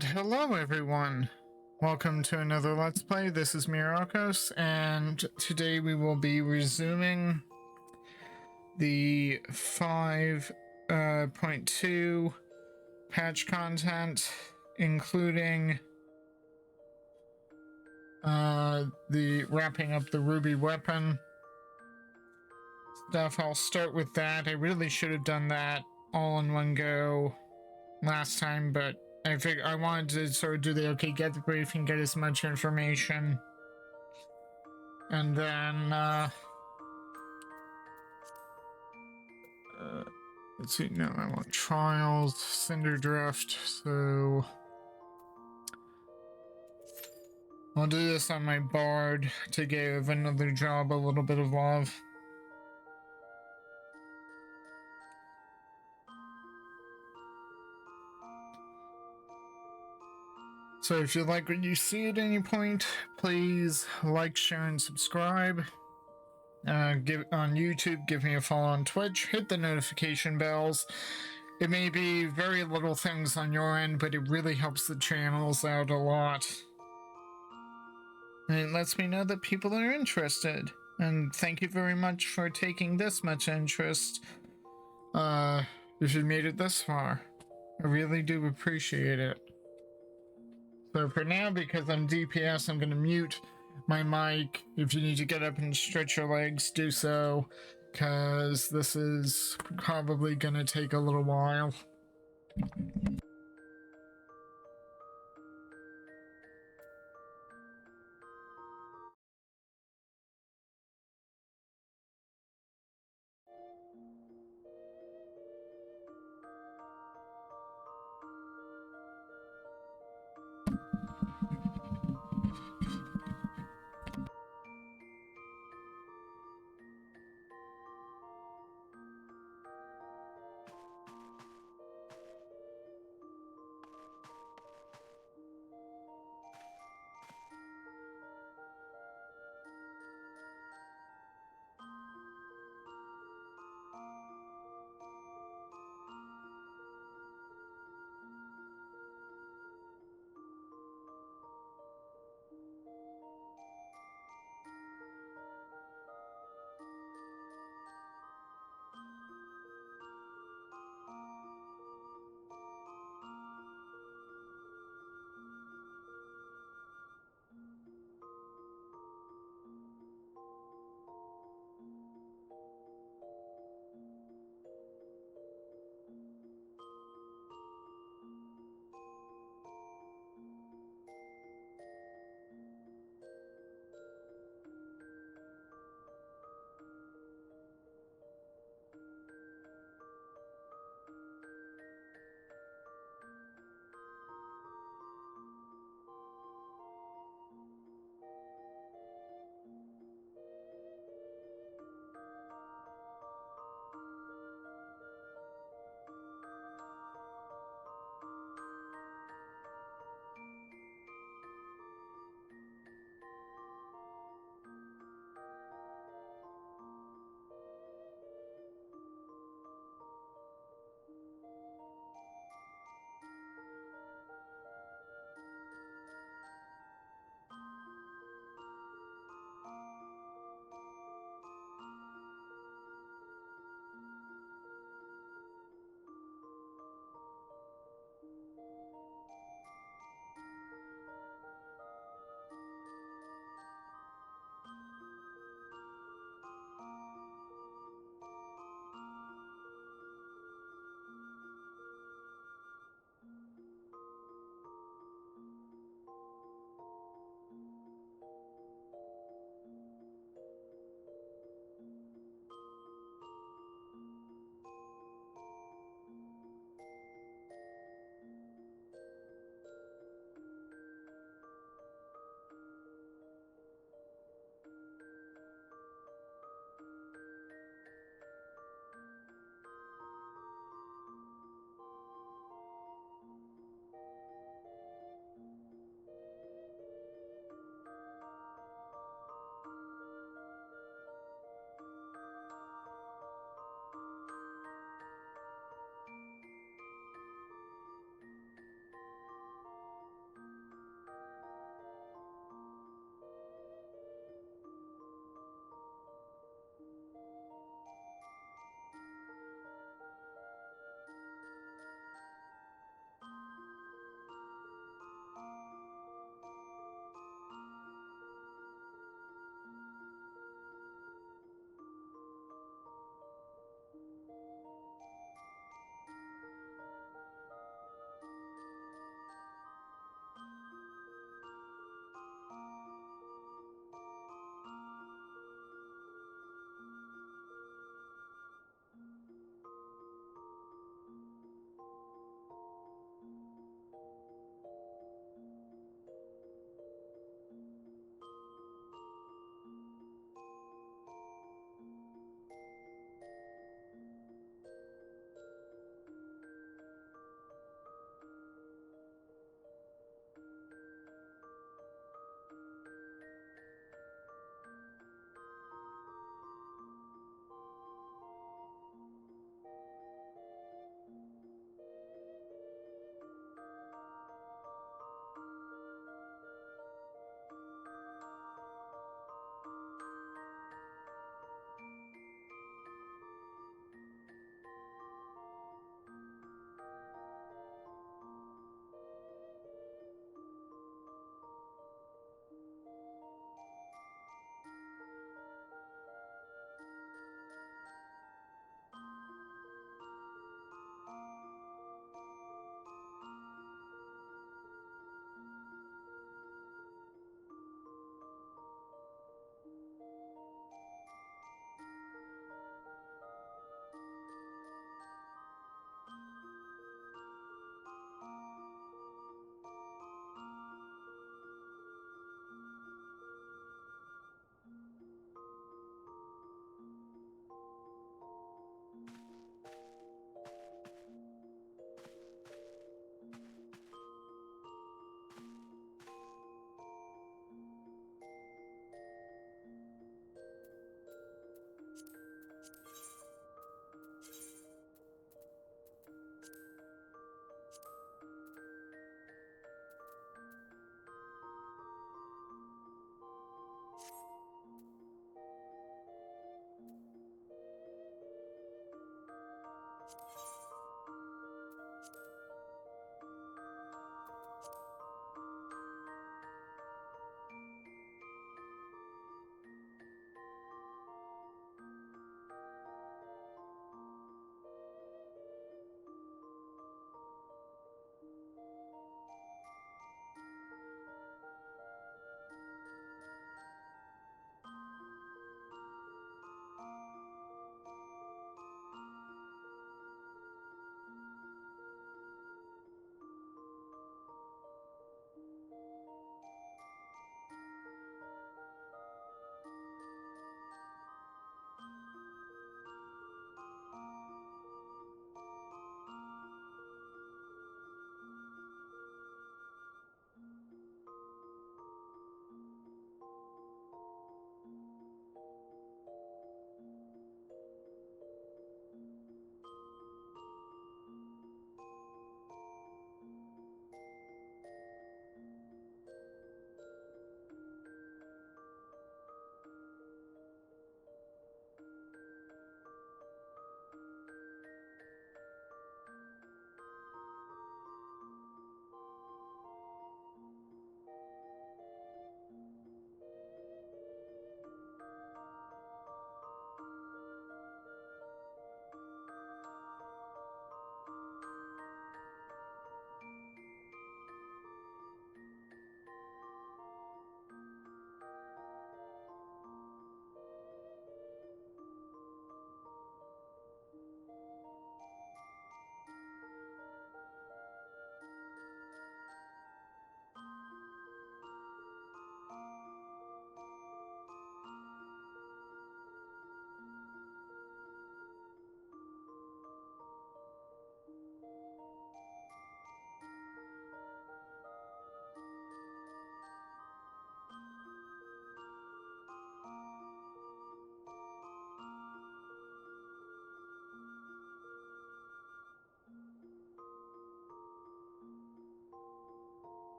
And hello everyone! Welcome to another Let's Play. This is Myrokos, and today we will be resuming the 5.2 patch content, including the wrapping up the ruby weapon stuff. I'll start with that. I really should have done that all in one go last time, but I figured I wanted to sort of do the get the briefing, get as much information, and then let's see. No, I want trials, cinder drift, so I'll do this on my bard to give another job a little bit of love. So if you like what you see at any point, please like, share, and subscribe. Give on YouTube, give me a follow on Twitch, hit the notification bells. It may be very little things on your end, but it really helps the channels out a lot. And it lets me know that people are interested. And thank you very much for taking this much interest. If you made it this far, I really do appreciate it. So for now, because I'm DPS, I'm going to mute my mic. If you need to get up and stretch your legs, do so, because this is probably going to take a little while.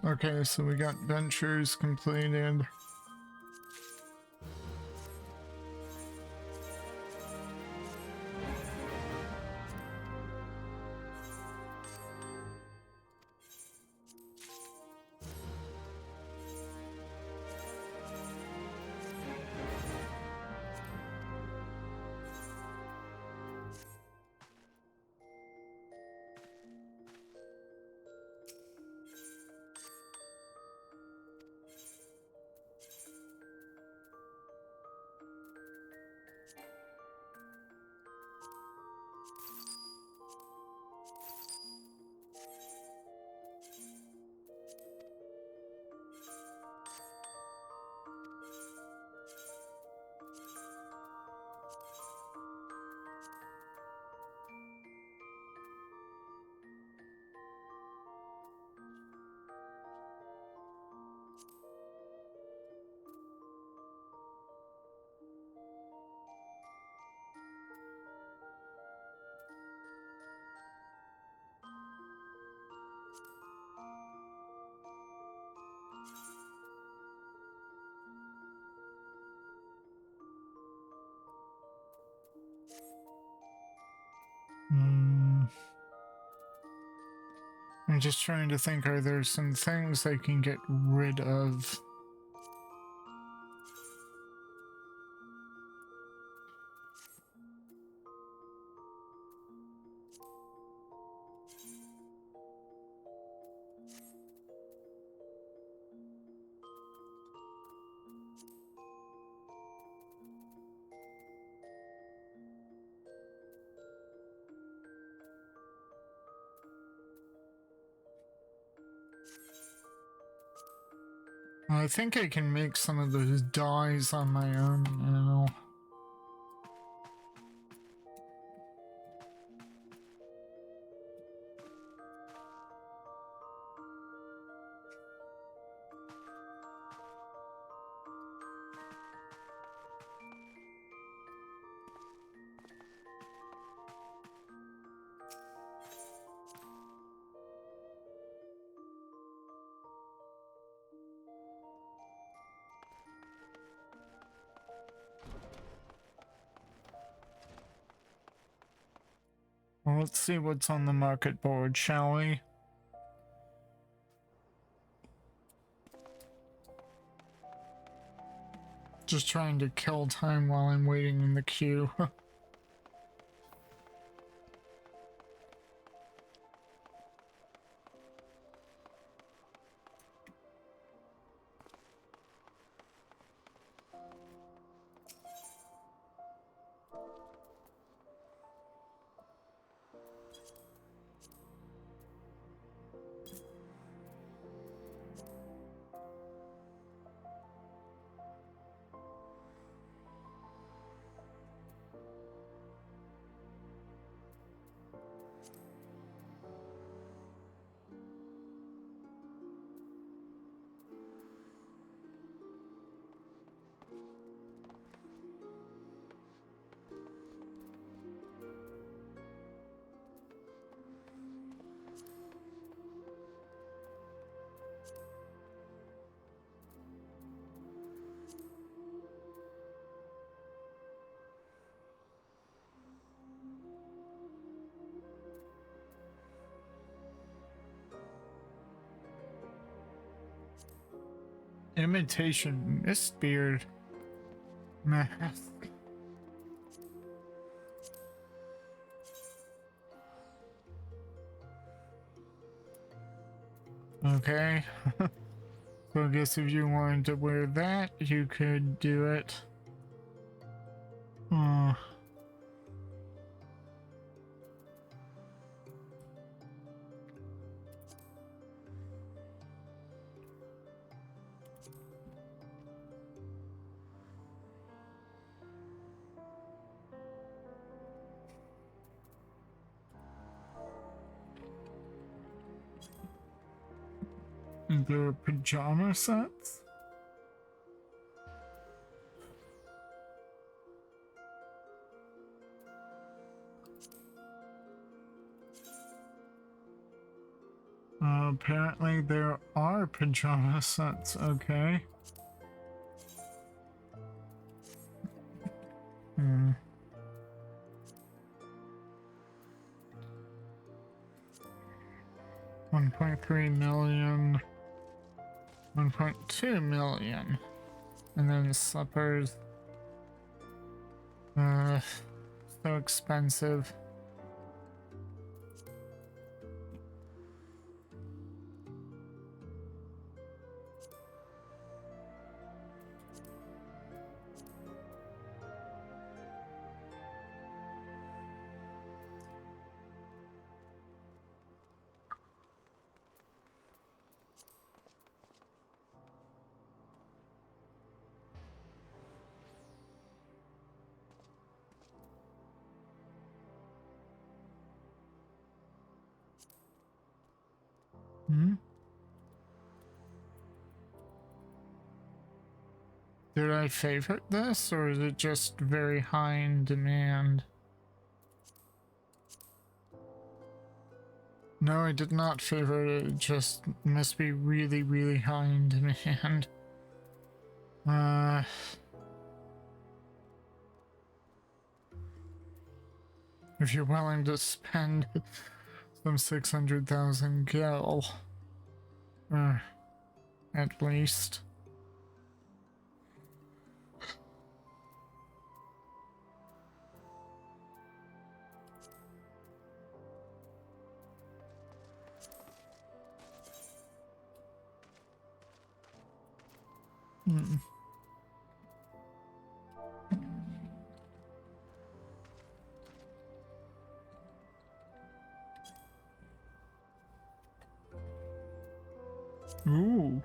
Okay, so we got ventures completed. I'm just trying to think, are there some things I can get rid of? I think I can make some of those dyes on my own now. Well, let's see what's on the market board, shall we? Just trying to kill time while I'm waiting in the queue. Imitation Mistbeard mask. Okay. So I guess if you wanted to wear that, you could do it. There are pajama sets? apparently there are pajama sets, okay. Hmm. 1.3 million, 1.2 million, and then slippers. So expensive. Hmm? Did I favorite this, or is it just very high in demand? No, I did not favorite it. It just must be really, really high in demand. If you're willing to spend some 600,000 gil, at least. Hmm. Ooh.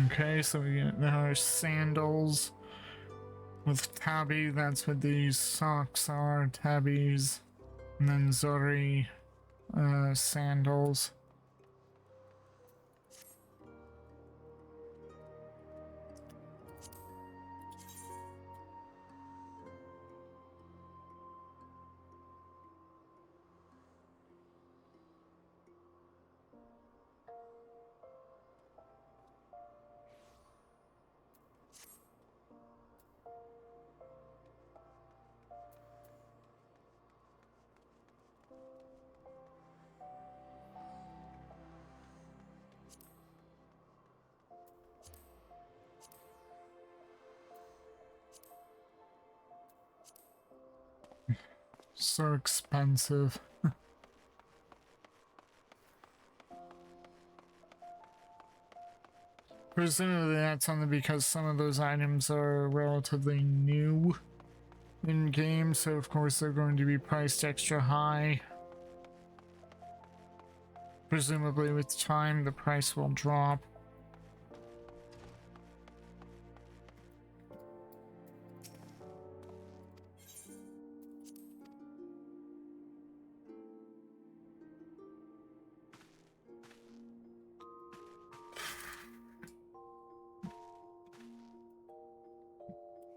Okay, so we get our sandals with tabby. That's what these socks are, tabbies. And then Zori sandals. So expensive. Presumably that's only because some of those items are relatively new in game, so of course they're going to be priced extra high. Presumably with time the price will drop.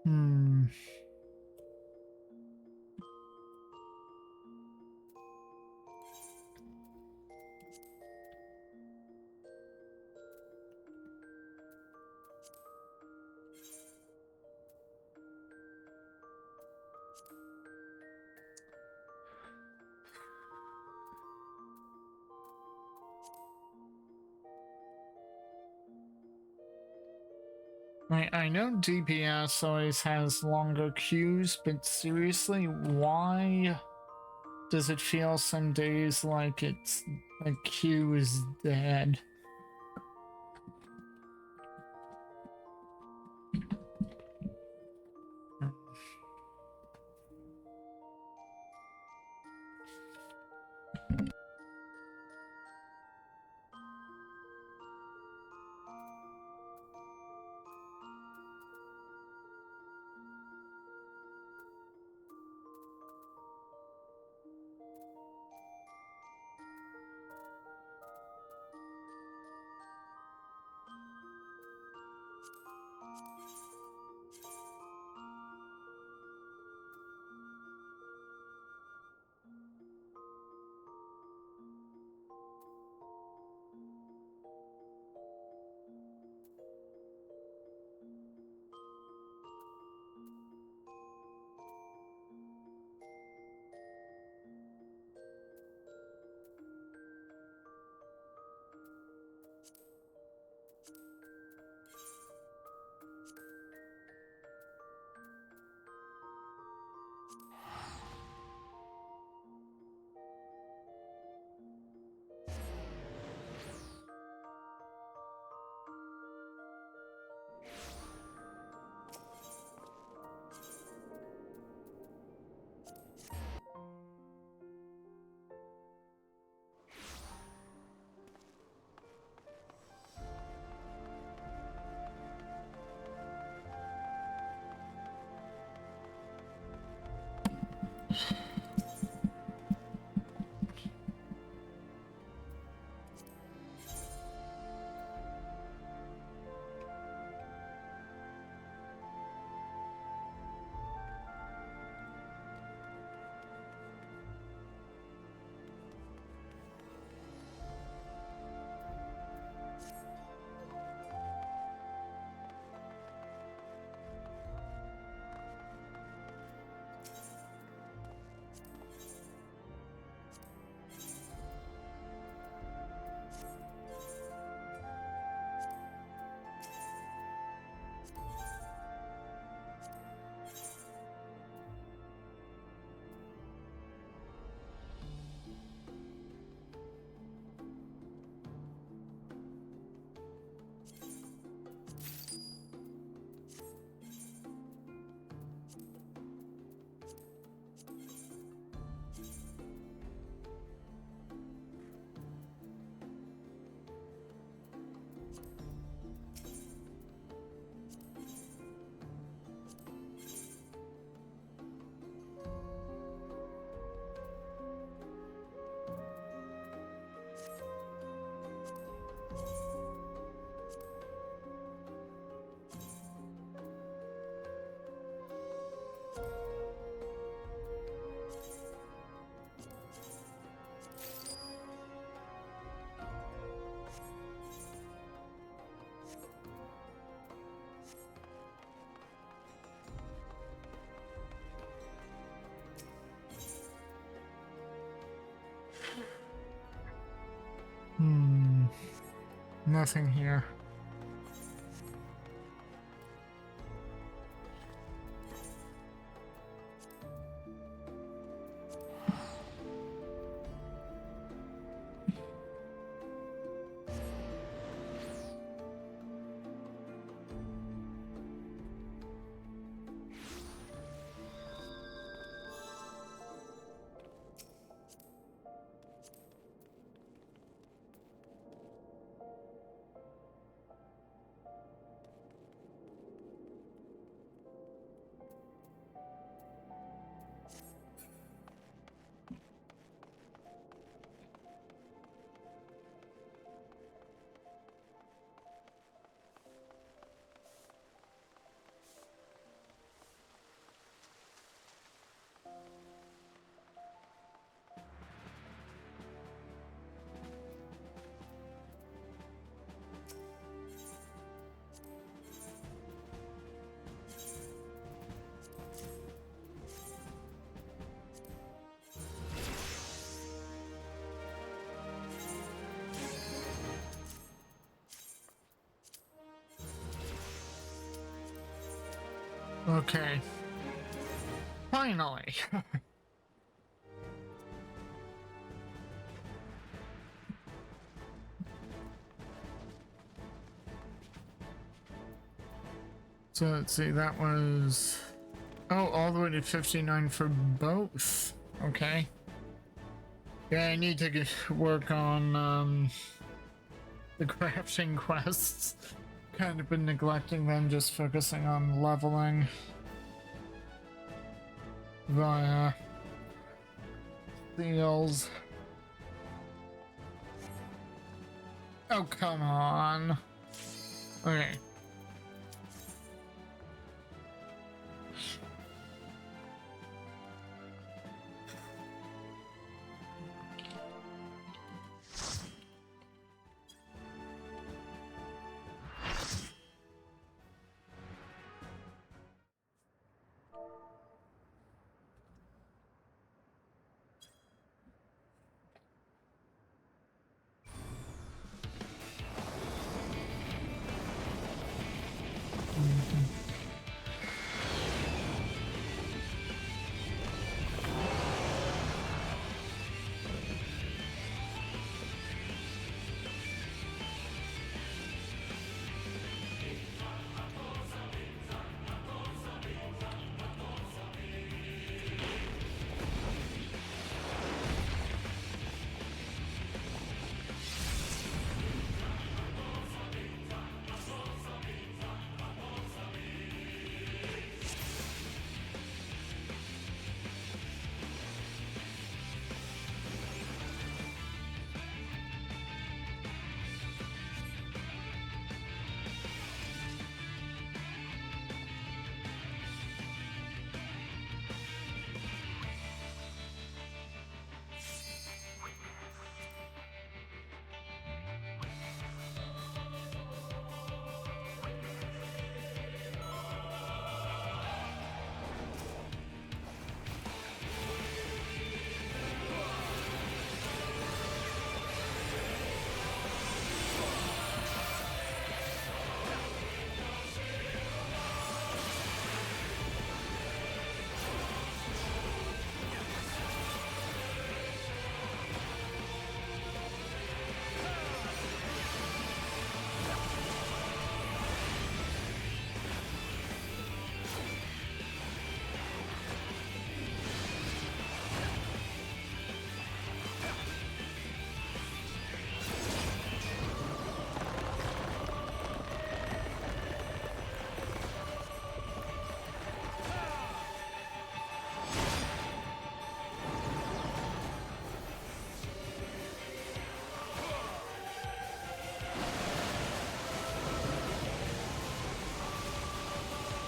Hmm. I know DPS always has longer queues, but seriously, why does it feel some days like it's a queue is dead? Nothing here. Okay. Finally. So let's see, that was... Oh, all the way to 59 for both. Okay. Yeah, I need to work on the crafting quests. Kind of been neglecting them, just focusing on leveling via seals. Oh, come on. Okay.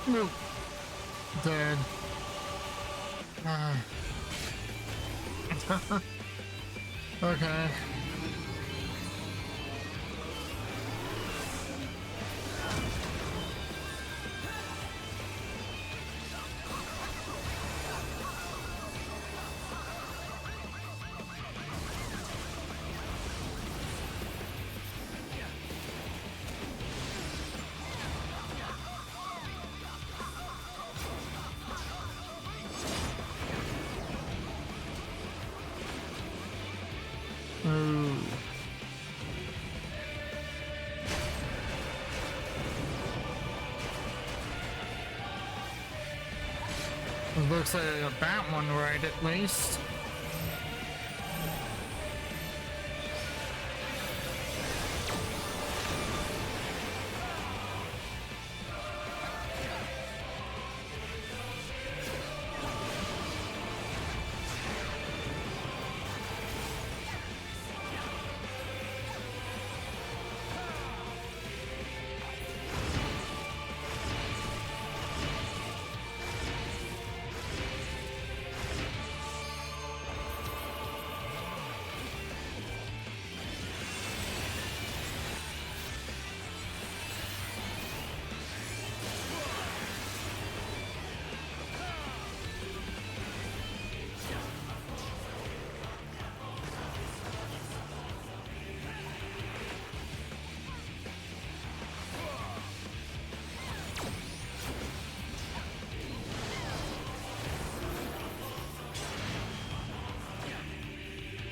Nope. Dead. Okay. Ooh. It looks like I got that one right at least.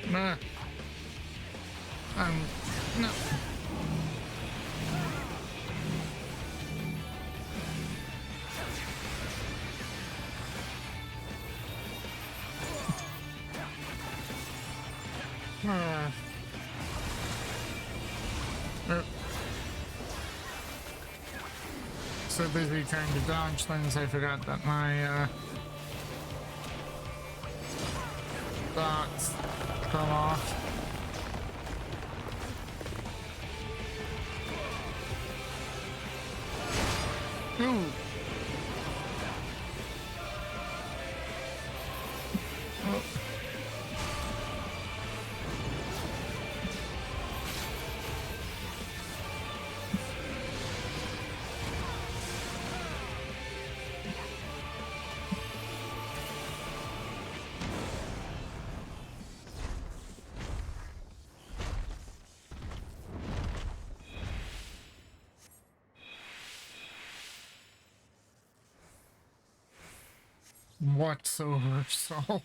Nah. No. So busy trying to dodge things, I forgot that my dots come off. Ooh. Oh. What's over soul?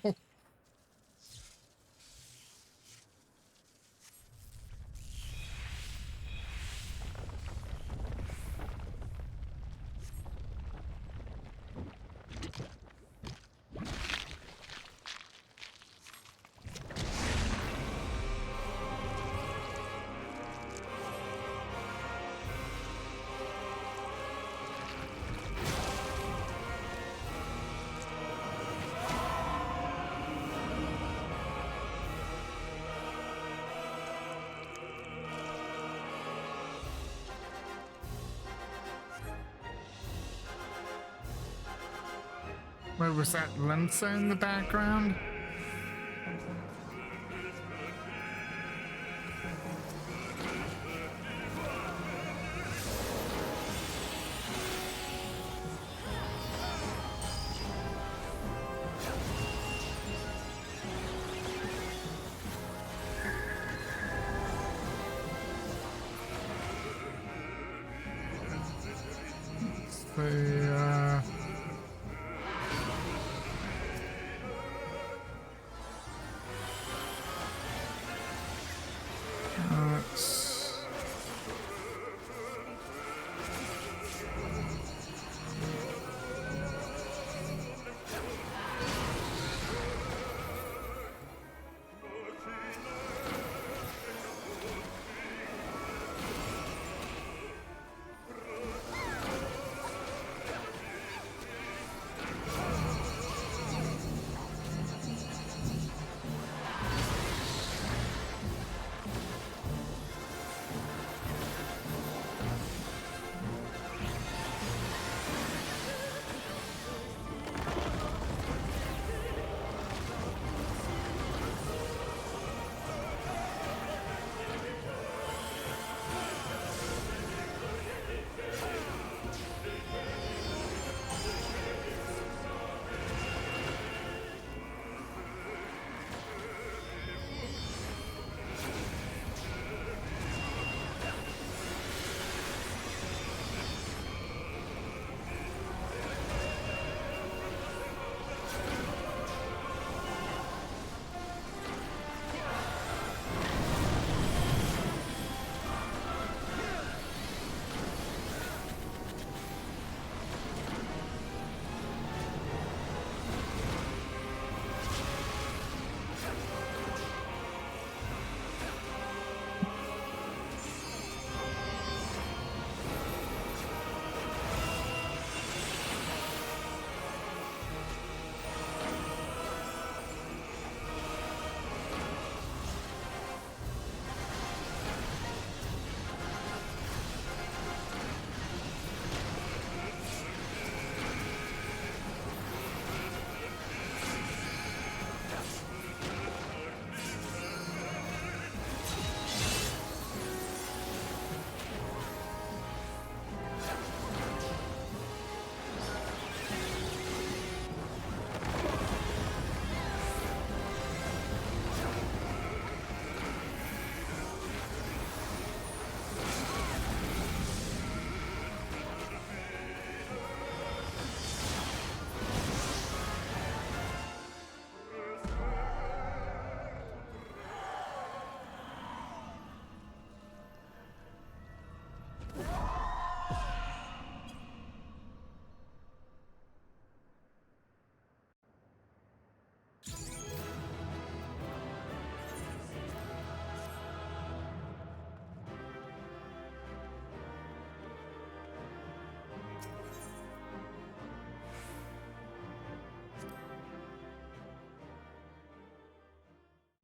Where was that Limsa in the background?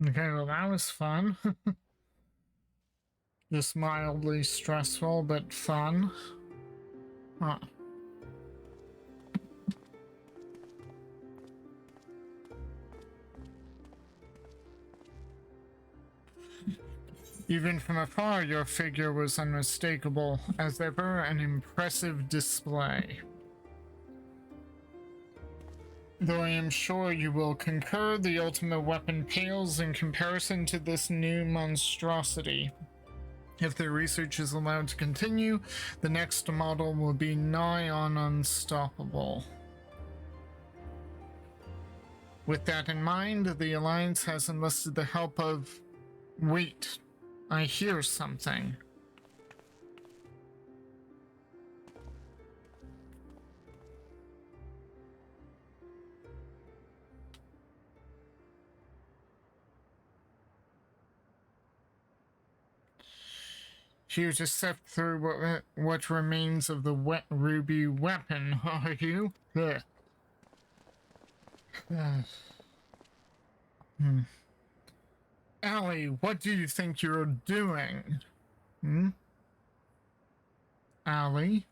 Okay, well that was fun. Just mildly stressful, but fun. Huh. Even from afar, your figure was unmistakable, as ever an impressive display. Though I am sure you will concur, the ultimate weapon pales in comparison to this new monstrosity. If the research is allowed to continue, the next model will be nigh on unstoppable. With that in mind, the Alliance has enlisted the help of... Wait, I hear something. Here to sift through what remains of the wet ruby weapon, are you? Ugh. Allie, what do you think you're doing? Hmm? Allie?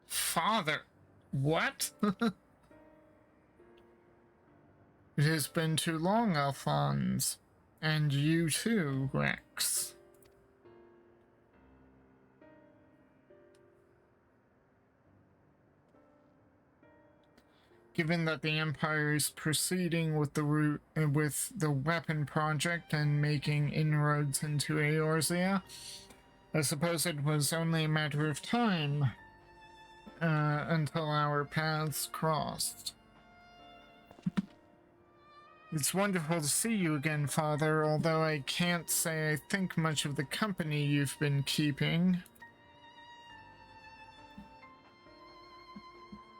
Father? What? It has been too long, Alphonse. And you too, Rex. Given that the Empire is proceeding with the weapon project and making inroads into Eorzea, I suppose it was only a matter of time until our paths crossed. It's wonderful to see you again, Father, although I can't say I think much of the company you've been keeping.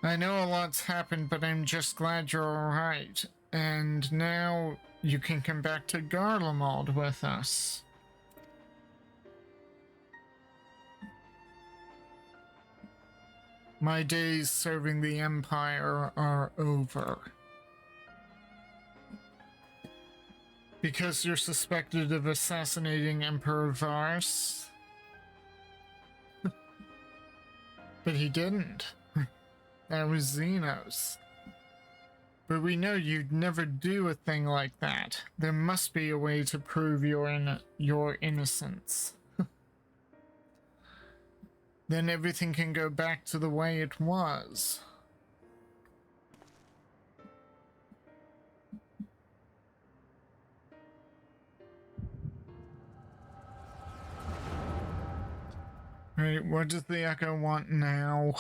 I know a lot's happened, but I'm just glad you're alright. And now you can come back to Garlemald with us. My days serving the Empire are over. Because you're suspected of assassinating Emperor Varus? But he didn't. That was Xenos. But we know you'd never do a thing like that. There must be a way to prove your innocence. Then everything can go back to the way it was. Right, what does the Echo want now?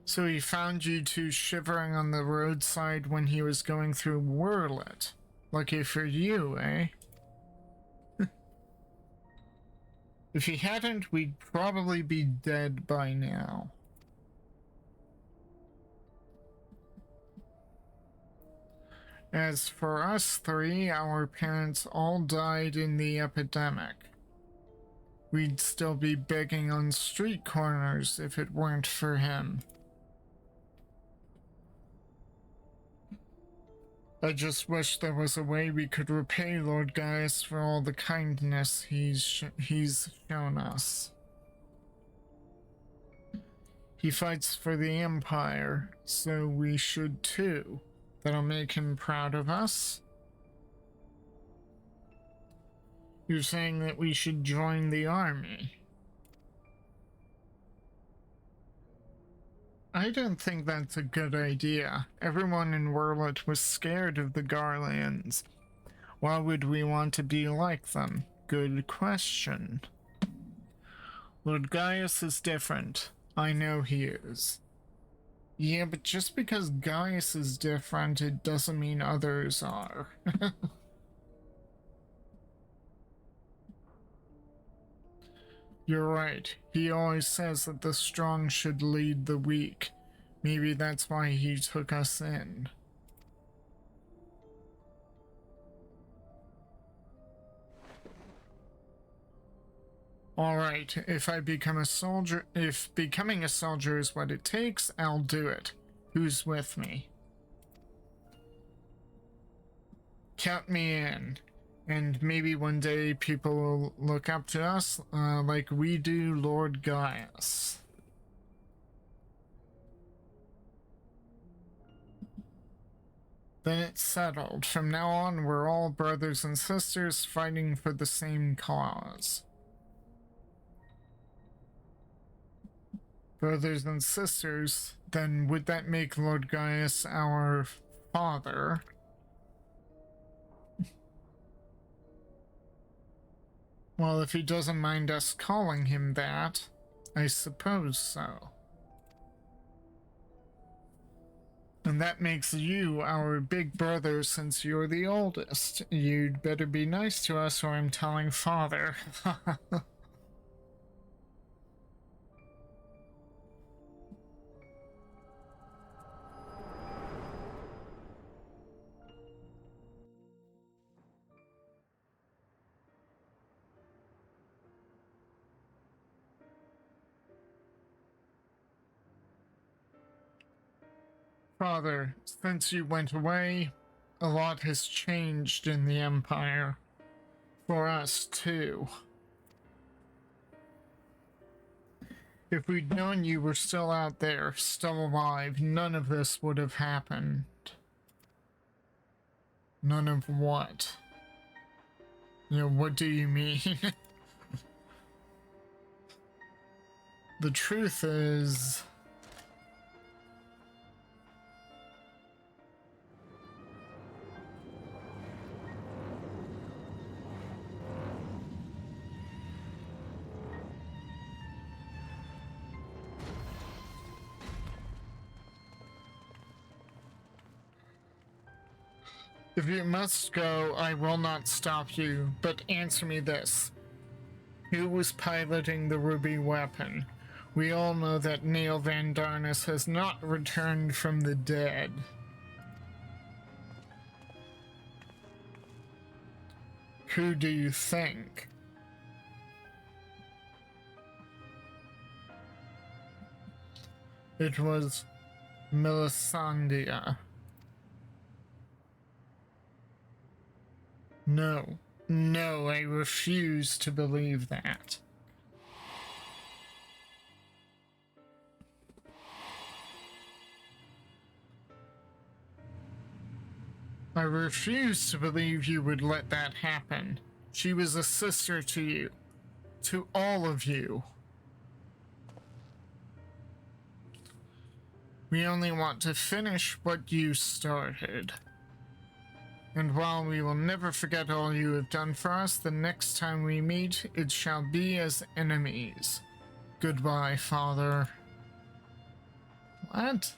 So he found you two shivering on the roadside when he was going through Wurlet. Lucky for you, eh? If he hadn't, we'd probably be dead by now. As for us three, our parents all died in the epidemic. We'd still be begging on street corners if it weren't for him. I just wish there was a way we could repay Lord Gaius for all the kindness he's shown us. He fights for the Empire, so we should too. That'll make him proud of us. You're saying that we should join the army. I don't think that's a good idea. Everyone in Wurlet was scared of the Garleans. Why would we want to be like them? Good question. Lord Gaius is different. I know he is. Yeah, but just because Gaius is different, it doesn't mean others are. You're right. He always says that the strong should lead the weak. Maybe that's why he took us in. Alright, if becoming a soldier is what it takes, I'll do it. Who's with me? Count me in. And maybe one day people will look up to us like we do Lord Gaius. Then it's settled. From now on, we're all brothers and sisters fighting for the same cause. Brothers and sisters, then would that make Lord Gaius our father? Well, if he doesn't mind us calling him that, I suppose so. And that makes you our big brother since you're the oldest. You'd better be nice to us or I'm telling father. Father, since you went away, a lot has changed in the Empire. For us, too. If we'd known you were still out there, still alive, none of this would have happened. None of what? You know, what do you mean? The truth is... If you must go, I will not stop you, but answer me this. Who was piloting the ruby weapon? We all know that Neil Van Darnus has not returned from the dead. Who do you think? It was Melisandre. No. No, I refuse to believe that. I refuse to believe you would let that happen. She was a sister to you. To all of you. We only want to finish what you started. And while we will never forget all you have done for us, the next time we meet, it shall be as enemies. Goodbye, Father. What?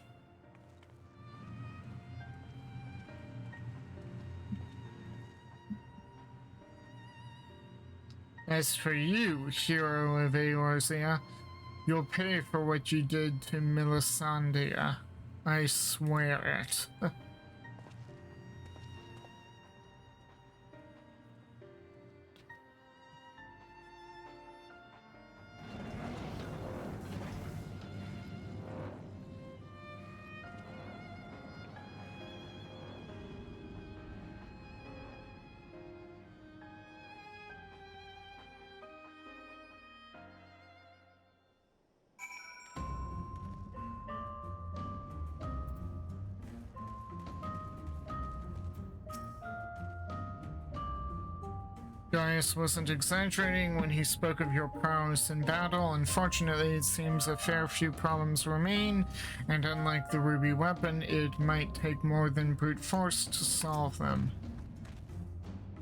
As for you, hero of Eorzea, you'll pay for what you did to Melisandre. I swear it. Gaius wasn't exaggerating when he spoke of your prowess in battle. Unfortunately, it seems a fair few problems remain, and unlike the ruby weapon, it might take more than brute force to solve them.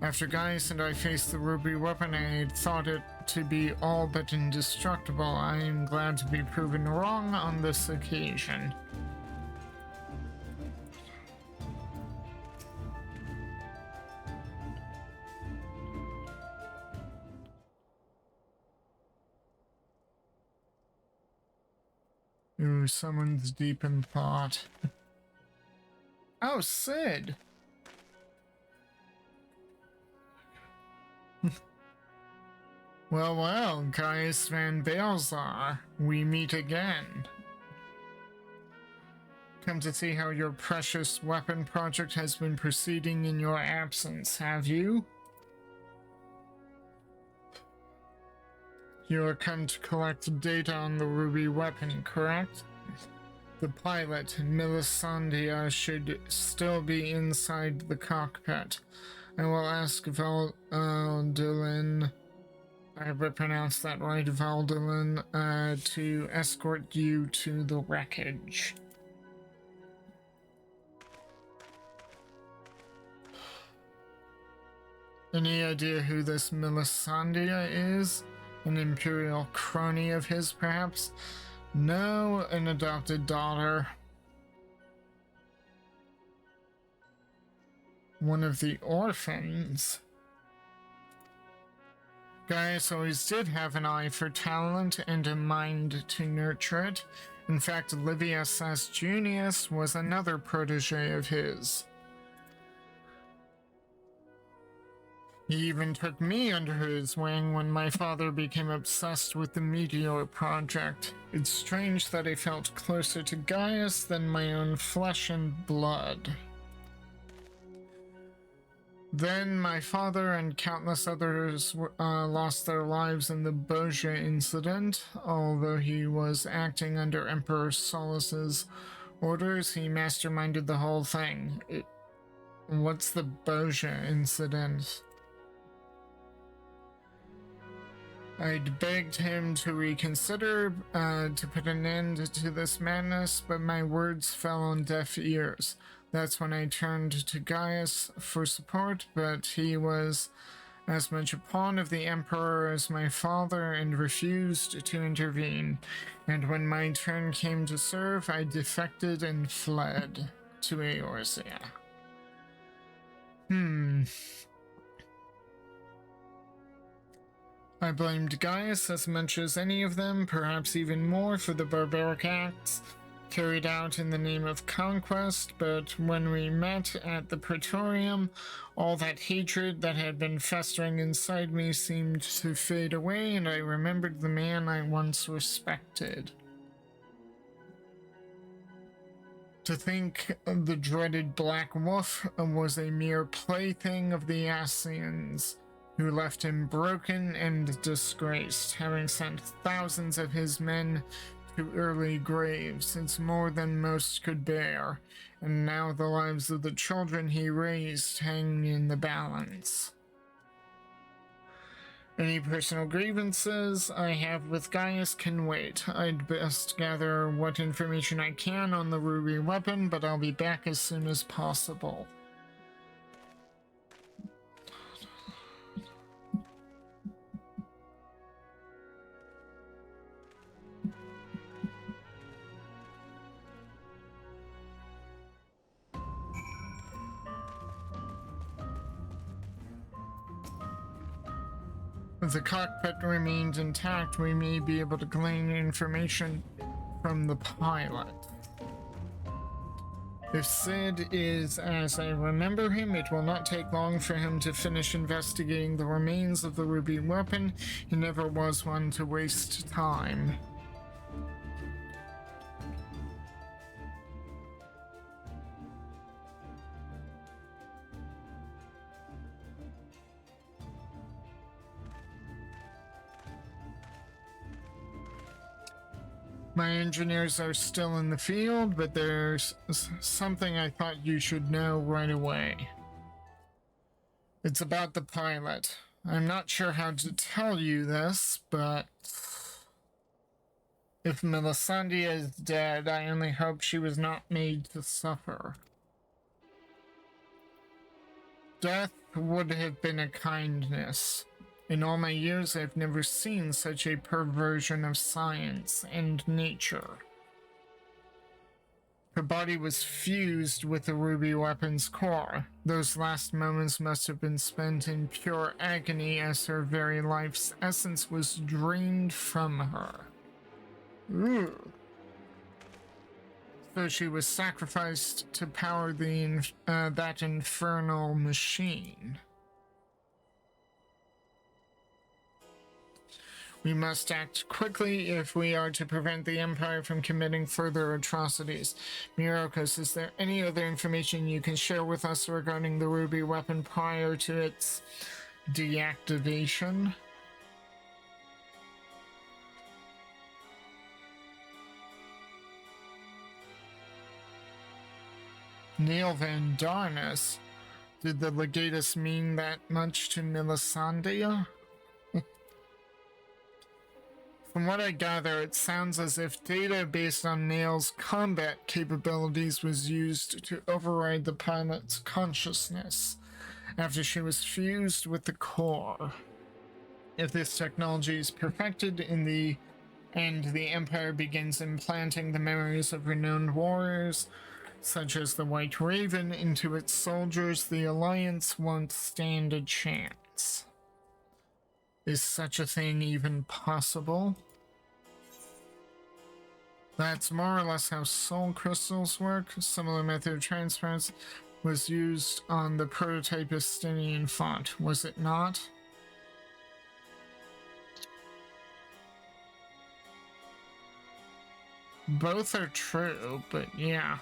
After Gaius and I faced the ruby weapon, I had thought it to be all but indestructible. I am glad to be proven wrong on this occasion. Ooh, someone's deep in thought. Oh, Sid! Well, well, Gaius Van Balzar, we meet again. Come to see how your precious weapon project has been proceeding in your absence, have you? You are come to collect data on the ruby weapon, correct? The pilot, Melisandria, should still be inside the cockpit. I will ask Valdilin, I hope I pronounced that right, Valdilin, to escort you to the wreckage. Any idea who this Melisandria is? An imperial crony of his, perhaps? No, an adopted daughter. One of the orphans. Gaius always did have an eye for talent and a mind to nurture it. In fact, Livius Junius was another protege of his. He even took me under his wing when my father became obsessed with the Meteor project. It's strange that I felt closer to Gaius than my own flesh and blood. Then my father and countless others lost their lives in the Boja incident. Although he was acting under Emperor Solus's orders, he masterminded the whole thing. What's the Boja incident? I'd begged him to reconsider, to put an end to this madness, but my words fell on deaf ears. That's when I turned to Gaius for support, but he was as much a pawn of the Emperor as my father and refused to intervene. And when my turn came to serve, I defected and fled to Eorzea. I blamed Gaius as much as any of them, perhaps even more, for the barbaric acts carried out in the name of conquest, but when we met at the Praetorium, all that hatred that had been festering inside me seemed to fade away, and I remembered the man I once respected. To think the dreaded Black Wolf was a mere plaything of the Assyrians, who left him broken and disgraced, having sent thousands of his men to early graves. It's more than most could bear, and now the lives of the children he raised hang in the balance. Any personal grievances I have with Gaius can wait. I'd best gather what information I can on the ruby weapon, but I'll be back as soon as possible. If the cockpit remains intact, we may be able to glean information from the pilot. If Sid is as I remember him, it will not take long for him to finish investigating the remains of the ruby weapon. He never was one to waste time. My engineers are still in the field, but there's something I thought you should know right away. It's about the pilot. I'm not sure how to tell you this, but if Melisandria is dead, I only hope she was not made to suffer. Death would have been a kindness. In all my years, I've never seen such a perversion of science and nature. Her body was fused with the ruby weapon's core. Those last moments must have been spent in pure agony as her very life's essence was drained from her. Ooh. So she was sacrificed to power that infernal machine. We must act quickly if we are to prevent the Empire from committing further atrocities. Myrokos, is there any other information you can share with us regarding the ruby weapon prior to its deactivation? Neil Van Darnus. Did the legatus mean that much to Melisandre? From what I gather, it sounds as if data based on Neil's combat capabilities was used to override the pilot's consciousness after she was fused with the core. If this technology is perfected and the Empire begins implanting the memories of renowned warriors, such as the White Raven, into its soldiers, the Alliance won't stand a chance. Is such a thing even possible? That's more or less how soul crystals work. A similar method of transference was used on the prototype Estinian font, was it not? Both are true, but yeah.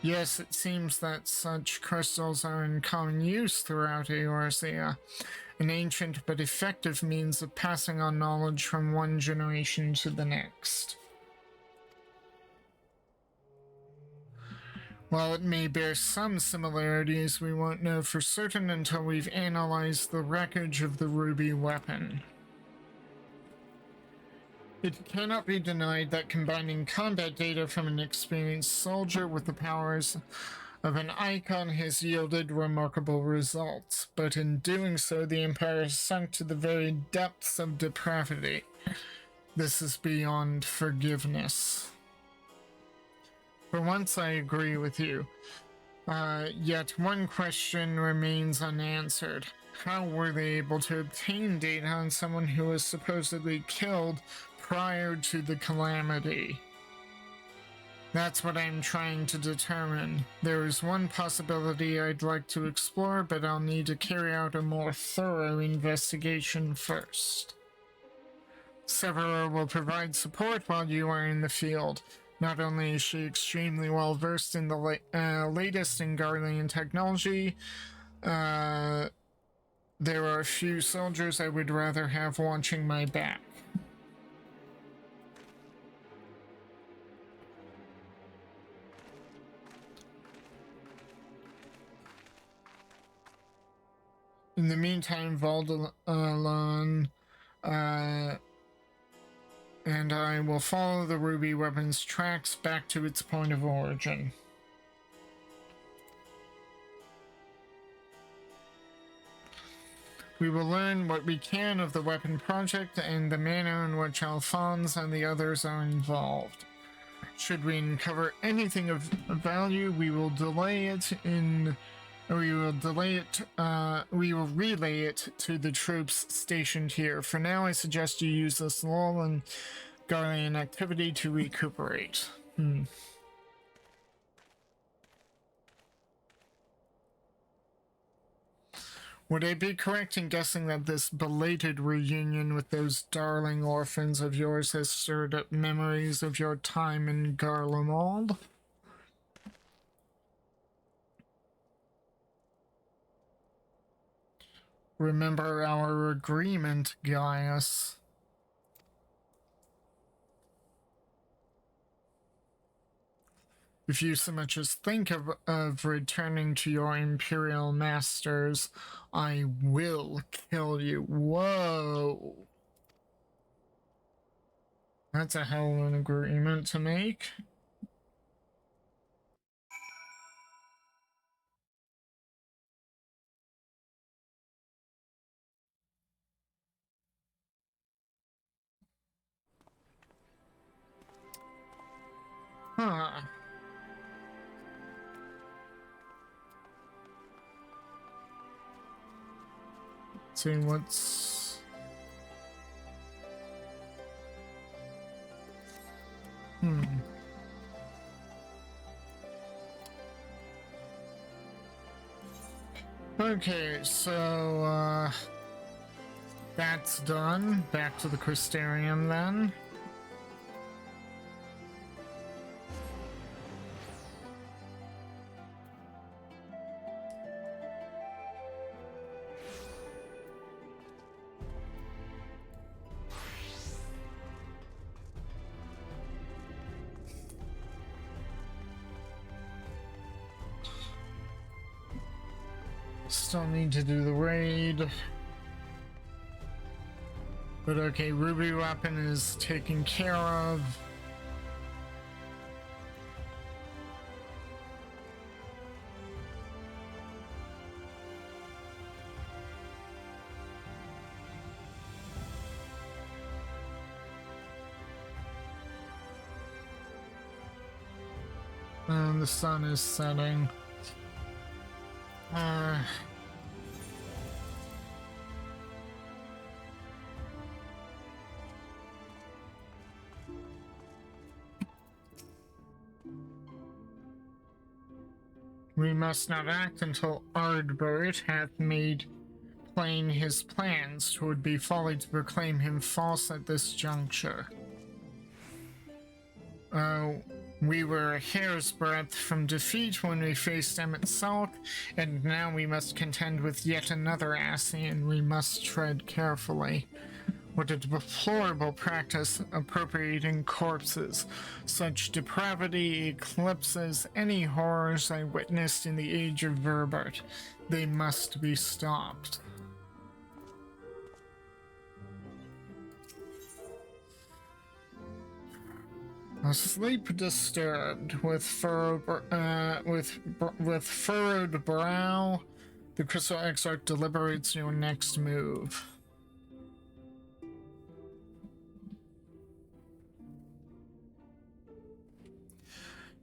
Yes, it seems that such crystals are in common use throughout Eorzea, an ancient but effective means of passing on knowledge from one generation to the next. While it may bear some similarities, we won't know for certain until we've analyzed the wreckage of the ruby weapon. It cannot be denied that combining combat data from an experienced soldier with the powers of an icon has yielded remarkable results, but in doing so, the Empire has sunk to the very depths of depravity. This is beyond forgiveness. For once, I agree with you. Yet one question remains unanswered. How were they able to obtain data on someone who was supposedly killed prior to the calamity? That's what I'm trying to determine. There is one possibility I'd like to explore, but I'll need to carry out a more thorough investigation first. Severa will provide support while you are in the field. Not only is she extremely well versed in the latest in Garlean technology, there are a few soldiers I would rather have watching my back. In the meantime, Valdalan and I will follow the ruby weapon's tracks back to its point of origin. We will learn what we can of the weapon project and the manner in which Alphonse and the others are involved. Should we uncover anything of value, we will relay it to the troops stationed here. For now, I suggest you use this lull in Garlean activity to recuperate. Would I be correct in guessing that this belated reunion with those darling orphans of yours has stirred up memories of your time in Garlemald? Remember our agreement, Gaius. If you so much as think of returning to your Imperial masters, I will kill you. Whoa. That's a hell of an agreement to make. Huh. See what's... Okay, so, that's done. Back to the Crystarium then. Still need to do the raid. But okay, Ruby Weapon is taken care of. And the sun is setting. We must not act until Ardbert hath made plain his plans. 'Twould be folly to proclaim him false at this juncture. We were a hair's breadth from defeat when we faced Emmett Salk, and now we must contend with yet another Ascian. We must tread carefully. What a deplorable practice, appropriating corpses. Such depravity eclipses any horrors I witnessed in the age of Verbert. They must be stopped. Sleep disturbed, with furrowed brow, the Crystal Exarch deliberates your next move.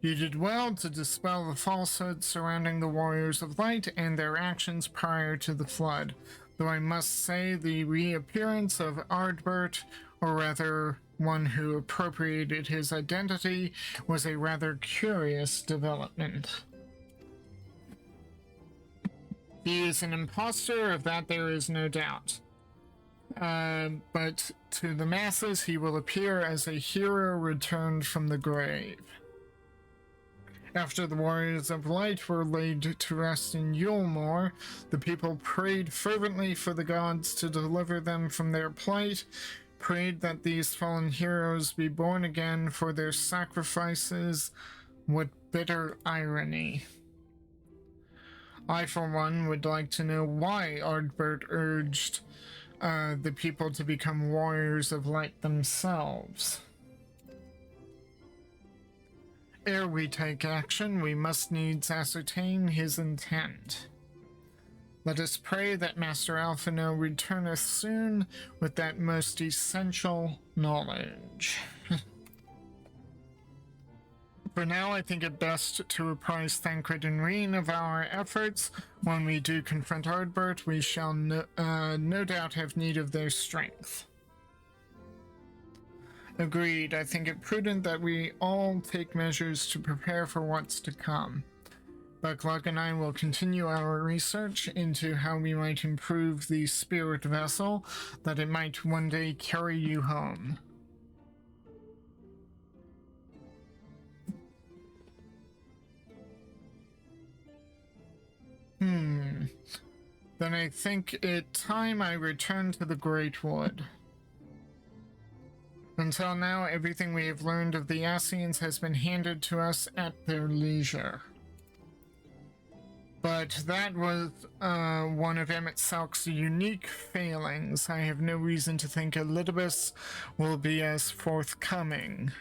You did well to dispel the falsehood surrounding the Warriors of Light and their actions prior to the flood, though I must say the reappearance of Ardbert, or rather one who appropriated his identity, was a rather curious development. He is an impostor, of that there is no doubt. But to the masses he will appear as a hero returned from the grave. After the Warriors of Light were laid to rest in Yulmore, the people prayed fervently for the gods to deliver them from their plight, prayed that these fallen heroes be born again for their sacrifices. What bitter irony. I, for one, would like to know why Ardbert urged the people to become Warriors of Light themselves. Ere we take action, we must needs ascertain his intent. Let us pray that Master Alphino returneth soon with that most essential knowledge. For now, I think it best to apprise Thancred and Reen of our efforts. When we do confront Ardbert, we shall no doubt have need of their strength. Agreed. I think it prudent that we all take measures to prepare for what's to come. Buckluck and I will continue our research into how we might improve the spirit vessel, that it might one day carry you home. Then I think it time I return to the Great Wood. Until now, everything we have learned of the Ascians has been handed to us at their leisure. But that was one of Emmett Salk's unique failings. I have no reason to think Elidibus will be as forthcoming.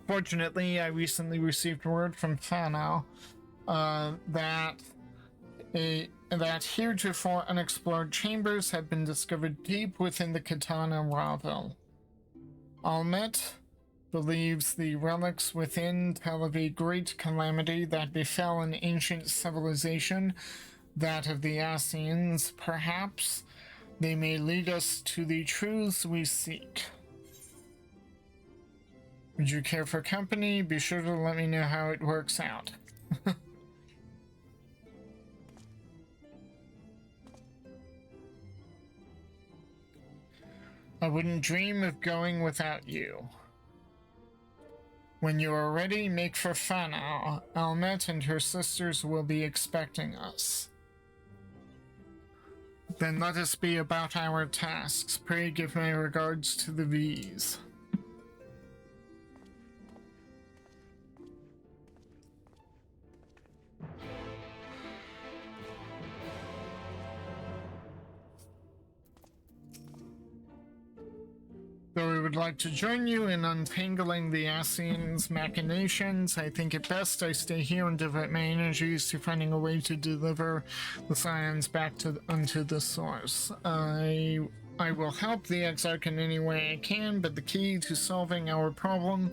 Fortunately, I recently received word from Fano that heretofore unexplored chambers have been discovered deep within the Katana Ravel. Almet believes the relics within tell of a great calamity that befell an ancient civilization, that of the Ascians. Perhaps they may lead us to the truths we seek. Would you care for company? Be sure to let me know how it works out. I wouldn't dream of going without you. When you are ready, make for Fana. Almet and her sisters will be expecting us. Then let us be about our tasks. Pray give my regards to the V's. Though we would like to join you in untangling the Asian's machinations, I think it best I stay here and devote my energies to finding a way to deliver the scions back unto the source. I will help the Exarch in any way I can, but the key to solving our problem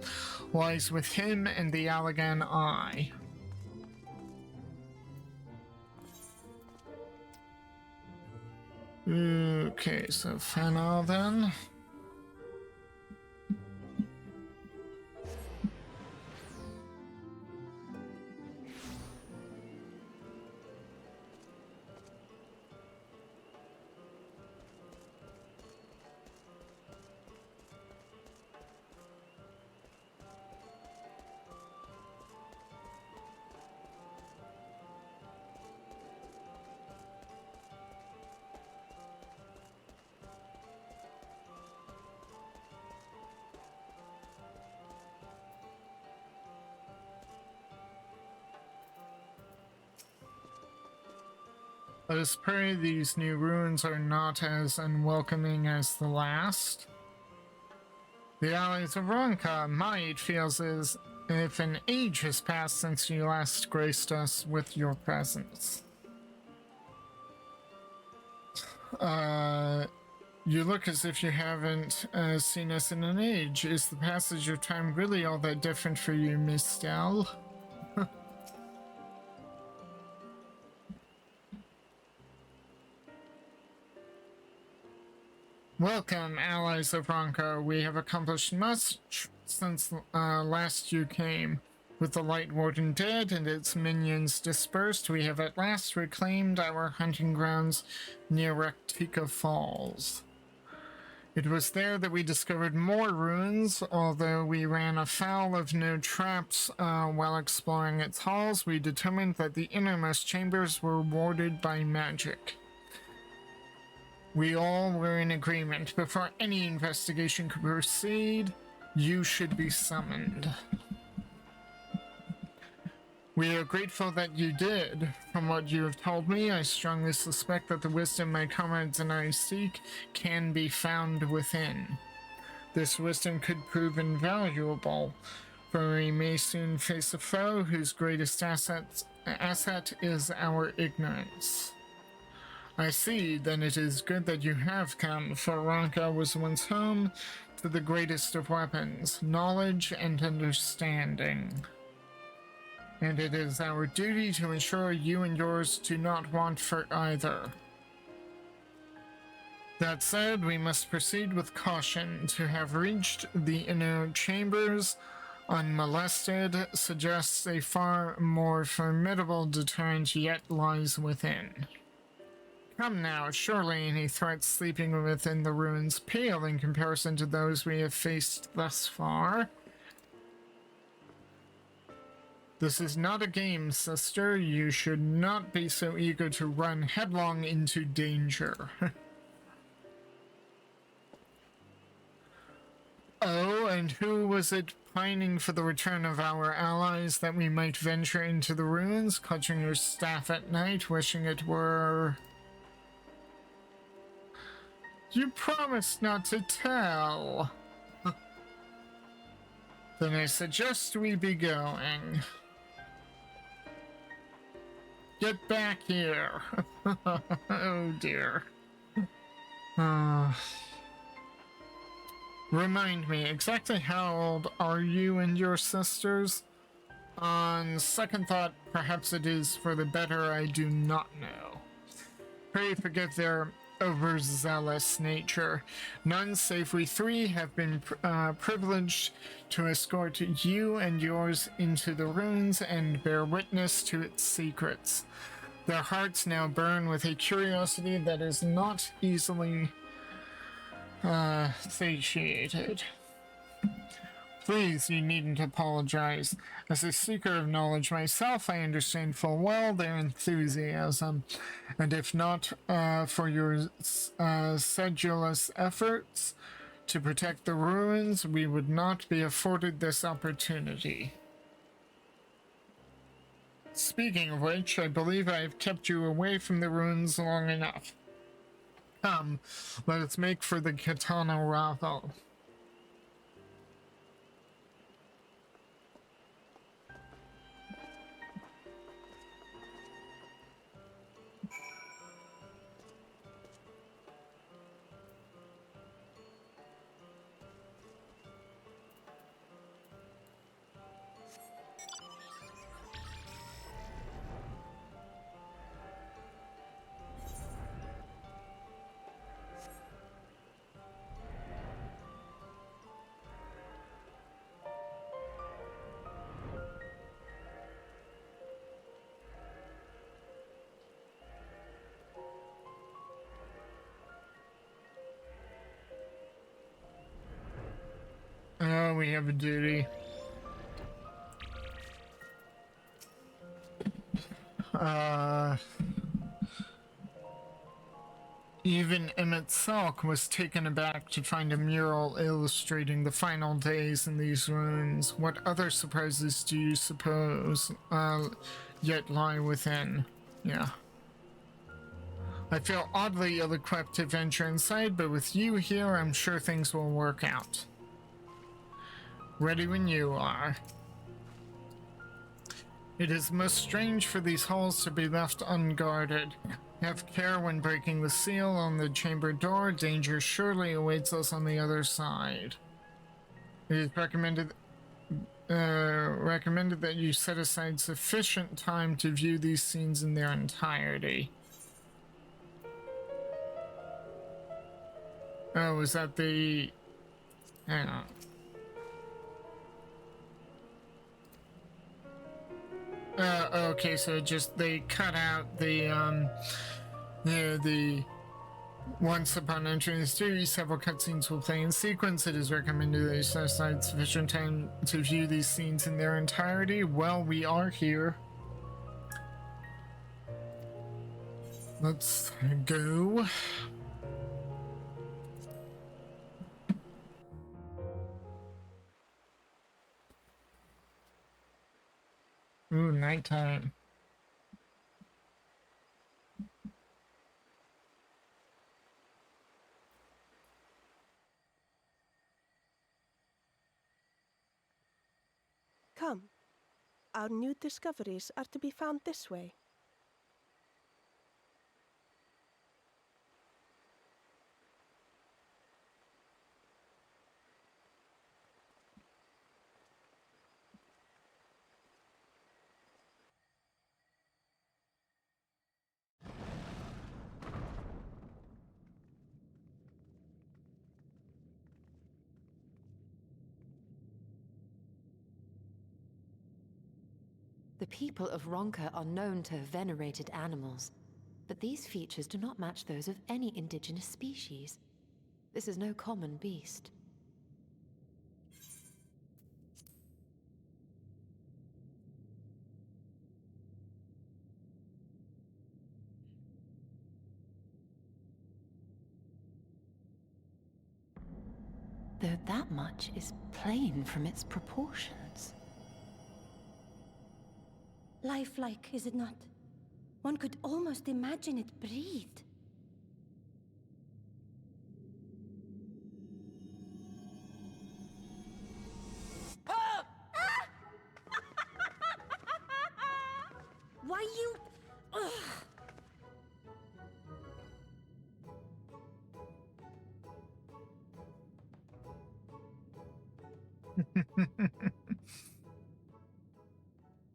lies with him and the Allagan Eye. Okay, so Fana then. Let us pray these new ruins are not as unwelcoming as the last. The allies of Ronka might feels as if an age has passed since you last graced us with your presence. You look as if you haven't seen us in an age. Is the passage of time really all that different for you, Miss Stell? Welcome, allies of Ronka. We have accomplished much since last you came. With the Light Warden dead and its minions dispersed, we have at last reclaimed our hunting grounds near Raktika Falls. It was there that we discovered more ruins. Although we ran afoul of no traps while exploring its halls, we determined that the innermost chambers were warded by magic. We all were in agreement. Before any investigation could proceed, you should be summoned. We are grateful that you did. From what you have told me, I strongly suspect that the wisdom my comrades and I seek can be found within. This wisdom could prove invaluable, for we may soon face a foe whose greatest asset is our ignorance. I see, then it is good that you have come, for Ronka was once home to the greatest of weapons, knowledge and understanding. And it is our duty to ensure you and yours do not want for either. That said, we must proceed with caution. To have reached the inner chambers unmolested suggests a far more formidable deterrent yet lies within. Come now, surely any threats sleeping within the ruins pale in comparison to those we have faced thus far. This is not a game, sister. You should not be so eager to run headlong into danger. Oh, and who was it pining for the return of our allies that we might venture into the ruins, clutching your staff at night, wishing it were... You promised not to tell. Then I suggest we be going. Get back here. Oh dear. Remind me, exactly how old are you and your sisters? On second thought, perhaps it is for the better I do not know. Pray forgive their overzealous nature. None save we three have been privileged to escort you and yours into the ruins and bear witness to its secrets. Their hearts now burn with a curiosity that is not easily satiated. Please, you needn't apologize. As a seeker of knowledge myself, I understand full well their enthusiasm, and if not for your sedulous efforts to protect the ruins, we would not be afforded this opportunity. Speaking of which, I believe I have kept you away from the ruins long enough. Come, let us make for the katana ravel. Oh, we have a duty. Even Emmett Salk was taken aback to find a mural illustrating the final days in these ruins. What other surprises do you suppose yet lie within? Yeah. I feel oddly ill-equipped to venture inside, but with you here, I'm sure things will work out. Ready when you are. It is most strange for these halls to be left unguarded. Have care when breaking the seal on the chamber door. Danger surely awaits us on the other side. It is recommended that you set aside sufficient time to view these scenes in their entirety. Oh, is that the... Hang on. Okay, so just they cut out the once upon entering the series, several cutscenes will play in sequence. It is recommended that you set aside sufficient time to view these scenes in their entirety. Well, we are here. Let's go. Ooh, nighttime. Come. Our new discoveries are to be found this way. The people of Ronka are known to have venerated animals, but these features do not match those of any indigenous species. This is no common beast. Though that much is plain from its proportions. Lifelike, is it not? One could almost imagine it breathed. Ah! Why you... Ugh.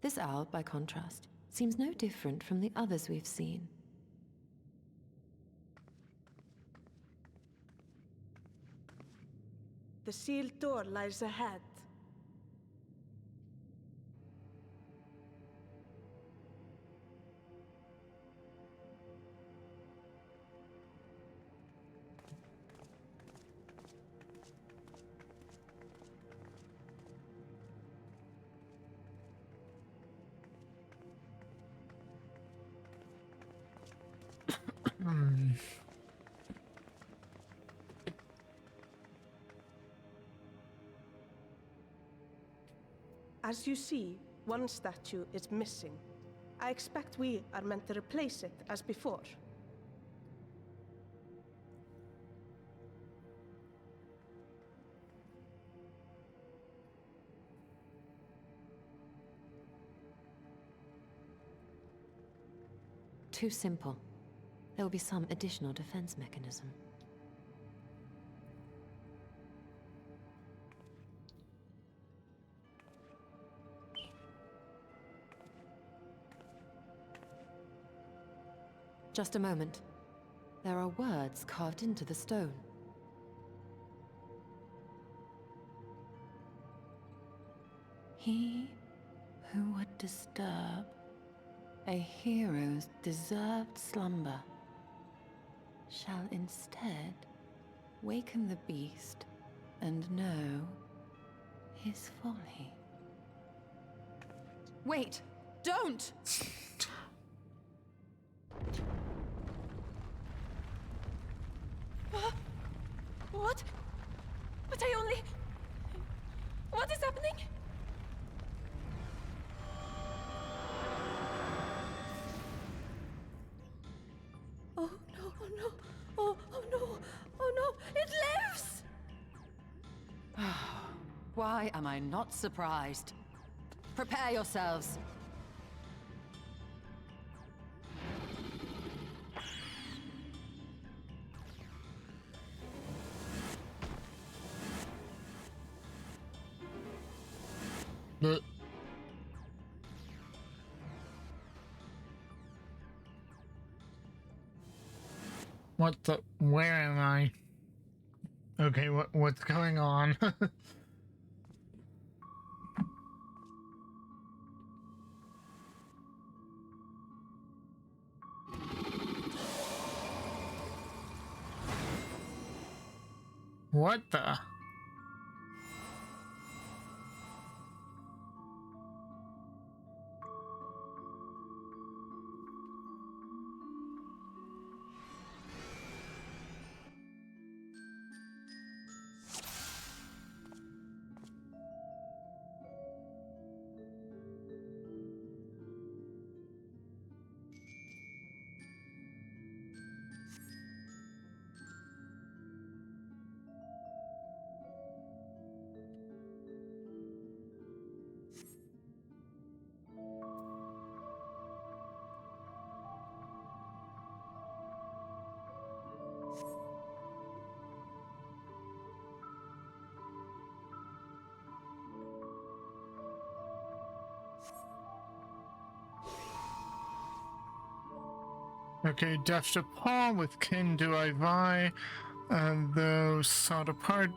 This owl, by contrast, seems no different from the others we've seen. The sealed door lies ahead. As you see, one statue is missing. I expect we are meant to replace it as before. Too simple. There will be some additional defense mechanism. Just a moment. There are words carved into the stone. He who would disturb a hero's deserved slumber shall instead waken the beast and know his folly. Wait! Don't! What? But I only... What is happening? Oh no, oh no, oh no, oh no, it lives! Why am I not surprised? Prepare yourselves. But what the? Where am I? Okay, what's going on? What the? Okay, deft upon with kin do I vie, though sought apart,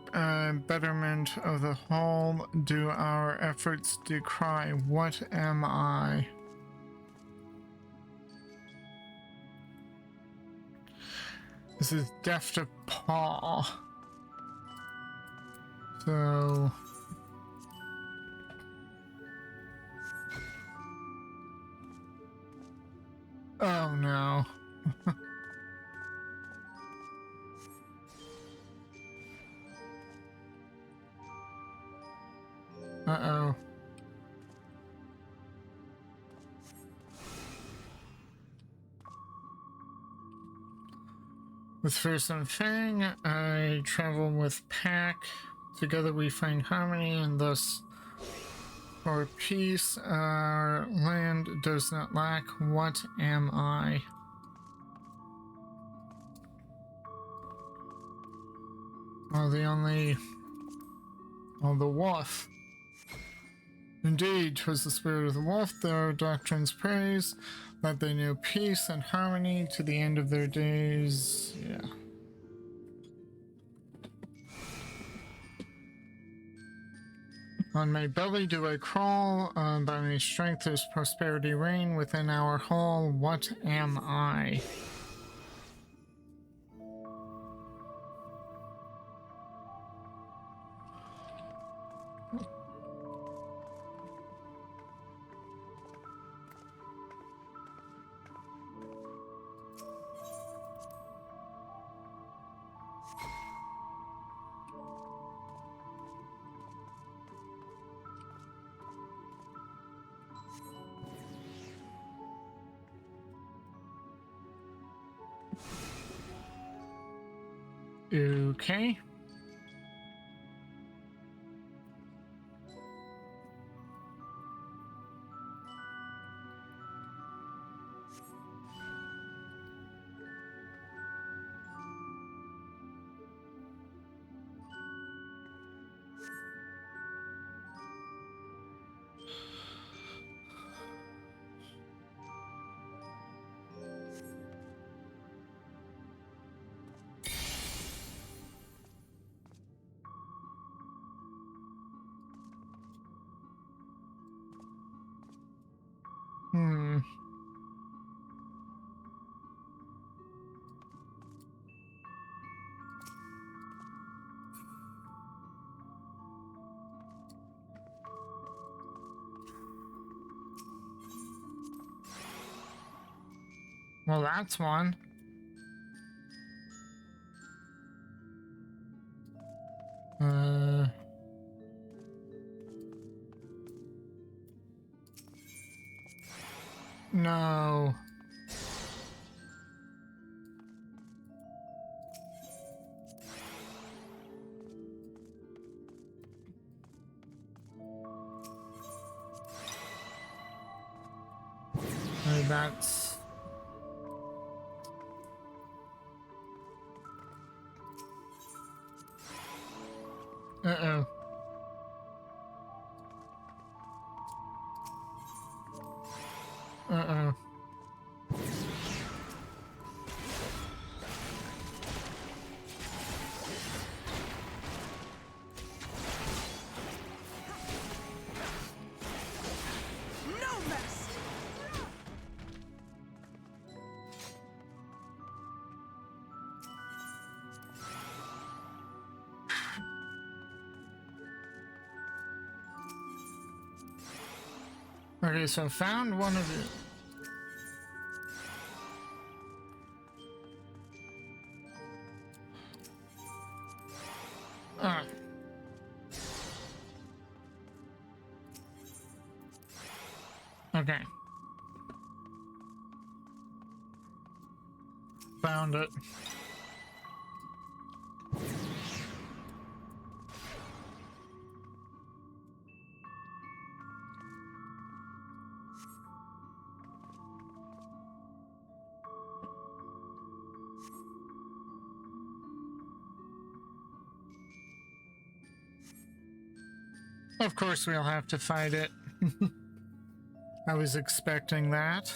betterment of the whole, do our efforts decry. What am I? This is deft paw. So oh no. Uh-oh. With Fierce and Fang, I travel with Pack. Together we find harmony and thus for peace our land does not lack. What am I? Oh, the wolf. Indeed, 'twas the spirit of the wolf, their doctrines praise, that they knew peace and harmony to the end of their days. Yeah. On my belly do I crawl, by my strength there's prosperity reign within our hall. What am I? Okay. Hmm. Well, that's one. No. That's... Uh-oh. Uh-oh. No mess! Okay, so found one of it. Ah. Okay. Found it. Of course we'll have to fight it. I was expecting that.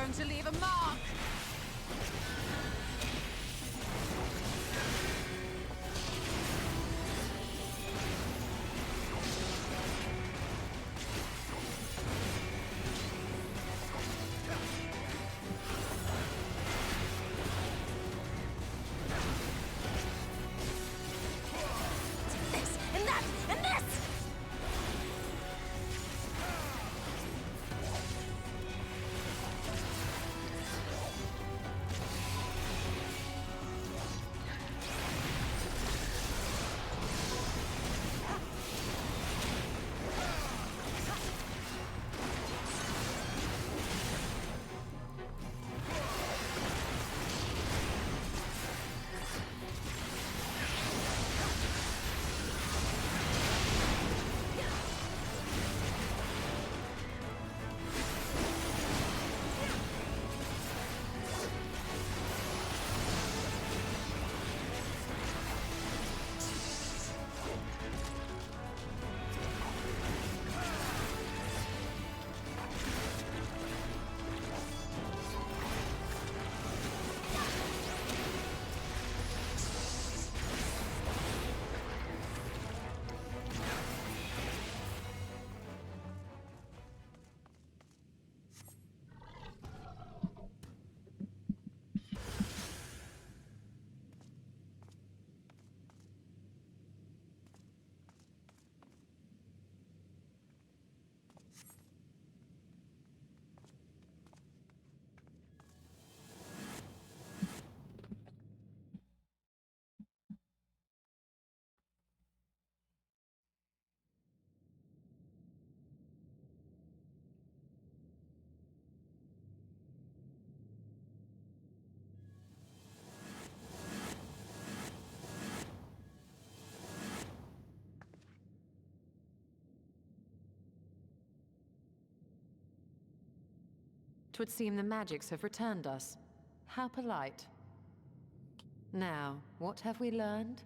going to leave a mark! This, and that, and this! Twould seem the magics have returned us. How polite. Now, what have we learned?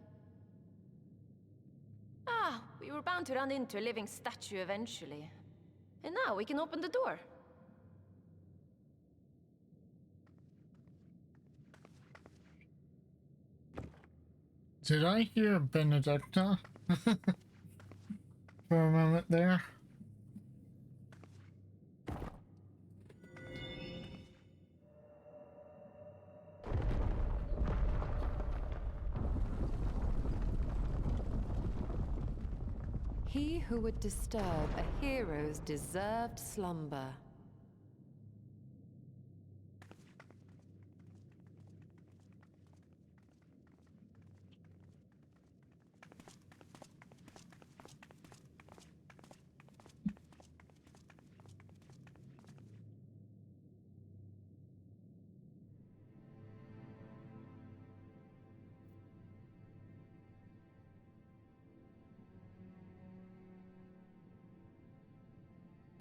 Ah, we were bound to run into a living statue eventually. And now we can open the door. Did I hear Benedicta for a moment there? He who would disturb a hero's deserved slumber.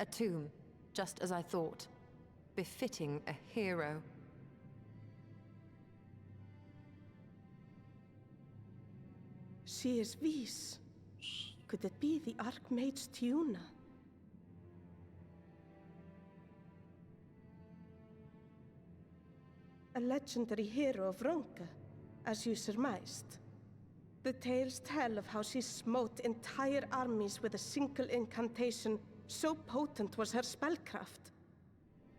A tomb, just as I thought. Befitting a hero. She is Vis. Could it be the Archmage Tiuna? A legendary hero of Ronka, as you surmised. The tales tell of how she smote entire armies with a single incantation, so potent was her spellcraft.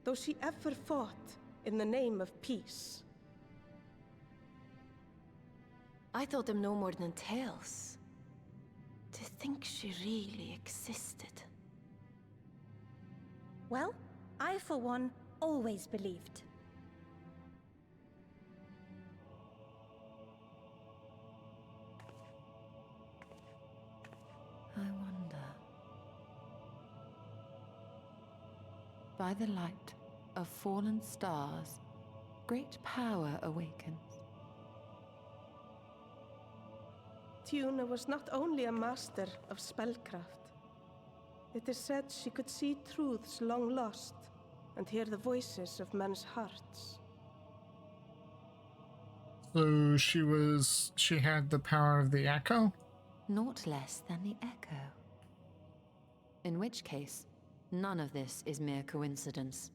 Though she ever fought in the name of peace. I thought them no more than tales. To think she really existed. Well, I for one always believed. I wonder. By the light of fallen stars, great power awakens. Tiuna was not only a master of spellcraft. It is said she could see truths long lost and hear the voices of men's hearts. So she had the power of the echo? Naught less than the echo. In which case, none of this is mere coincidence.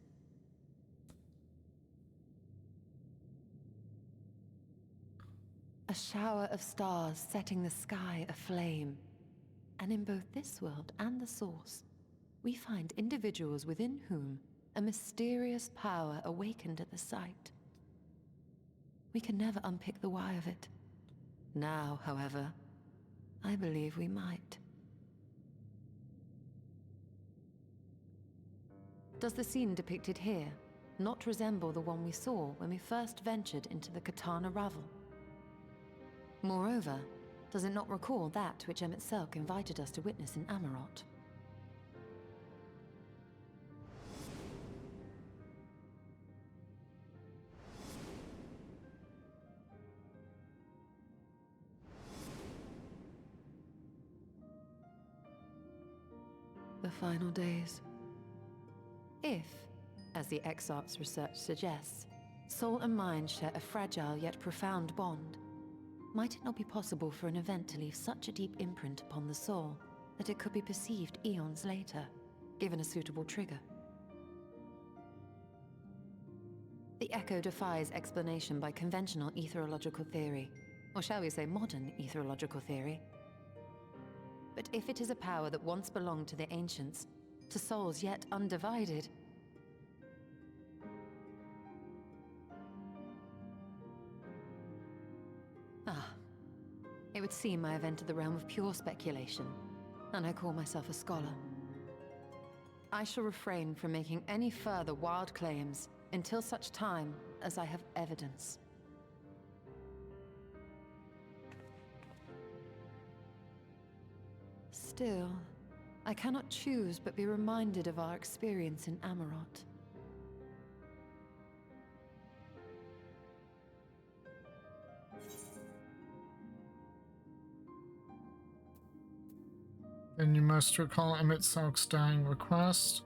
A shower of stars setting the sky aflame. And in both this world and the Source, we find individuals within whom a mysterious power awakened at the sight. We can never unpick the why of it. Now, however, I believe we might. Does the scene depicted here not resemble the one we saw when we first ventured into the Katana Ravel? Moreover, does it not recall that which Emet-Selch invited us to witness in Amarot? The final days. If, as the Exarch's research suggests, soul and mind share a fragile yet profound bond, might it not be possible for an event to leave such a deep imprint upon the soul that it could be perceived eons later, given a suitable trigger? The echo defies explanation by conventional etherological theory, or shall we say modern etherological theory. But if it is a power that once belonged to the ancients, to souls yet undivided, it would seem I have entered the realm of pure speculation, and I call myself a scholar. I shall refrain from making any further wild claims until such time as I have evidence. Still, I cannot choose but be reminded of our experience in Amarot. Then you must recall Emet-Selch's dying request.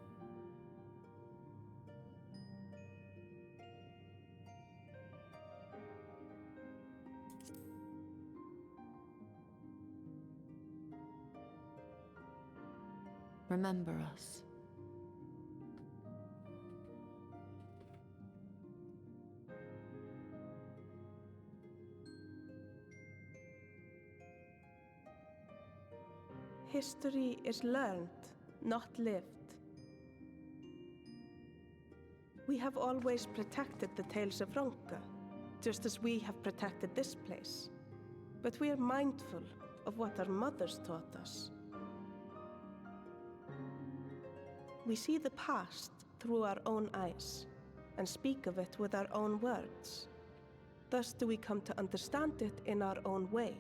Remember us. History is learned, not lived. We have always protected the tales of Ronka, just as we have protected this place. But we are mindful of what our mothers taught us. We see the past through our own eyes, and speak of it with our own words. Thus do we come to understand it in our own way.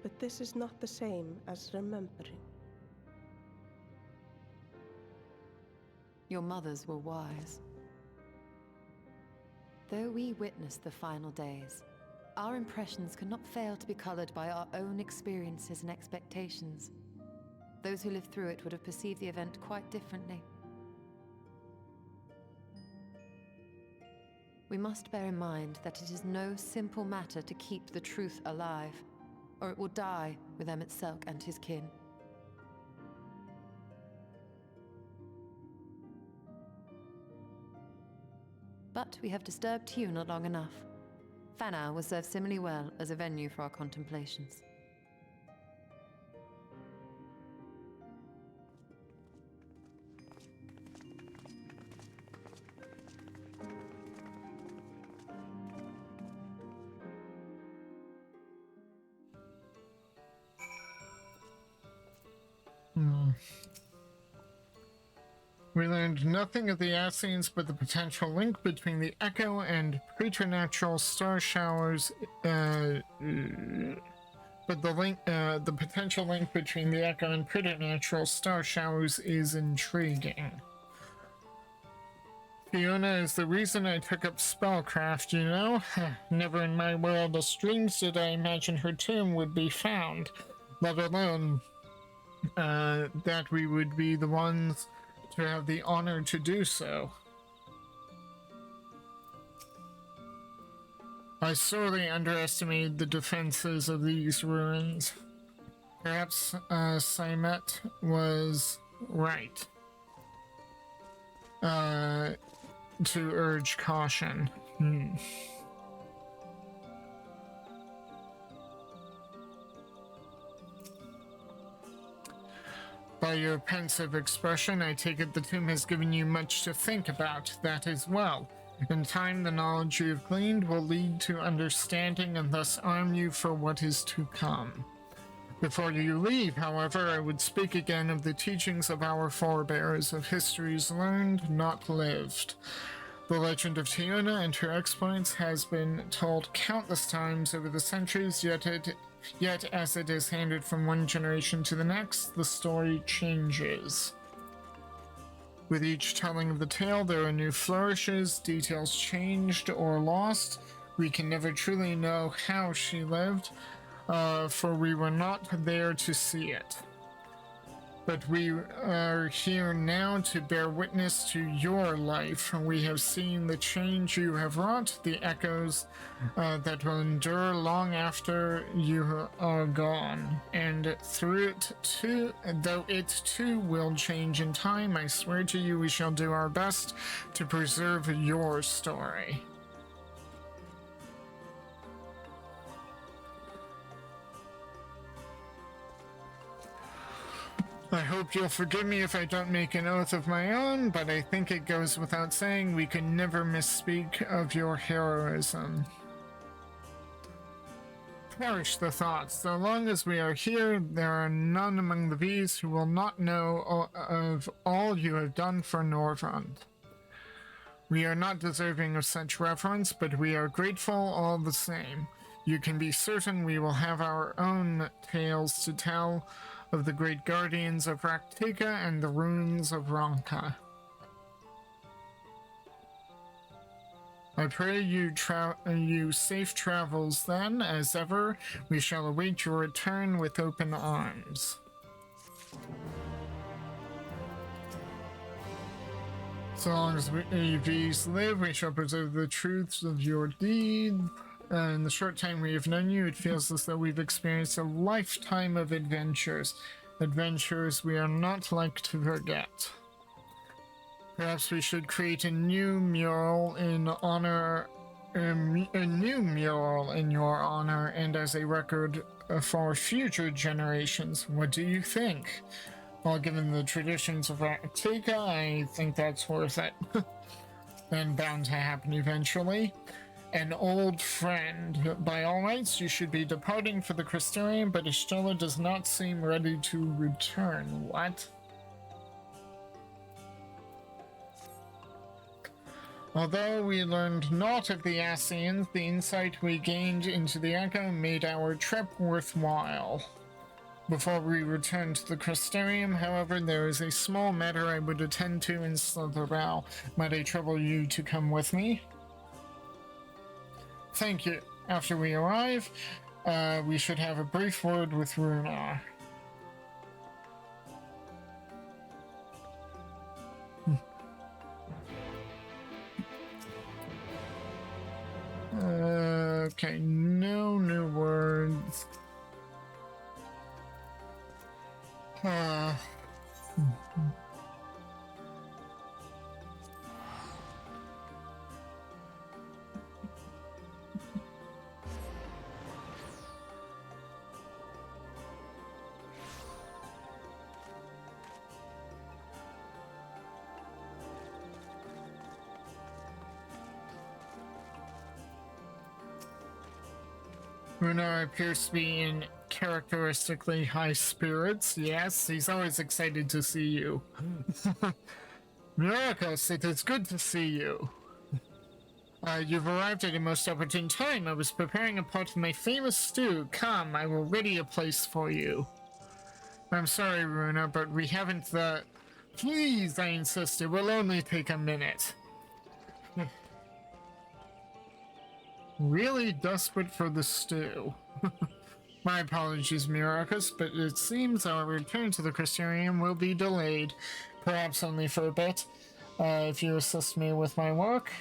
But this is not the same as remembering. Your mothers were wise. Though we witnessed the final days, our impressions cannot fail to be colored by our own experiences and expectations. Those who lived through it would have perceived the event quite differently. We must bear in mind that it is no simple matter to keep the truth alive, or it will die with Emet-Selch and his kin. But we have disturbed Tuna long enough. Fanau will serve similarly well as a venue for our contemplations. We learned nothing of the Assassins but the potential link between the Echo and preternatural star showers. But the potential link between the Echo and preternatural star showers is intriguing. Fiona is the reason I took up spellcraft, you know? Never in my wildest dreams did I imagine her tomb would be found, let alone that we would be the ones to have the honor to do so. I sorely underestimated the defenses of these ruins. Perhaps Saimet was right to urge caution. By your pensive expression, I take it the tomb has given you much to think about. That as well. In time, the knowledge you have gleaned will lead to understanding and thus arm you for what is to come. Before you leave, however, I would speak again of the teachings of our forebears, of histories learned, not lived. The legend of Tiona and her exploits has been told countless times over the centuries, yet as it is handed from one generation to the next, the story changes. With each telling of the tale, there are new flourishes, details changed or lost. We can never truly know how she lived, for we were not there to see it. But we are here now to bear witness to your life. We have seen the change you have wrought, the echoes that will endure long after you are gone. And through it too, though it too will change in time, I swear to you we shall do our best to preserve your story. I hope you'll forgive me if I don't make an oath of my own, but I think it goes without saying we can never misspeak of your heroism. Perish the thoughts. So long as we are here, there are none among the bees who will not know of all you have done for Norvrund. We are not deserving of such reverence, but we are grateful all the same. You can be certain we will have our own tales to tell of the great guardians of Raktika and the ruins of Ronka. I pray you safe travels then. As ever, we shall await your return with open arms. So long as we bees live, we shall preserve the truths of your deed. In the short time we have known you, it feels as though we've experienced a lifetime of adventures. Adventures we are not like to forget. Perhaps we should create a new mural in honor, a new mural in your honor, and as a record for future generations. What do you think? Well, given the traditions of Raktika, I think that's worth it. And bound to happen eventually. An old friend. By all rights, you should be departing for the Crystarium, but Estella does not seem ready to return. What? Although we learned naught of the Ascians, the insight we gained into the Echo made our trip worthwhile. Before we return to the Crystarium, however, there is a small matter I would attend to in Slitherbow. Might I trouble you to come with me? Thank you. After we arrive, we should have a brief word with Runar. Okay, no new words. Runar appears to be in characteristically high spirits. Yes, he's always excited to see you. Myrokos, it is good to see you. You've arrived at a most opportune time. I was preparing a pot of my famous stew. Come, I will ready a place for you. I'm sorry, Runar, but we haven't the... Please, I insist, it will only take a minute. Really desperate for the stew. My apologies, Myrokos, but it seems our return to the Crystarium will be delayed. Perhaps only for a bit, if you assist me with my work.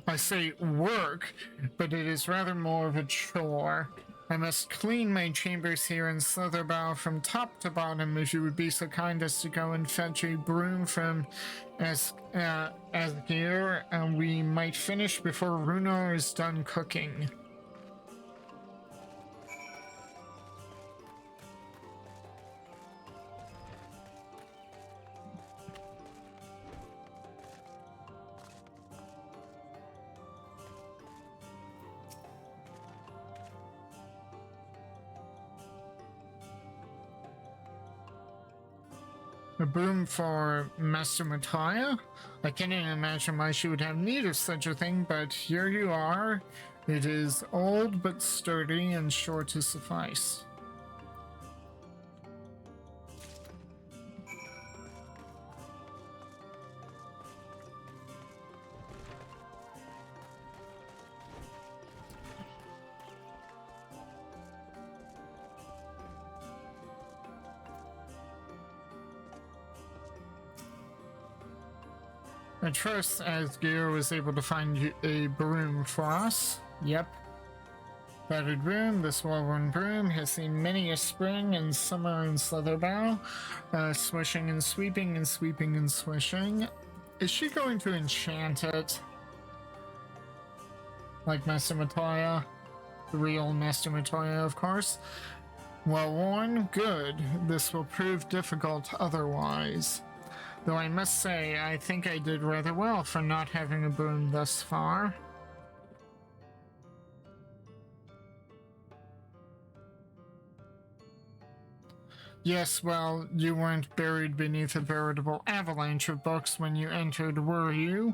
I say work, but it is rather more of a chore. I must clean my chambers here in Slitherbow from top to bottom. If you would be so kind as to go and fetch a broom from Asgir, and we might finish before Runar is done cooking. A broom for Master Mataya? I can't even imagine why she would have need of such a thing, but here you are. It is old but sturdy and sure to suffice. I trust Asgeir was able to find a broom for us. Yep. Battered broom, this well-worn broom has seen many a spring and summer in Slitherbow, swishing and sweeping and sweeping and swishing. Is she going to enchant it? Like Master Mataya? The real Master Mataya, of course. Well-worn? Good. This will prove difficult otherwise. Though I must say, I think I did rather well for not having a broom thus far. Yes, well, you weren't buried beneath a veritable avalanche of books when you entered, were you?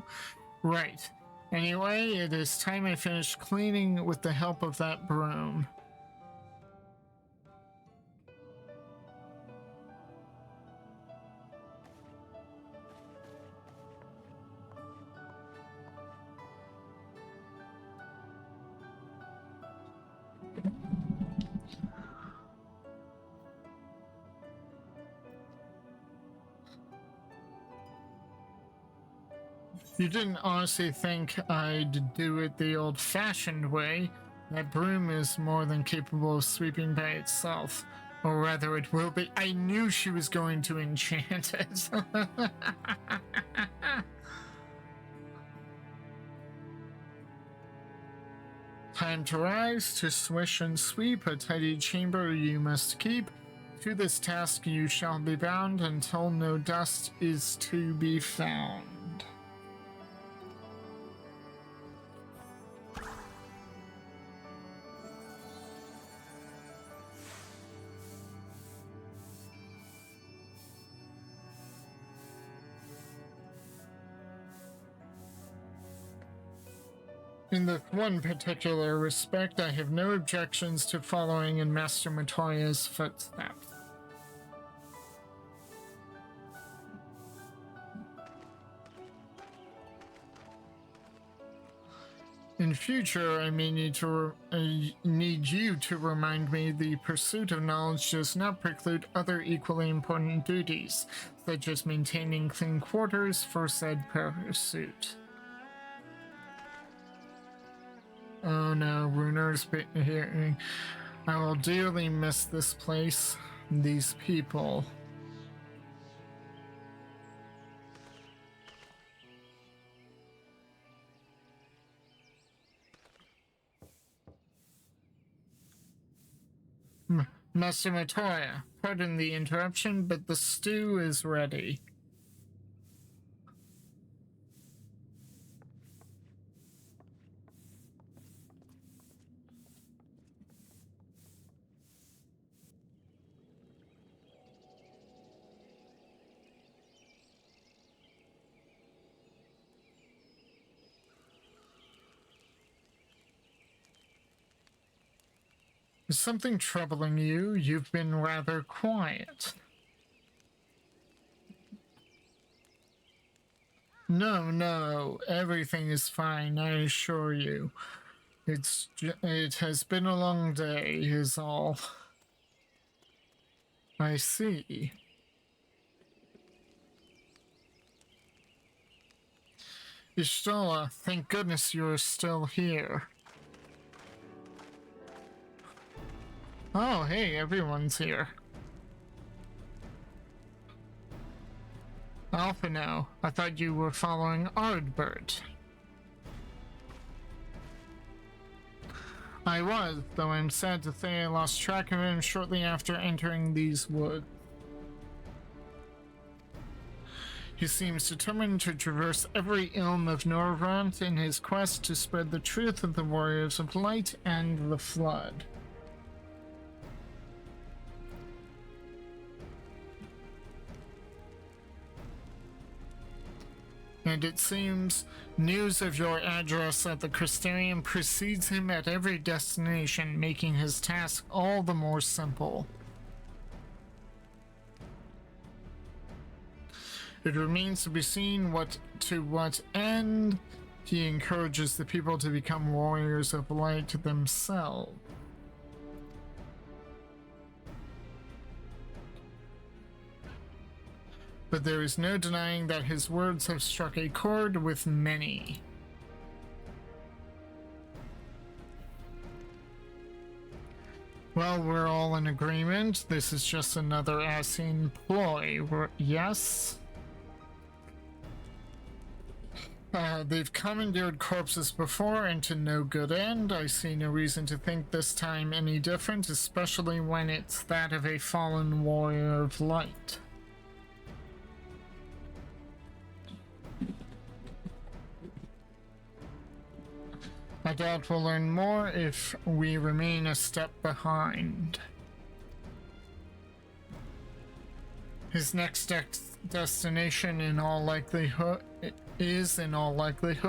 Right. Anyway, it is time I finished cleaning with the help of that broom. You didn't honestly think I'd do it the old-fashioned way. That broom is more than capable of sweeping by itself. Or rather, it will be. I knew she was going to enchant it. Time to rise, to swish and sweep, a tidy chamber you must keep. To this task you shall be bound until no dust is to be found. In this one particular respect, I have no objections to following in Master Matoya's footsteps. In future, I may need you to remind me the pursuit of knowledge does not preclude other equally important duties, such as maintaining clean quarters for said pursuit. Oh no, Runer's here. I will dearly miss this place, these people. Master Matoya, pardon the interruption, but the stew is ready. Is something troubling you? You've been rather quiet. No, everything is fine, I assure you. It has been a long day, is all. I see. Ishtala, thank goodness you're still here. Oh, hey, everyone's here. Alphino, I thought you were following Ardbert. I was, though I'm sad to say I lost track of him shortly after entering these woods. He seems determined to traverse every ilm of Norvrant in his quest to spread the truth of the Warriors of Light and the Flood. and it seems news of your address at the Crystarium precedes him at every destination, making his task all the more simple. It remains to be seen to what end he encourages the people to become warriors of light themselves. But there is no denying that his words have struck a chord with many. Well, we're all in agreement. This is just another Asine ploy, yes? They've commandeered corpses before and to no good end. I see no reason to think this time any different, especially when it's that of a fallen warrior of light. I doubt we'll learn more if we remain a step behind. His next destination in all likelihood is Slitherbow.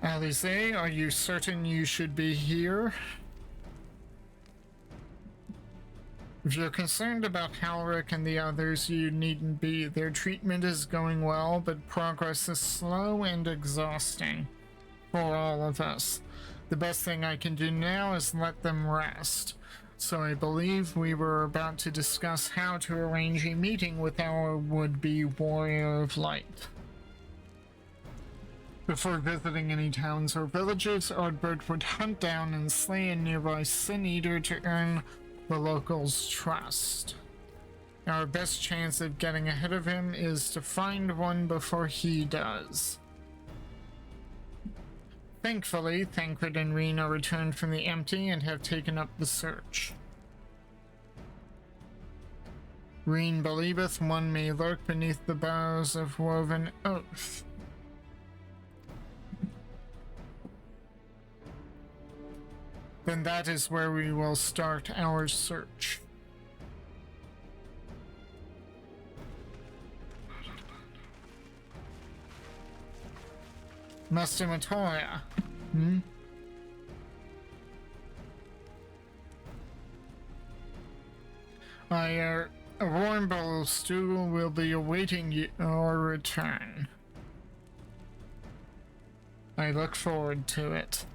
Alice, are you certain you should be here? If you're concerned about Halric and the others, you needn't be. Their treatment is going well, but progress is slow and exhausting for all of us. The best thing I can do now is let them rest. So I believe we were about to discuss how to arrange a meeting with our would-be warrior of light. Before visiting any towns or villages, Ardbert would hunt down and slay a nearby Sin Eater to earn the locals' trust. Our best chance of getting ahead of him is to find one before he does. Thankfully, Thancred and Reen are returned from the empty and have taken up the search. Reen believeth one may lurk beneath the boughs of woven oath. Then that is where we will start our search. Master Matoya. A warm bowl of stew will be awaiting your return. I look forward to it.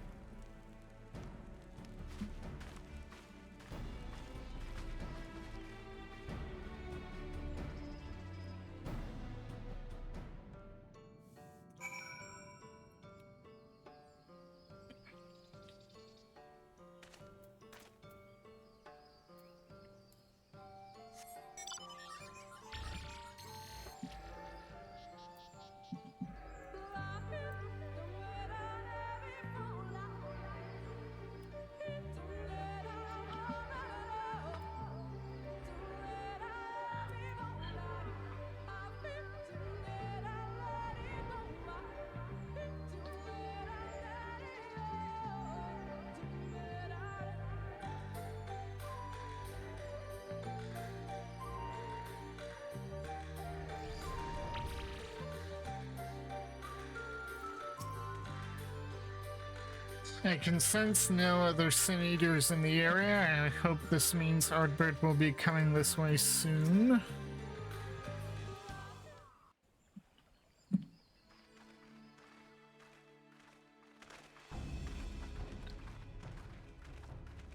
I can sense no other Sin Eaters in the area, and I hope this means Ardbert will be coming this way soon.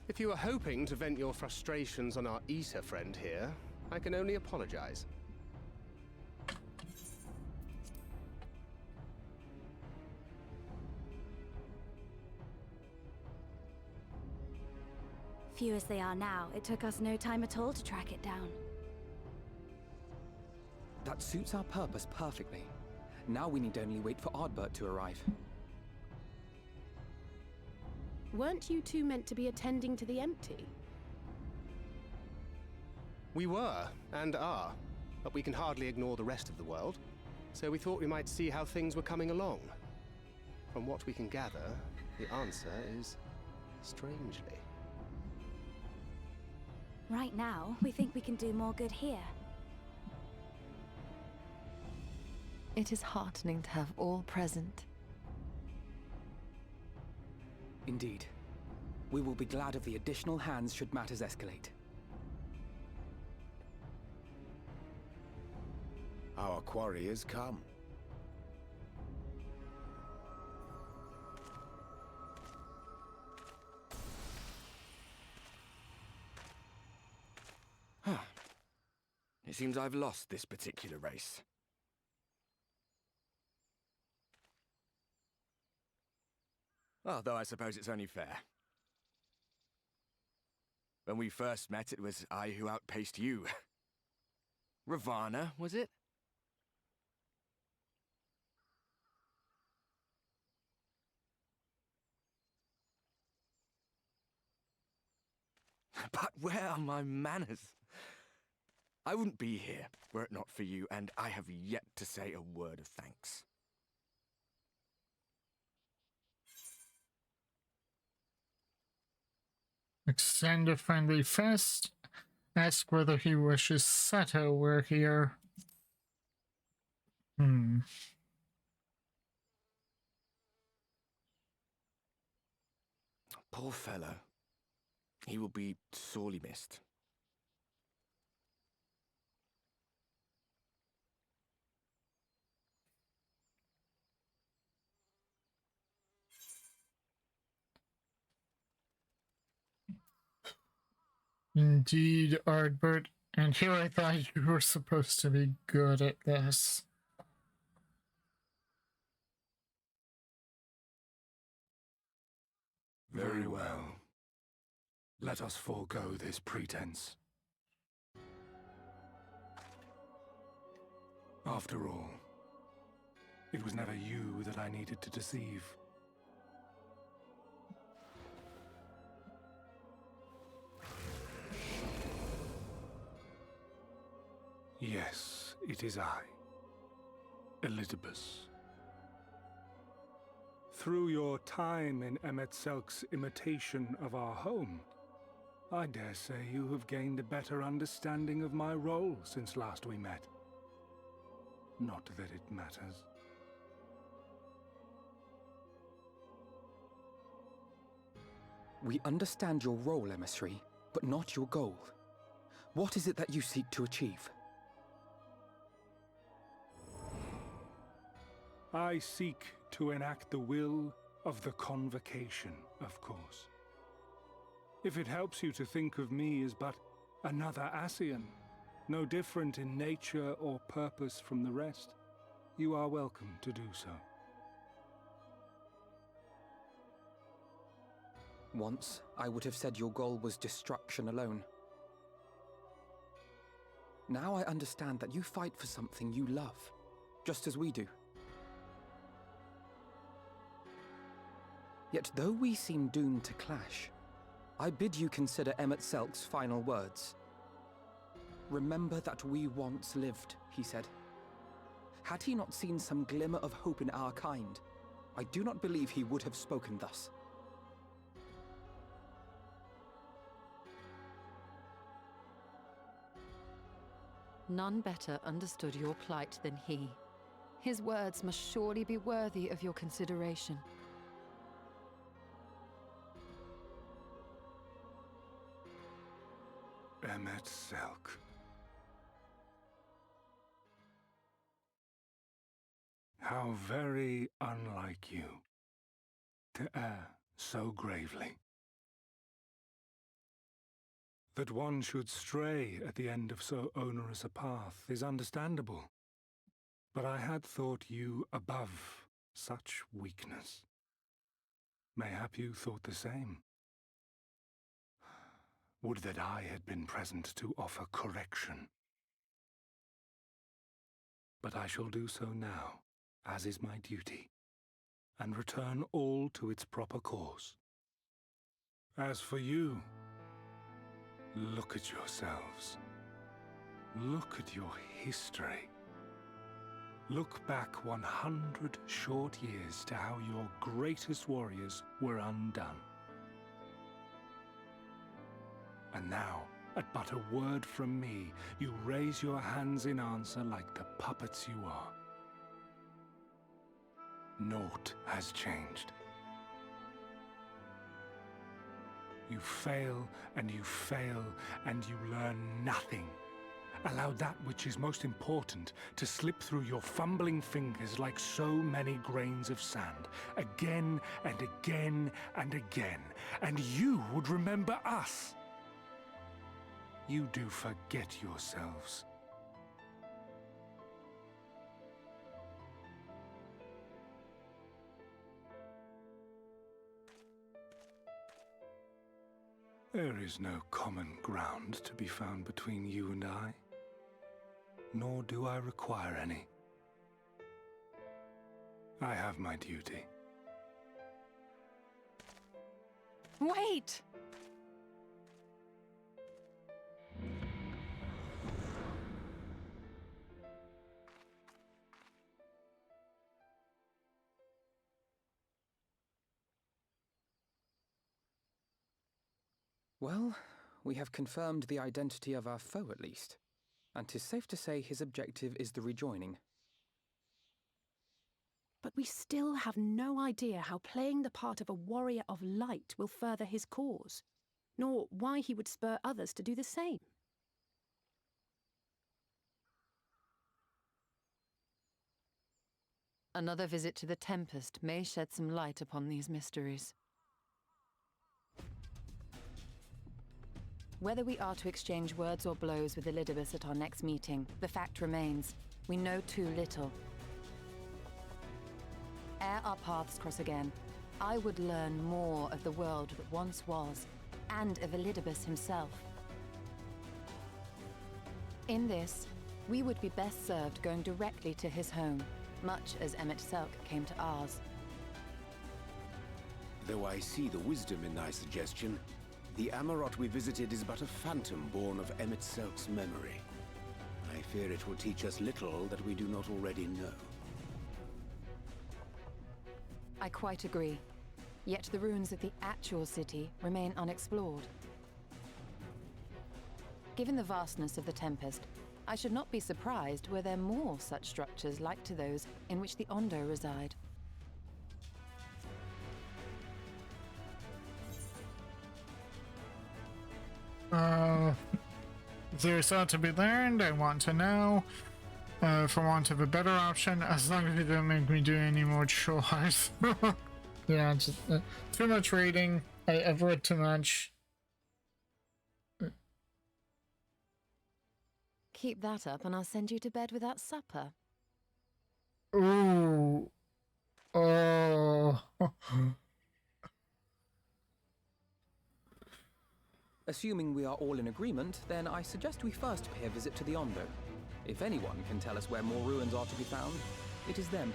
If you were hoping to vent your frustrations on our Issa friend here, I can only apologize. Few as they are now, it took us no time at all to track it down. That suits our purpose perfectly. Now we need only wait for Ardbert to arrive. Weren't you two meant to be attending to the empty? We were, and are, but we can hardly ignore the rest of the world, so we thought we might see how things were coming along. From what we can gather, the answer is strangely. Right now, we think we can do more good here. It is heartening to have all present. Indeed. We will be glad of the additional hands should matters escalate. Our quarry has come. It seems I've lost this particular race. Although I suppose it's only fair. When we first met, it was I who outpaced you. Ravana, was it? But where are my manners? I wouldn't be here were it not for you, and I have yet to say a word of thanks. Extend a friendly fist. Ask whether he wishes Sato were here. Poor fellow. He will be sorely missed. Indeed, Ardbert. And here I thought you were supposed to be good at this. Very well. Let us forego this pretense. After all, it was never you that I needed to deceive. Yes, it is I, Elizabeth. Through your time in Emetselk's imitation of our home, I dare say you have gained a better understanding of my role since last we met. Not that it matters. We understand your role, emissary, but not your goal. What is it that you seek to achieve? I seek to enact the will of the Convocation, of course. If it helps you to think of me as but another Ascian, no different in nature or purpose from the rest, you are welcome to do so. Once, I would have said your goal was destruction alone. Now I understand that you fight for something you love, just as we do. Yet though we seem doomed to clash, I bid you consider Emetselk's final words. Remember that we once lived, he said. Had he not seen some glimmer of hope in our kind, I do not believe he would have spoken thus. None better understood your plight than he. His words must surely be worthy of your consideration. Emetselk. How very unlike you to err so gravely. That one should stray at the end of so onerous a path is understandable, but I had thought you above such weakness. Mayhap you thought the same. Would that I had been present to offer correction. But I shall do so now, as is my duty, and return all to its proper course. As for you, look at yourselves. Look at your history. Look back 100 short years to how your greatest warriors were undone. And now, At but a word from me, you raise your hands in answer like the puppets you are. Naught has changed. You fail, and you fail, and you learn nothing. Allow that which is most important to slip through your fumbling fingers like so many grains of sand, again and again and again, and you would remember us. You do forget yourselves. There is no common ground to be found between you and I, nor do I require any. I have my duty. Wait! Well, we have confirmed the identity of our foe at least, and 'tis safe to say his objective is the rejoining. But we still have no idea how playing the part of a warrior of light will further his cause, nor why he would spur others to do the same. Another visit to the Tempest may shed some light upon these mysteries. Whether we are to exchange words or blows with Elidibus at our next meeting, the fact remains, we know too little. Ere our paths cross again, I would learn more of the world that once was, and of Elidibus himself. In this, we would be best served going directly to his home, much as Emet-Selch came to ours. Though I see the wisdom in thy suggestion, the Amarot we visited is but a phantom born of Emet-Selch's memory. I fear it will teach us little that we do not already know. I quite agree. Yet the ruins of the actual city remain unexplored. Given the vastness of the Tempest, I should not be surprised were there more such structures like to those in which the Ondo reside. There's ought to be learned, I want to know. For want of a better option, as long as you don't make me do any more chores. Yeah, just too much reading. I've read too much. Keep that up and I'll send you to bed without supper. Ooh. Oh. Assuming we are all in agreement, then I suggest we first pay a visit to the Ondo. If anyone can tell us where more ruins are to be found, it is them.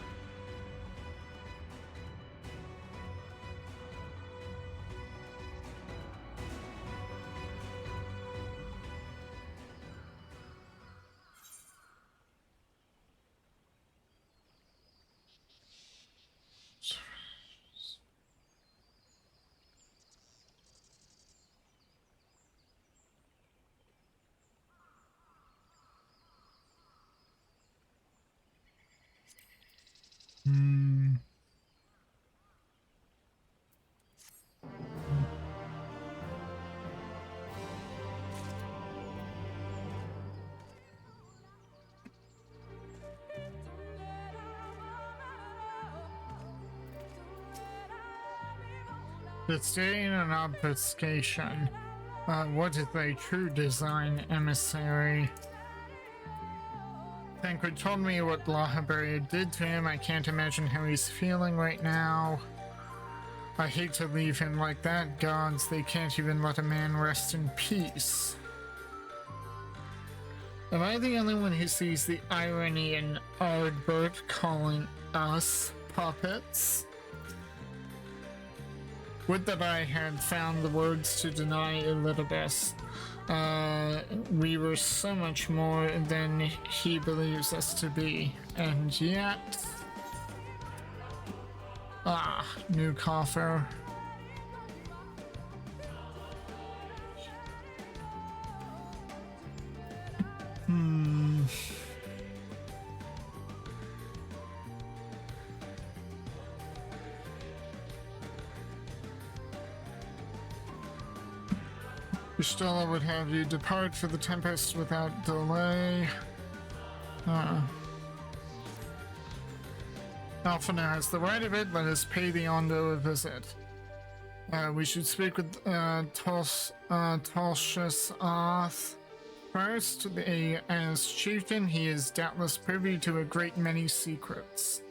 Disdain and obfuscation. What is thy true design, emissary? Tancred told me what Lahaberia did to him. I can't imagine how he's feeling right now. I hate to leave him like that. Gods, they can't even let a man rest in peace. Am I the only one who sees the irony in Ardbert calling us puppets? Would that I had found the words to deny Elidibus. We were so much more than he believes us to be, and yet... Ah, new coffer. Stella would have you depart for the Tempest without delay. Alphina has the right of it. Let us pay the Ondo a visit. We should speak with Tolshus Oth first. As chieftain, he is doubtless privy to a great many secrets.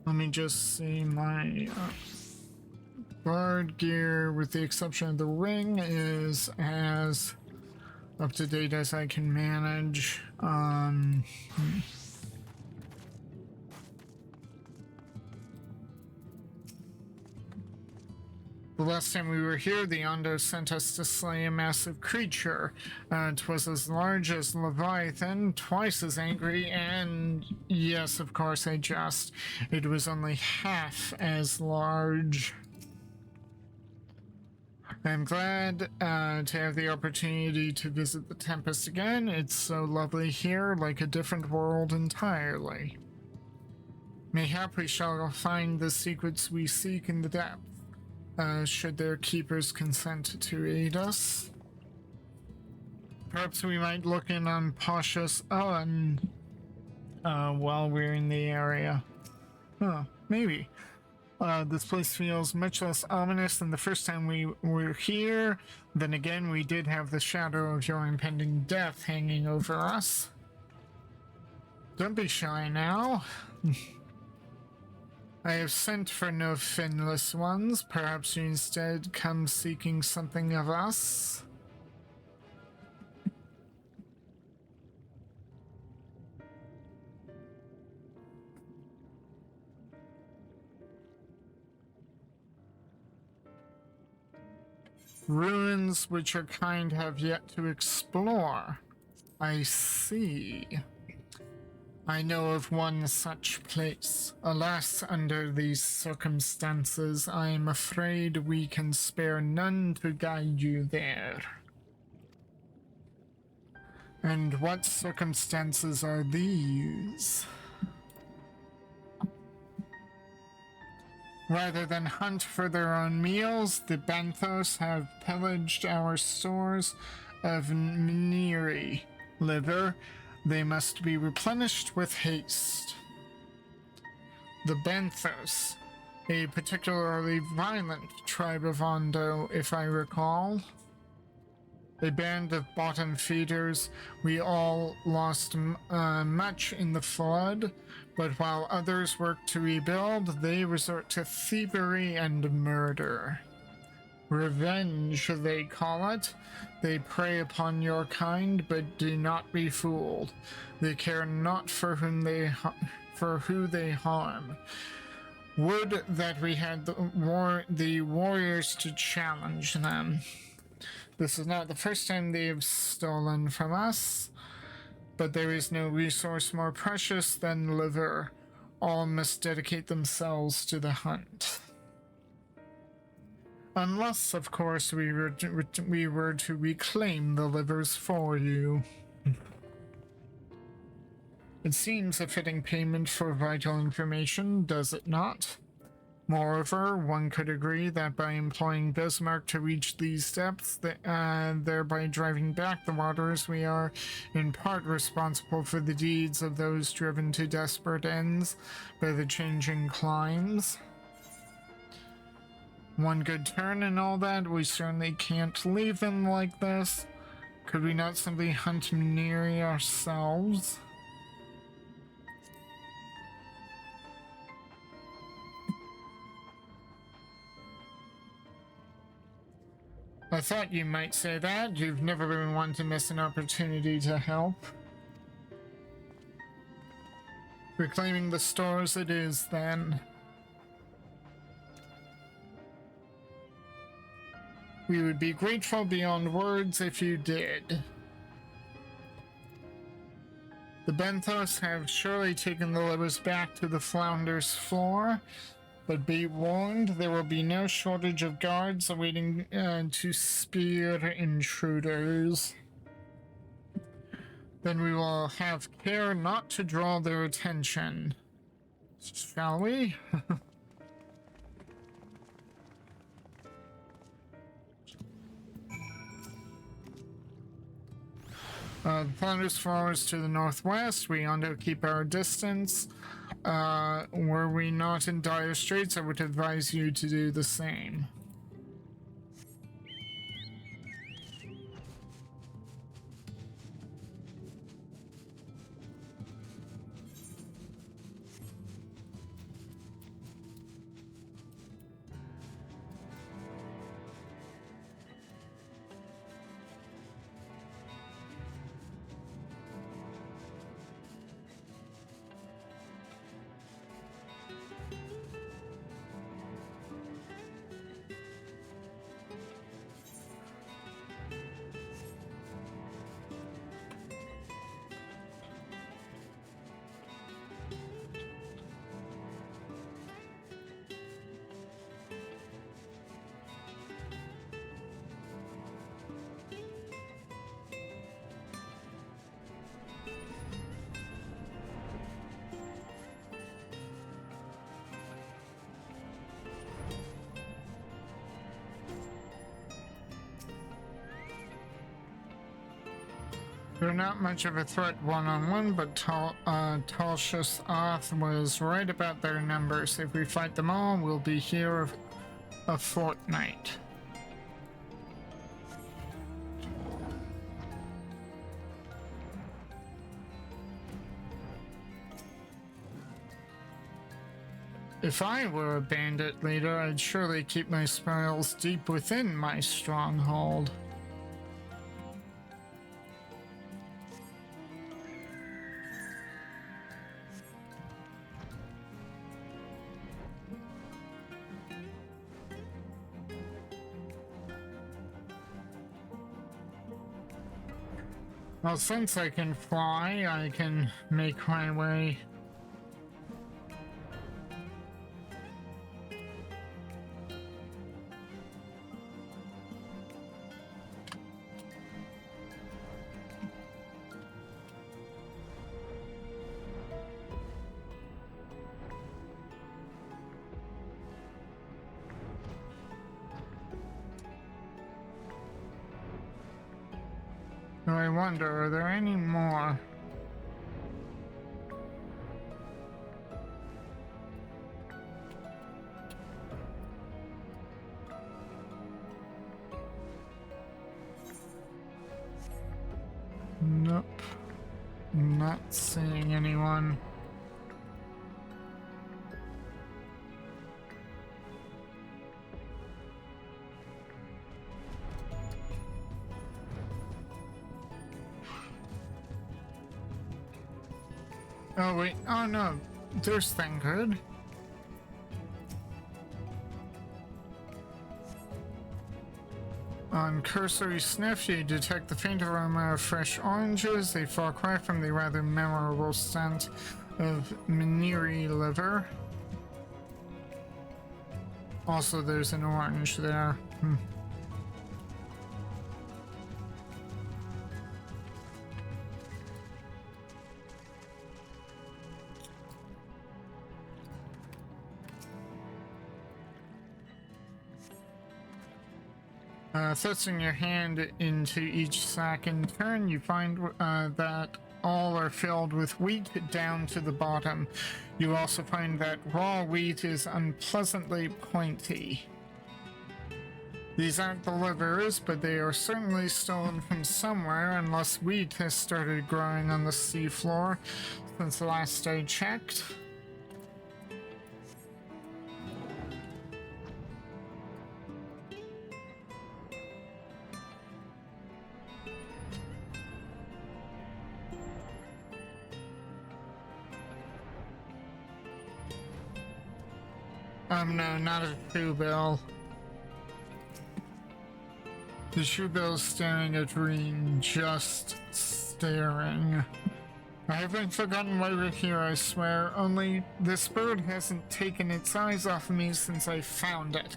Let me just see my guard gear, with the exception of the ring, is as up to date as I can manage. The last time we were here, the Ondo sent us to slay a massive creature. 'Twas as large as Leviathan, twice as angry, and yes, of course, I jest. It was only half as large. I'm glad to have the opportunity to visit the Tempest again. It's so lovely here, like a different world entirely. Mayhap we shall find the secrets we seek in the depth. Should their keepers consent to aid us. Perhaps we might look in on Poshus Owen while we're in the area. Maybe. This place feels much less ominous than the first time we were here. Then again, we did have the shadow of your impending death hanging over us. Don't be shy now. I have sent for no finless ones. Perhaps you instead come seeking something of us? Ruins which your kind have yet to explore. I see. I know of one such place. Alas, under these circumstances, I am afraid we can spare none to guide you there. And what circumstances are these? Rather than hunt for their own meals, the Banthos have pillaged our stores of Mniri liver. They must be replenished with haste. The Banthos, a particularly violent tribe of Ondo, if I recall. A band of bottom feeders. We all lost much in the flood, but while others work to rebuild, they resort to thievery and murder. Revenge, they call it. They prey upon your kind, but do not be fooled. They care not for who they harm. Would that we had the warriors to challenge them. This is not the first time they have stolen from us, but there is no resource more precious than liver. All must dedicate themselves to the hunt. Unless, of course, we were to reclaim the livers for you. It seems a fitting payment for vital information, does it not? Moreover, one could agree that by employing Bismarck to reach these depths, thereby driving back the waters, we are in part responsible for the deeds of those driven to desperate ends by the changing climes. One good turn and all that, we certainly can't leave them like this. Could we not simply hunt Mniri ourselves? I thought you might say that. You've never been one to miss an opportunity to help. Reclaiming the stores it is, then. We would be grateful beyond words if you did. The Benthos have surely taken the livers back to the Flounder's floor, but be warned, there will be no shortage of guards awaiting to spear intruders. Then we will have care not to draw their attention. Shall we? The Flounder's floor is to the northwest. We ought to keep our distance. Were we not in dire straits, I would advise you to do the same. They're not much of a threat one-on-one, but Talshus Oth was right about their numbers. If we fight them all, we'll be here a fortnight. If I were a bandit leader, I'd surely keep my spoils deep within my stronghold. Well, since I can fly, I can make my way. I wonder, are there any more? Nope. Not seeing anyone. Oh wait, oh no, there's Thingrid. On cursory sniff, you detect the faint aroma of fresh oranges, a far cry from the rather memorable scent of Maniri liver. Also, there's an orange there. Thrusting your hand into each sack in turn, you find that all are filled with wheat down to the bottom. You also find that raw wheat is unpleasantly pointy. These aren't the livers, but they are certainly stolen from somewhere, unless wheat has started growing on the seafloor since the last I checked. No, not a shoe bill. The shoe bill's staring at Reen, just staring. I haven't forgotten why we're here, I swear. Only this bird hasn't taken its eyes off me since I found it.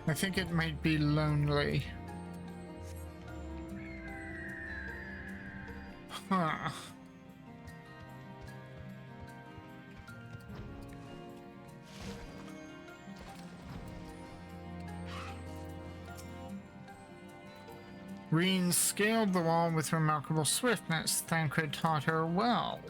I think it might be lonely. Huh. Reen scaled the wall with remarkable swiftness. Thancred taught her well.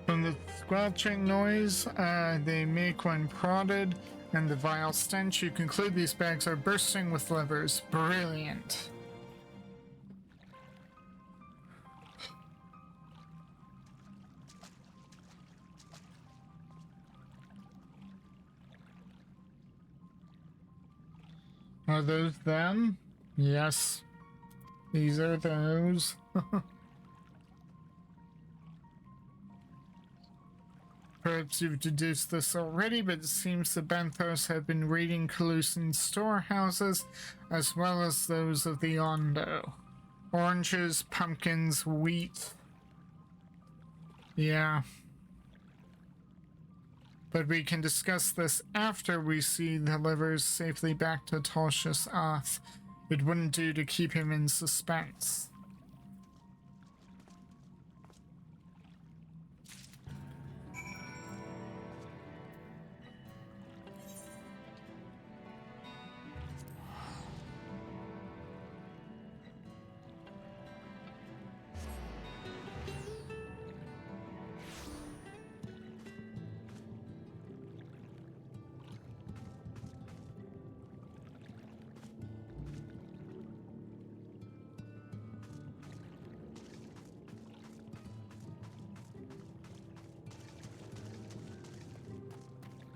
From the squelching noise they make when prodded, and the vile stench, you conclude these bags are bursting with livers. Brilliant. Are those them? Yes. These are those. Perhaps you've deduced this already, but it seems the Benthos have been raiding Calusin's storehouses, as well as those of the Ondo. Oranges, pumpkins, wheat. Yeah. But we can discuss this after we see the livers safely back to Tolshus Ath. It wouldn't do to keep him in suspense.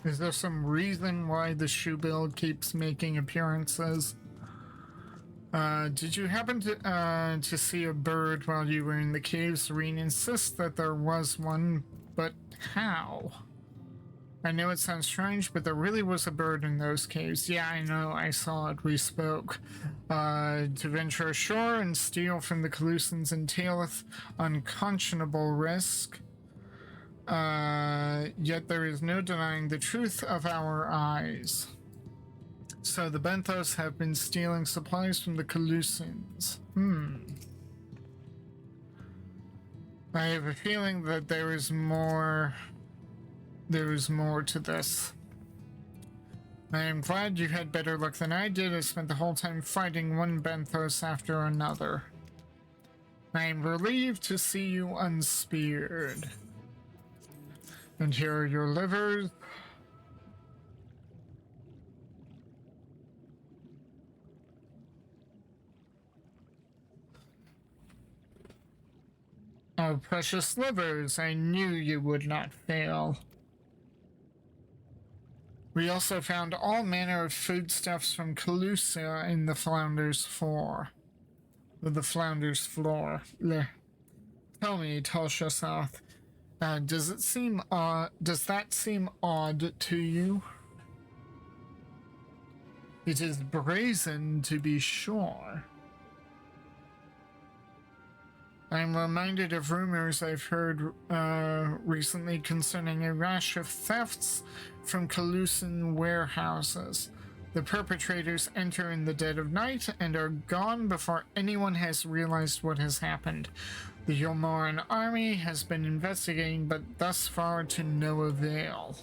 Is there some reason why the shoe build keeps making appearances? Did you happen to see a bird while you were in the caves? Reen insists that there was one, but how? I know it sounds strange, but there really was a bird in those caves. Yeah, I know, I saw it, we spoke. To venture ashore and steal from the Calusins entaileth unconscionable risk. Yet there is no denying the truth of our eyes. So the Benthos have been stealing supplies from the Calusins. I have a feeling that there is more to this. I am glad you had better luck than I did. I spent the whole time fighting one Benthos after another. I am relieved to see you unspeared. And here are your livers. Oh, precious livers, I knew you would not fail. We also found all manner of foodstuffs from Calusia in the Flounder's floor. The Flounder's floor. Blech. Tell me, Tolshasath, does that seem odd to you? It is brazen, to be sure. I'm reminded of rumors I've heard recently concerning a rash of thefts from Calusin warehouses. The perpetrators enter in the dead of night and are gone before anyone has realized what has happened. The Yulmoran army has been investigating, but thus far to no avail.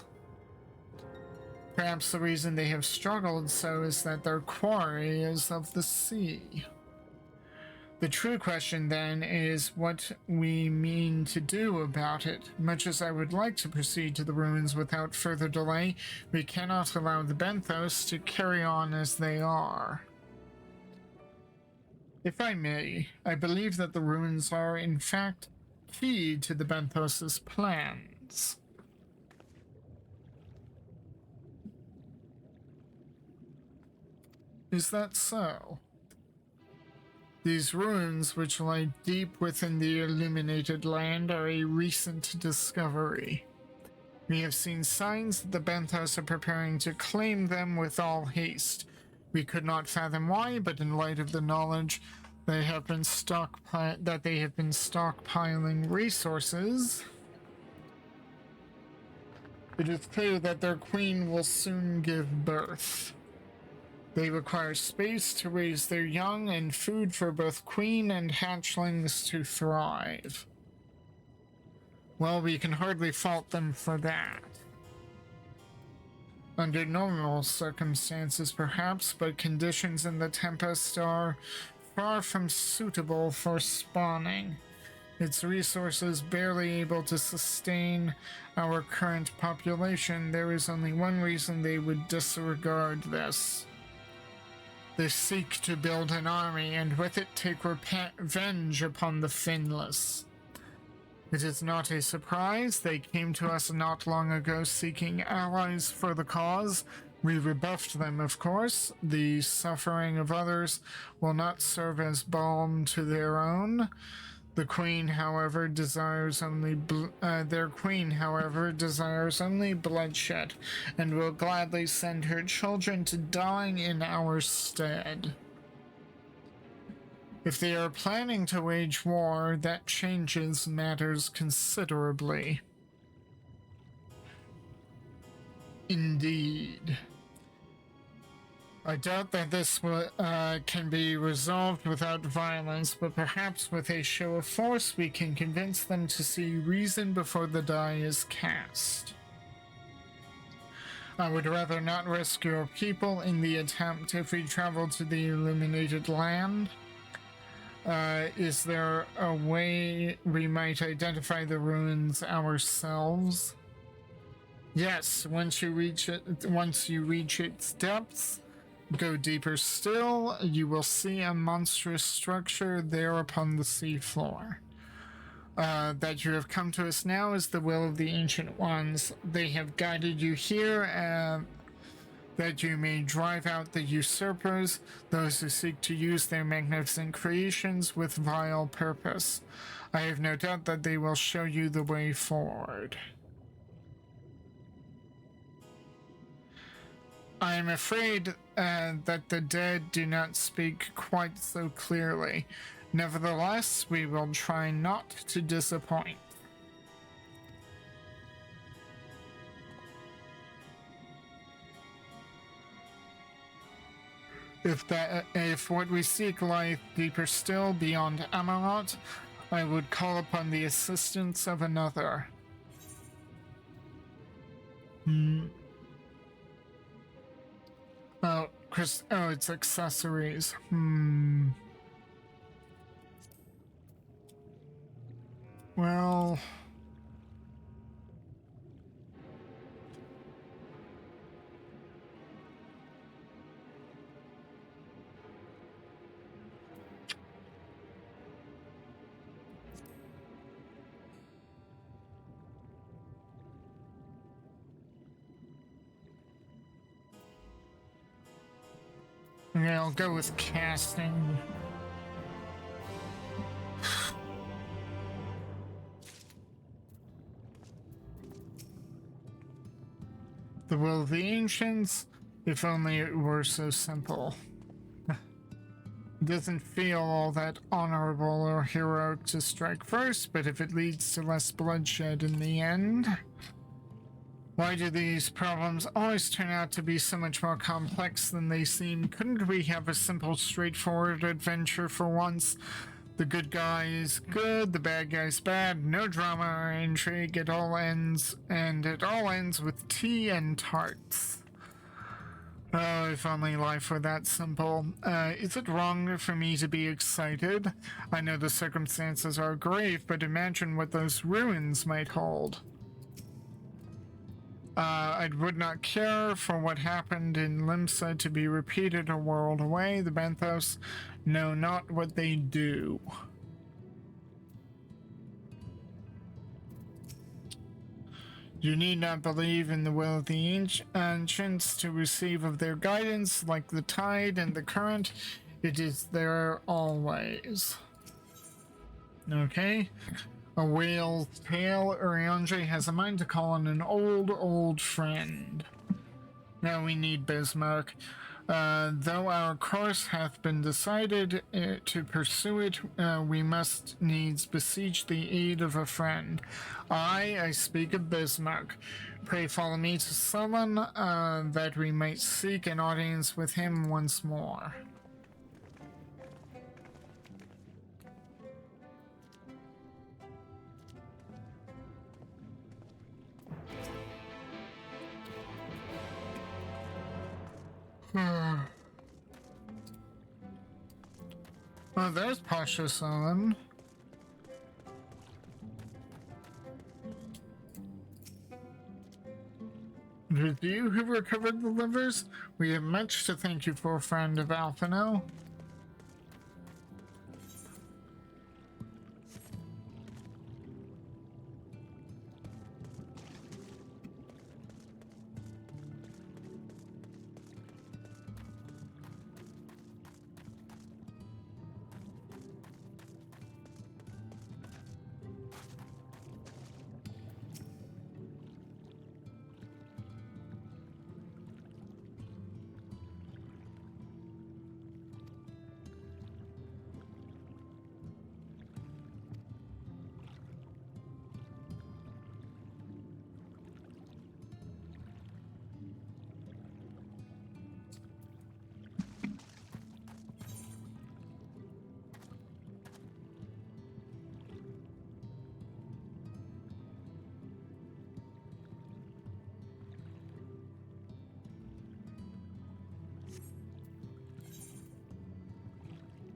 Perhaps the reason they have struggled so is that their quarry is of the sea. The true question then is what we mean to do about it. Much as I would like to proceed to the ruins without further delay, we cannot allow the Benthos to carry on as they are. If I may, I believe that the ruins are, in fact, key to the Benthos' plans. Is that so? These ruins, which lie deep within the illuminated land, are a recent discovery. We have seen signs that the Benthos are preparing to claim them with all haste. We could not fathom why, but in light of the knowledge they have been stockpiling resources, it is clear that their queen will soon give birth. They require space to raise their young and food for both queen and hatchlings to thrive. Well, we can hardly fault them for that. Under normal circumstances, perhaps, but conditions in the Tempest are far from suitable for spawning. Its resources barely able to sustain our current population. There is only one reason they would disregard this. They seek to build an army, and with it take revenge upon the Finless. It is not a surprise. They came to us not long ago seeking allies for the cause. We rebuffed them, of course. The suffering of others will not serve as balm to their own. The queen, however, desires only their queen, however, desires only bloodshed, and will gladly send her children to dying in our stead. If they are planning to wage war, that changes matters considerably. Indeed. I doubt that this can be resolved without violence, but perhaps with a show of force we can convince them to see reason before the die is cast. I would rather not risk your people in the attempt. If we travel to the illuminated land, is there a way we might identify the ruins ourselves? Yes, once you reach its depths, go deeper still, you will see a monstrous structure there upon the seafloor. That you have come to us now is the will of the Ancient Ones. They have guided you here, that you may drive out the usurpers, those who seek to use their magnificent creations with vile purpose. I have no doubt that they will show you the way forward. I am afraid that the dead do not speak quite so clearly. Nevertheless, we will try not to disappoint. If what we seek lieth deeper still beyond Amarot, I would call upon the assistance of another. Oh, it's accessories. Well... yeah, I'll go with casting. The will of the ancients, if only it were so simple. It doesn't feel all that honorable or heroic to strike first, but if it leads to less bloodshed in the end... Why do these problems always turn out to be so much more complex than they seem? Couldn't we have a simple, straightforward adventure for once? The good guy is good, the bad guy's bad, no drama or intrigue, it all ends with tea and tarts. Oh, if only life were that simple. Is it wrong for me to be excited? I know the circumstances are grave, but imagine what those ruins might hold. I would not care for what happened in Limsa to be repeated a world away. The Benthos know not what they do. You need not believe in the will of the ancients to receive of their guidance, like the tide and the current. It is there always. Okay. A whale's tail. Uriandre has a mind to call on an old friend. Now we need Bismarck. Though our course hath been decided to pursue it, we must needs beseech the aid of a friend. I speak of Bismarck. Pray follow me to Sullen, that we might seek an audience with him once more. Oh, there's Pasha Sullen. It was you who recovered the livers? We have much to thank you for, friend of Alphino.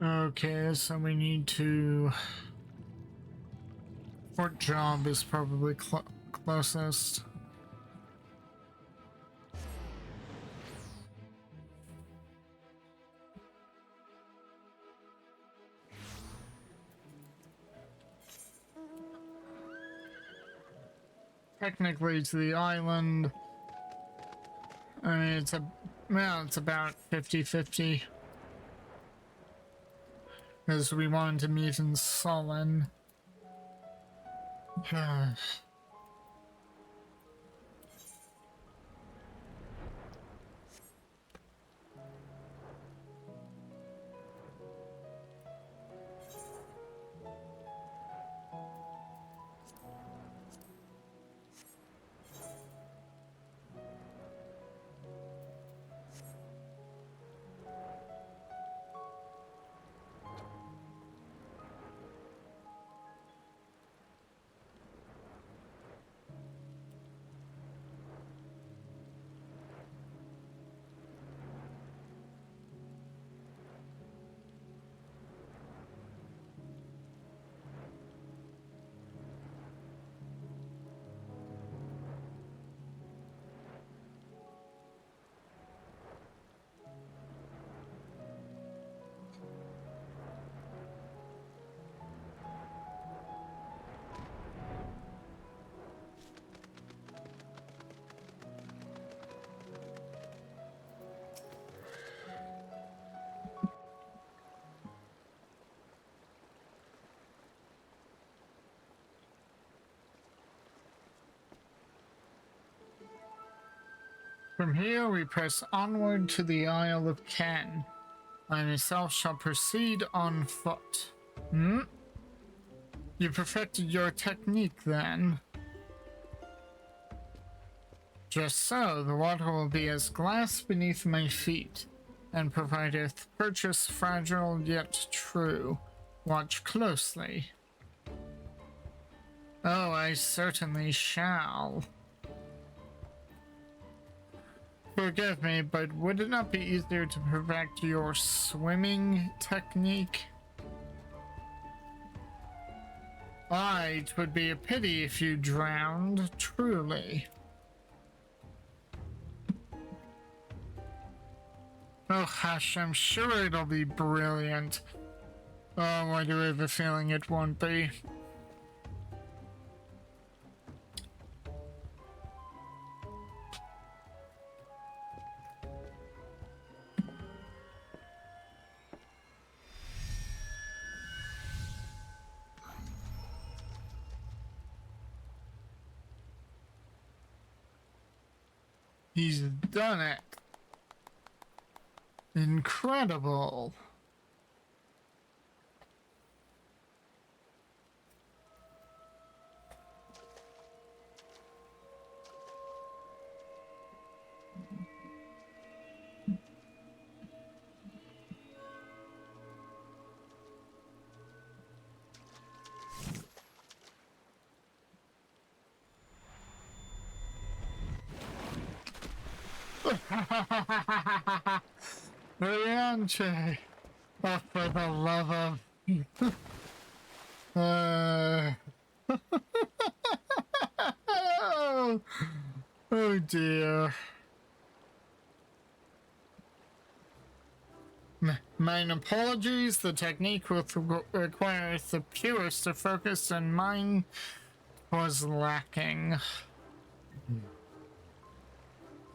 Okay, so we need to... Fort Job is probably closest. Technically to the island. I mean, it's about 50-50. Because we wanted to meet in Sullen. From here we press onward to the Isle of Ken. I myself shall proceed on foot. You perfected your technique then? Just so, the water will be as glass beneath my feet, and provideth purchase fragile yet true. Watch closely. Oh, I certainly shall. Forgive me, but would it not be easier to perfect your swimming technique? Aye, 'twould be a pity if you drowned, truly. Oh hush, I'm sure it'll be brilliant. Oh, why do I have a feeling it won't be? He's done it. Incredible. Rianche. Oh, for the love of... oh dear. Mine apologies. The technique will require the purest of focus, and mine was lacking.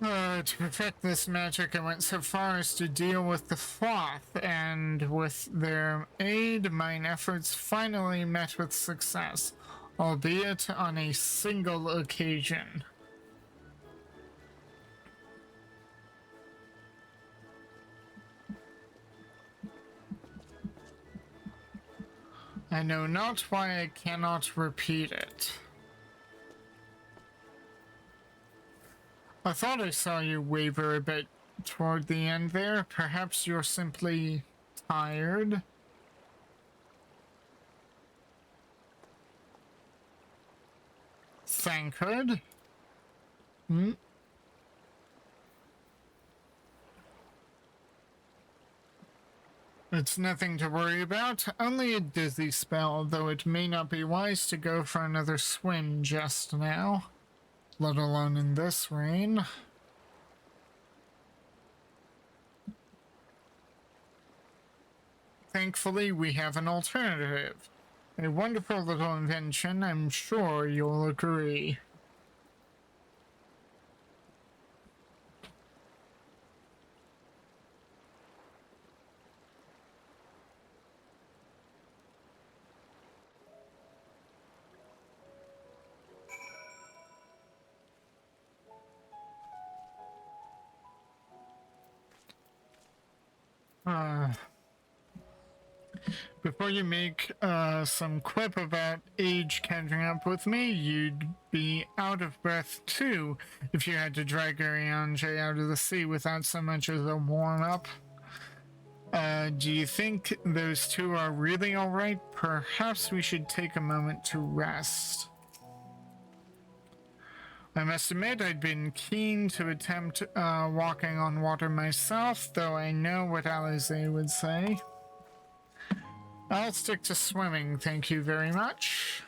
To perfect this magic, I went so far as to deal with the Floth, and with their aid, mine efforts finally met with success, albeit on a single occasion. I know not why I cannot repeat it. I thought I saw you waver a bit toward the end there. Perhaps you're simply tired? Thankhood? Hmm? It's nothing to worry about, only a dizzy spell, though it may not be wise to go for another swim just now. Let alone in this rain. Thankfully, we have an alternative. A wonderful little invention, I'm sure you'll agree. Before you make some quip about age catching up with me, you'd be out of breath too if you had to drag Ariange out of the sea without so much as a warm-up. Do you think those two are really alright? Perhaps we should take a moment to rest. I must admit I'd been keen to attempt walking on water myself, though I know what Alize would say. I'll stick to swimming, thank you very much.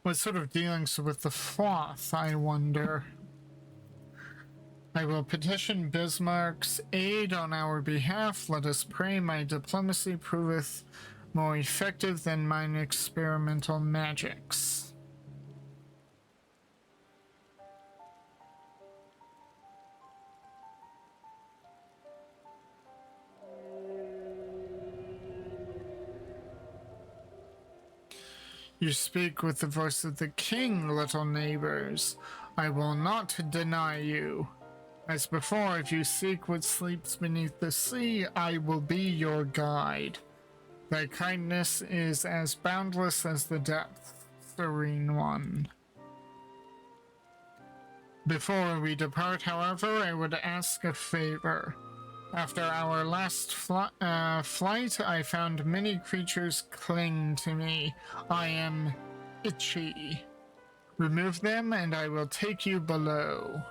What sort of dealings with the Floth, I wonder? I will petition Bismarck's aid on our behalf. Let us pray my diplomacy proveth more effective than mine experimental magics. You speak with the voice of the king, little neighbors. I will not deny you. As before, if you seek what sleeps beneath the sea, I will be your guide. Thy kindness is as boundless as the depth, serene one. Before we depart, however, I would ask a favor. After our last flight, I found many creatures cling to me. I am itchy. Remove them, and I will take you below.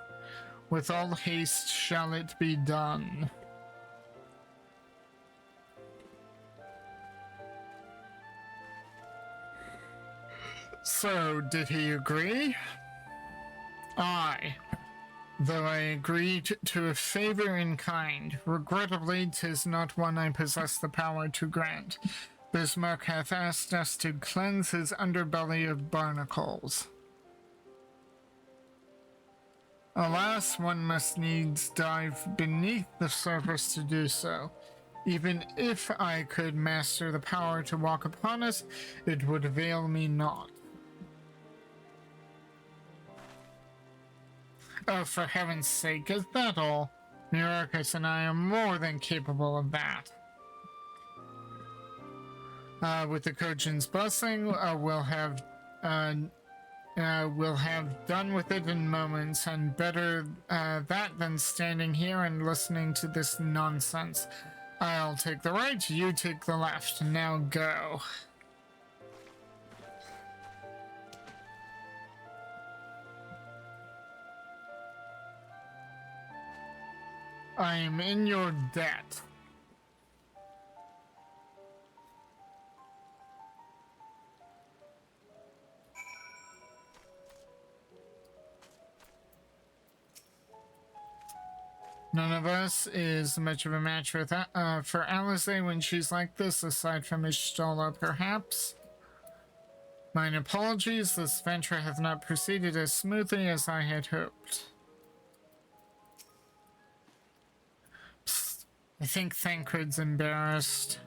With all haste shall it be done. So, did he agree? Aye. Though I agreed to a favor in kind, regrettably 'tis not one I possess the power to grant. Bismarck hath asked us to cleanse his underbelly of barnacles. Alas, one must needs dive beneath the surface to do so. Even if I could master the power to walk upon it, it would avail me not. Oh, for heaven's sake, is that all? Myrokos and I are more than capable of that. With the Kojin's blessing, we'll have done with it in moments, and better that than standing here and listening to this nonsense. I'll take the right, you take the left. Now go. I am in your debt. None of us is much of a match for Alisaie when she's like this, aside from Ishtola, perhaps. Mine apologies, this venture hath not proceeded as smoothly as I had hoped. Psst, I think Thancred's embarrassed.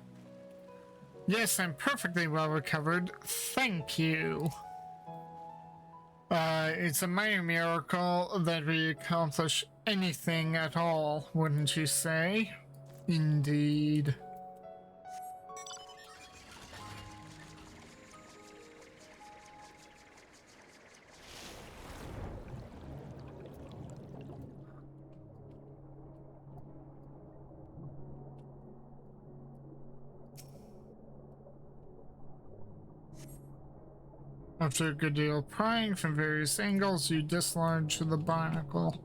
Yes, I'm perfectly well recovered, thank you. It's a minor miracle that we accomplish anything at all, wouldn't you say? Indeed. After a good deal of prying from various angles, you dislodge the barnacle.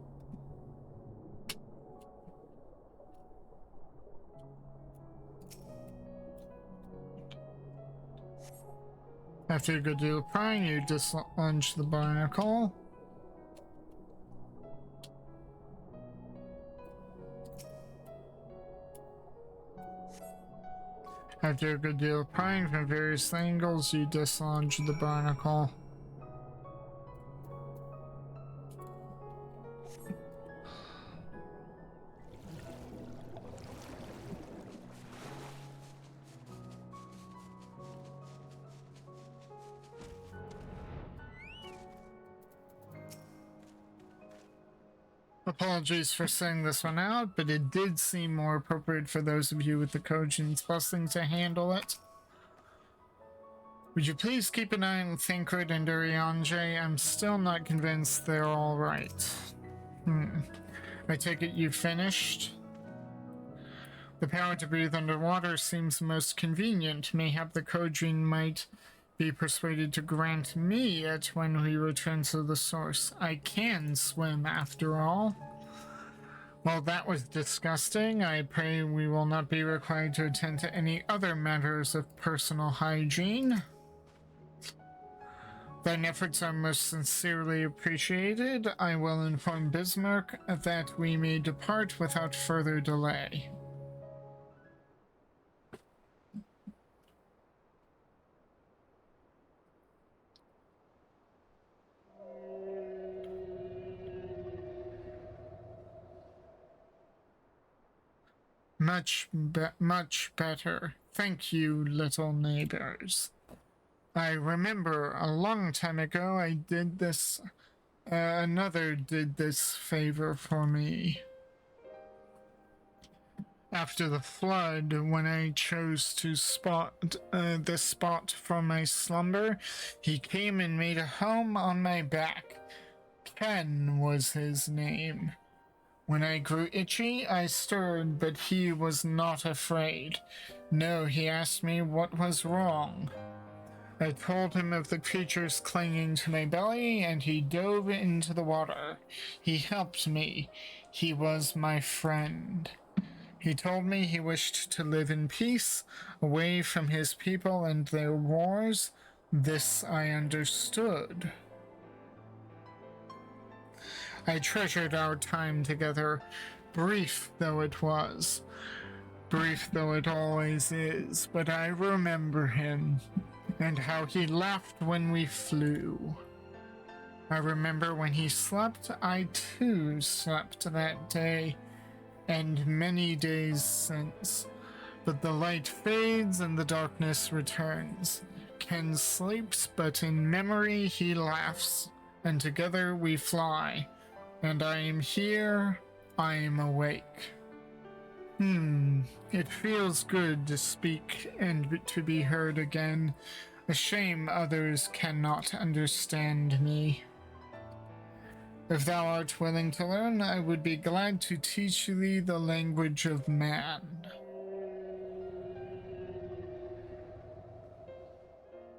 After a good deal of prying, you dislodge the barnacle. After a good deal of prying from various angles, you dislodge the barnacle. Apologies for saying this one out, but it did seem more appropriate for those of you with the Kojin's blessing to handle it. Would you please keep an eye on Thancred and Urianger? I'm still not convinced they're all right. I take it you've finished? The power to breathe underwater seems most convenient. Mayhap the Kojin might be persuaded to grant me it when we return to the source. I can swim, after all. Well, that was disgusting. I pray we will not be required to attend to any other matters of personal hygiene. Thine efforts are most sincerely appreciated. I will inform Bismarck that we may depart without further delay. Much better. Thank you, little neighbors. I remember a long time ago I did this, another did this favor for me. After the flood, when I chose to spot this spot for my slumber, he came and made a home on my back. Ken was his name. When I grew itchy, I stirred, but he was not afraid. No, he asked me what was wrong. I told him of the creatures clinging to my belly, and he dove into the water. He helped me. He was my friend. He told me he wished to live in peace, away from his people and their wars. This I understood. I treasured our time together, brief though it was. Brief though it always is, but I remember him, and how he laughed when we flew. I remember when he slept, I too slept that day, and many days since. But the light fades and the darkness returns. Ken sleeps, but in memory he laughs, and together we fly. And I am here, I am awake. It feels good to speak and to be heard again. A shame others cannot understand me. If thou art willing to learn, I would be glad to teach thee the language of man.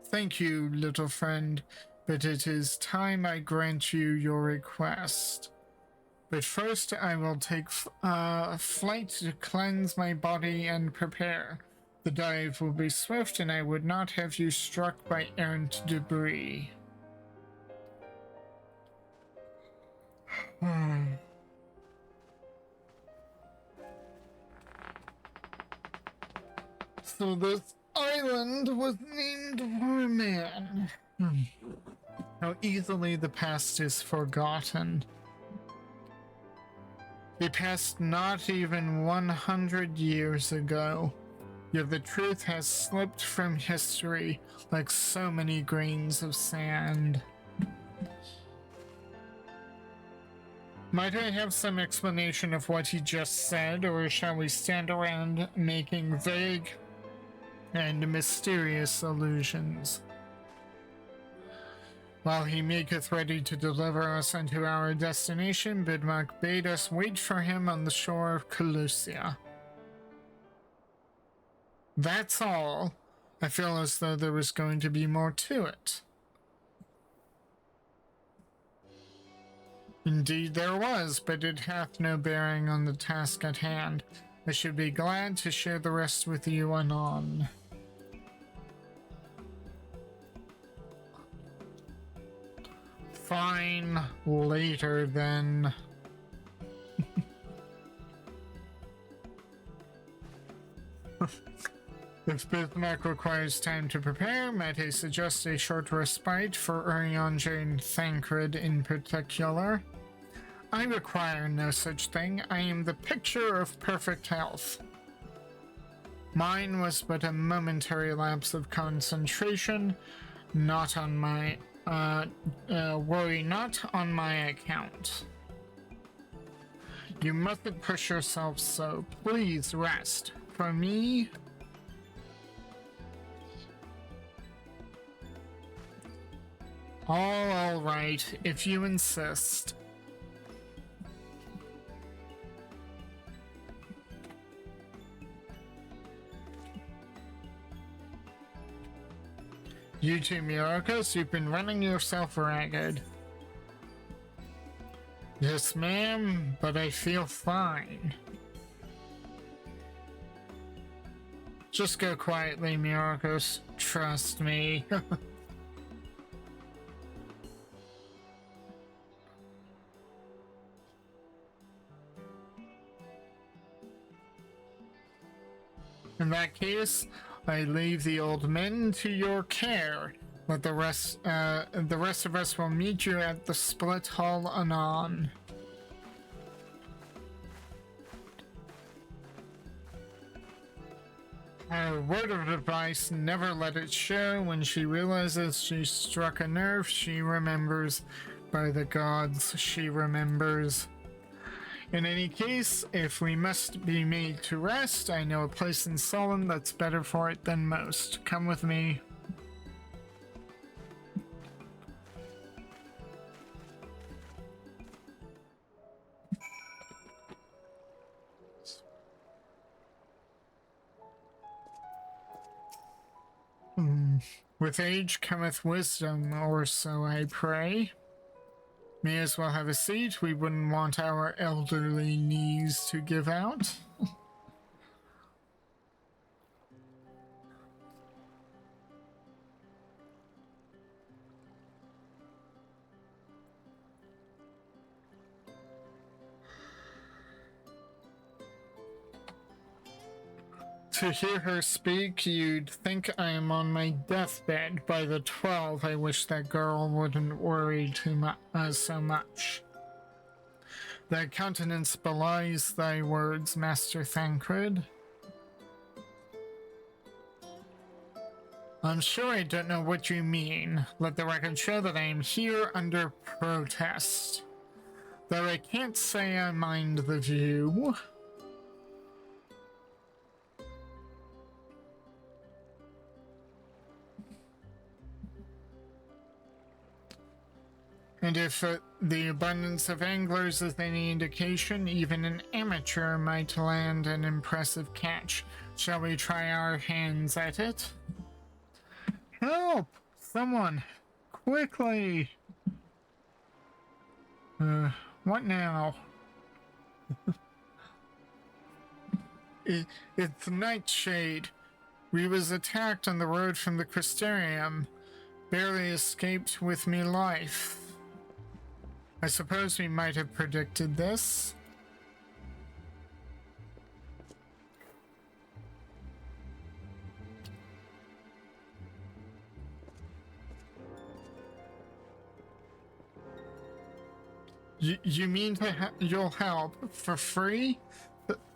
Thank you, little friend, but it is time I grant you your request. But first I will take flight to cleanse my body and prepare. The dive will be swift, and I would not have you struck by errant debris. So this island was named for a man. How easily the past is forgotten. It passed not even 100 years ago, yet the truth has slipped from history like so many grains of sand. Might I have some explanation of what he just said, or shall we stand around making vague and mysterious allusions? While he maketh ready to deliver us unto our destination, Bidmark bade us wait for him on the shore of Calusia. That's all. I feel as though there was going to be more to it. Indeed there was, but it hath no bearing on the task at hand. I should be glad to share the rest with you anon. Fine, later then. If Bismarck requires time to prepare, might I suggest a short respite for Urianger and Thancred in particular? I require no such thing. I am the picture of perfect health. Mine was but a momentary lapse of concentration, not on my worry not on my account. You mustn't push yourself so. Please rest. For me, all right, if you insist. You too, Myrokos, you've been running yourself ragged. Yes, ma'am, but I feel fine. Just go quietly, Myrokos. Trust me. In that case, I leave the old men to your care. Let the rest of us will meet you at the split hall anon. A word of advice, never let it show. When she realizes she struck a nerve, she remembers. By the gods, she remembers. In any case, if we must be made to rest, I know a place in Solon that's better for it than most. Come with me. With age cometh wisdom, or so I pray. May as well have a seat. We wouldn't want our elderly knees to give out. To hear her speak, you'd think I am on my deathbed. By the 12, I wish that girl wouldn't worry so much. Thy countenance belies thy words, Master Thancred. I'm sure I don't know what you mean. Let the record show that I am here under protest. Though I can't say I mind the view. And if the abundance of anglers is any indication, even an amateur might land an impressive catch. Shall we try our hands at it? Help! Someone! Quickly! What now? It's Nightshade. We was attacked on the road from the Crystarium. Barely escaped with me life. I suppose we might have predicted this. You mean you'll help for free?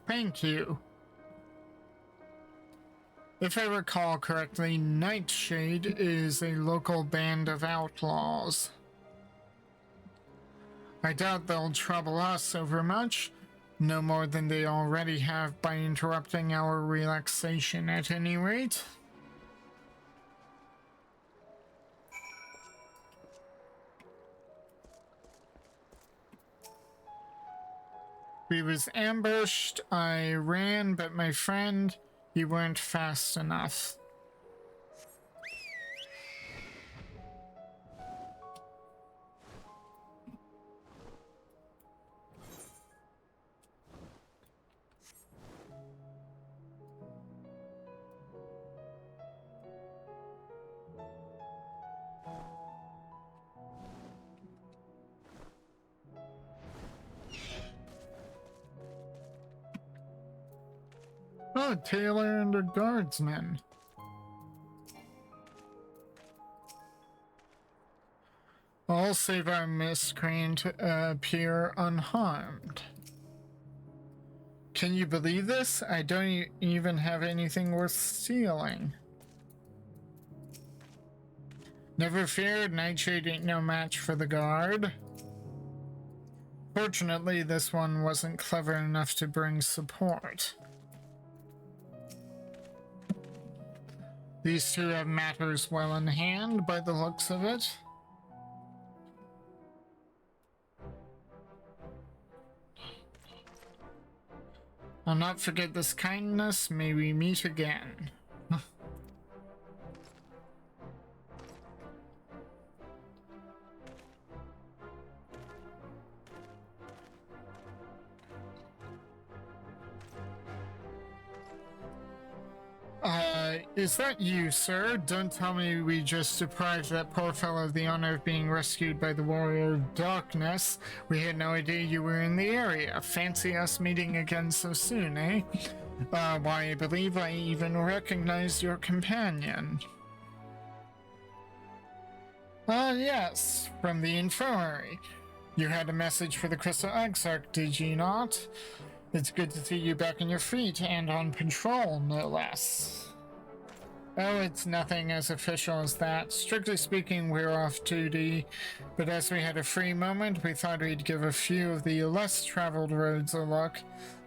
Thank you. If I recall correctly, Nightshade is a local band of outlaws. I doubt they'll trouble us over much, no more than they already have by interrupting our relaxation at any rate. We was ambushed, I ran, but my friend, you weren't fast enough. Oh, Taylor and a guardsman. All save our miscreant appear unharmed. Can you believe this? I don't even have anything worth stealing. Never fear, Nightshade ain't no match for the guard. Fortunately, this one wasn't clever enough to bring support. These two have matters well in hand by the looks of it. I'll not forget this kindness. May we meet again. Is that you, sir? Don't tell me we just deprived that poor fellow of the honor of being rescued by the Warrior of Darkness. We had no idea you were in the area. Fancy us meeting again so soon, eh? Why, I believe I even recognized your companion. Yes, from the infirmary. You had a message for the Crystal Exarch, did you not? It's good to see you back on your feet and on patrol, no less. Oh, it's nothing as official as that. Strictly speaking, we're off duty, but as we had a free moment, we thought we'd give a few of the less traveled roads a look.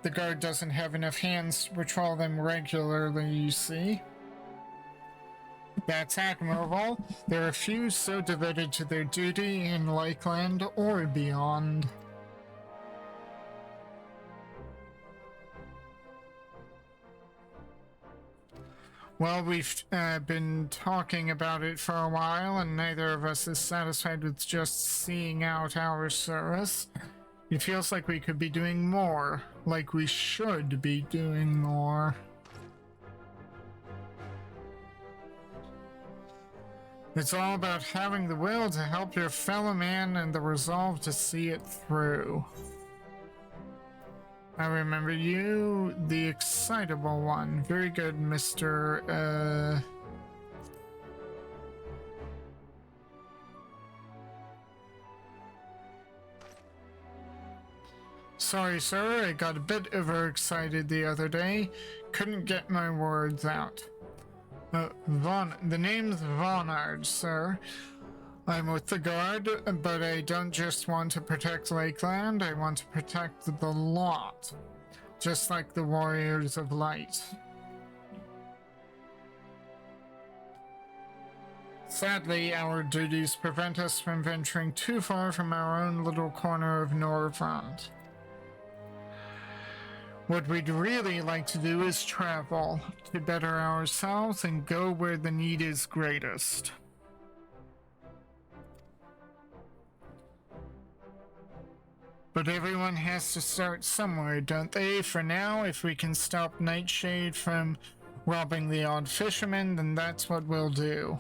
The guard doesn't have enough hands to patrol them regularly, you see. That's admirable. There are few so devoted to their duty in Lakeland or beyond. Well, we've been talking about it for a while, and neither of us is satisfied with just seeing out our service. It feels like we could be doing more, like we should be doing more. It's all about having the will to help your fellow man and the resolve to see it through. I remember you, the excitable one. Very good, Mr. Sorry, sir, I got a bit overexcited the other day. Couldn't get my words out. The name's Vonard, sir. I'm with the guard, but I don't just want to protect Lakeland, I want to protect the lot. Just like the Warriors of Light. Sadly, our duties prevent us from venturing too far from our own little corner of Norvrand. What we'd really like to do is travel, to better ourselves and go where the need is greatest. But everyone has to start somewhere, don't they? For now, if we can stop Nightshade from robbing the odd fisherman, then that's what we'll do.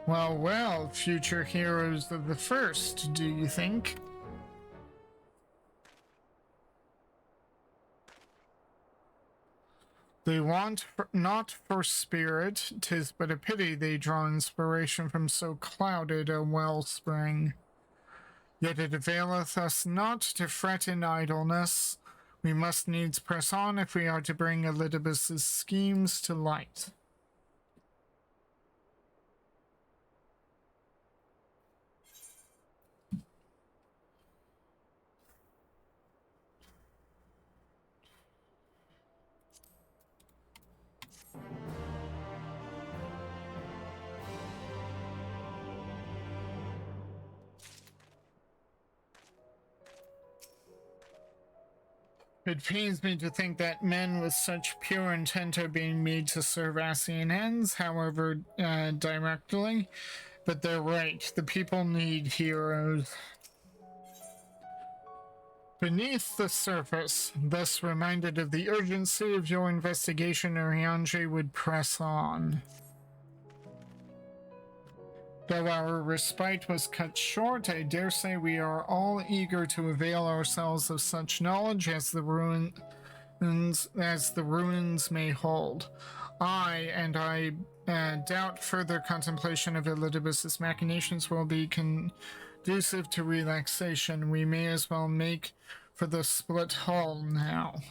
Well, well, future heroes of the first, do you think? They want not for spirit, 'tis but a pity they draw inspiration from so clouded a wellspring. Yet it availeth us not to fret in idleness. We must needs press on if we are to bring Elidibus's schemes to light. It pains me to think that men with such pure intent are being made to serve Ascian ends, however directly, but they're right. The people need heroes. Beneath the surface, thus reminded of the urgency of your investigation, Urianger would press on. Though our respite was cut short, I dare say we are all eager to avail ourselves of such knowledge as the ruins may hold. I doubt further contemplation of Elidibus's machinations will be conducive to relaxation. We may as well make for the split hull now.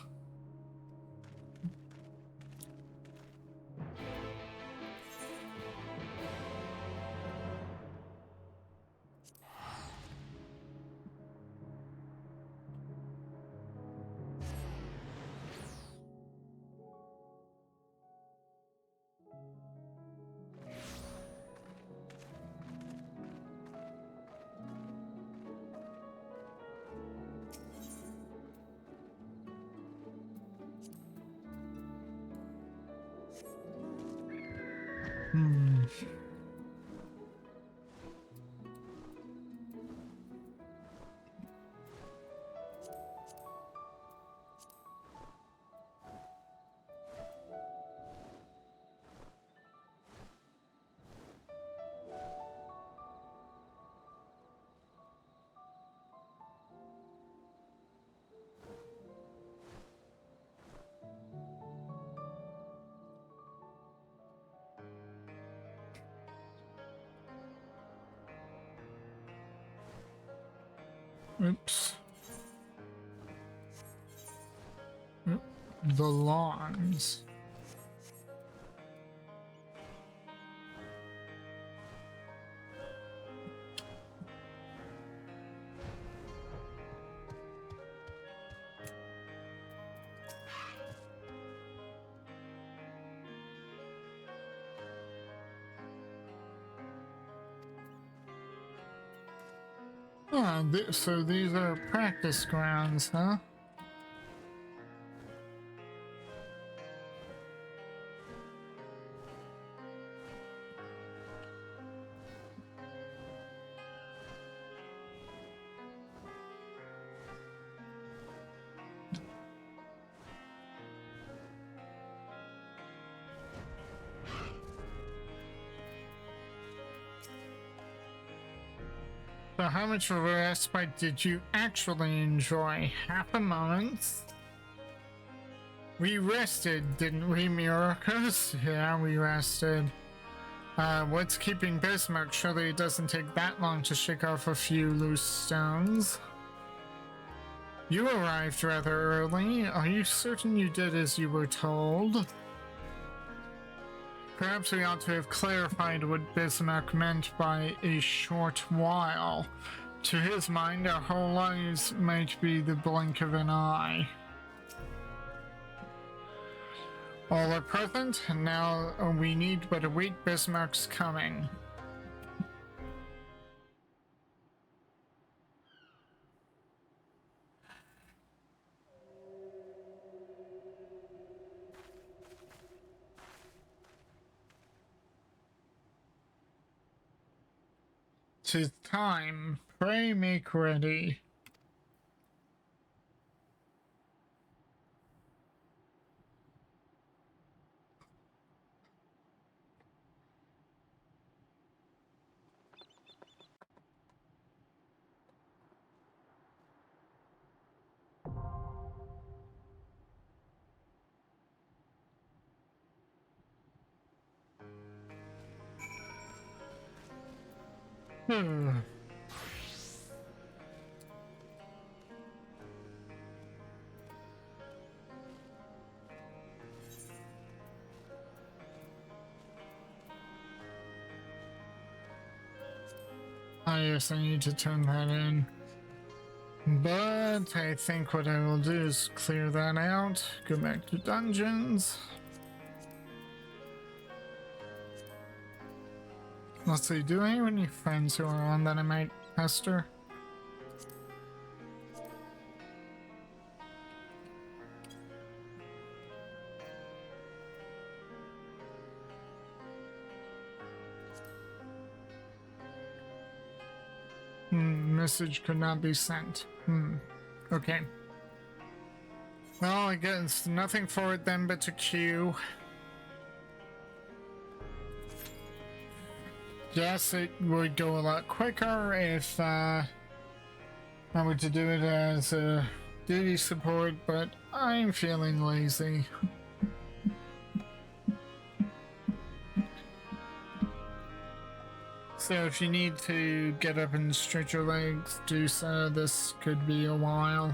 Oops. The lawns. So these are practice grounds, huh? So how much of a respite did you actually enjoy? Half a moment? We rested, didn't we, Myrokos? Yeah, we rested. What's keeping Bismarck? Surely it doesn't take that long to shake off a few loose stones. You arrived rather early. Are you certain you did as you were told? Perhaps we ought to have clarified what Bismarck meant by a short while. To his mind, our whole lives might be the blink of an eye. All are present, and now we need but await Bismarck's coming. "'Tis time. Pray make ready." Ah, yes, I need to turn that in. But I think what I will do is clear that out, go back to dungeons. Let's see, do I have any friends who are on that I might pester? Message could not be sent. Okay. Well, I guess nothing for it then but to queue. Yes, it would go a lot quicker if I were to do it as a duty support, but I'm feeling lazy. So if you need to get up and stretch your legs, do so. This could be a while.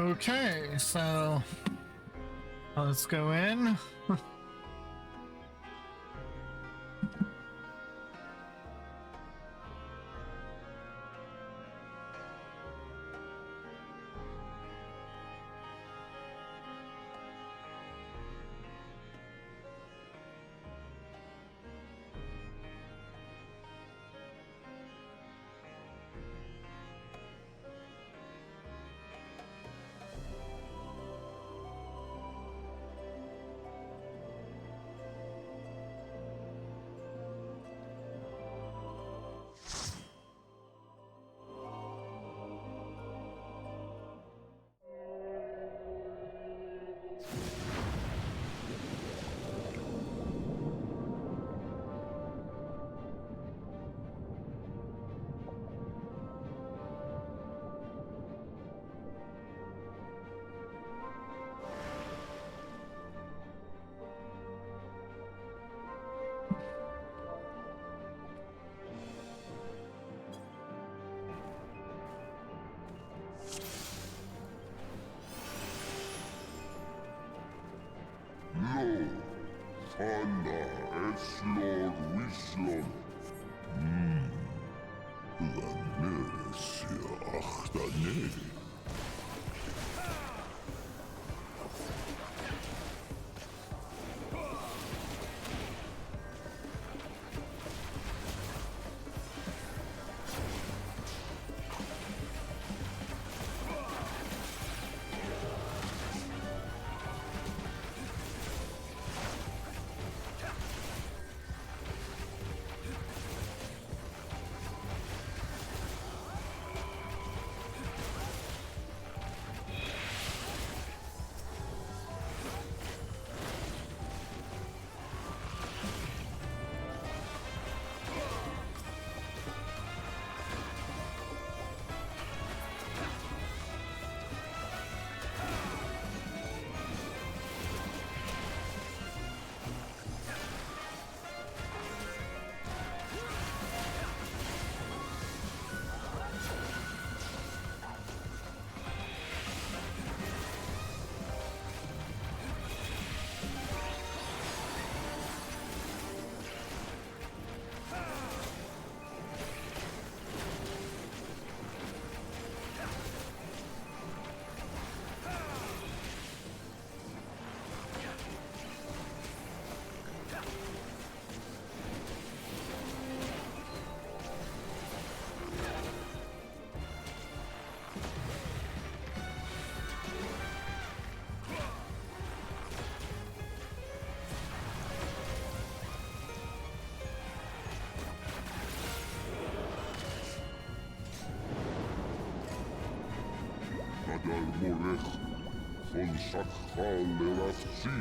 Okay, so let's go in. Lo, Fana, Eslor, Wislon. Lanesia, Achtaneri. Adal Morech, von Sakhal Elafsi.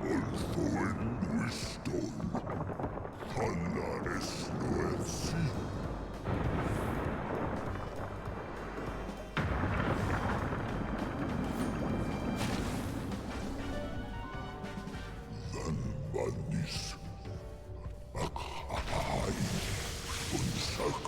Alfoen Wisdom, Hanna Esnoelsi. Banis Akhai Unsak.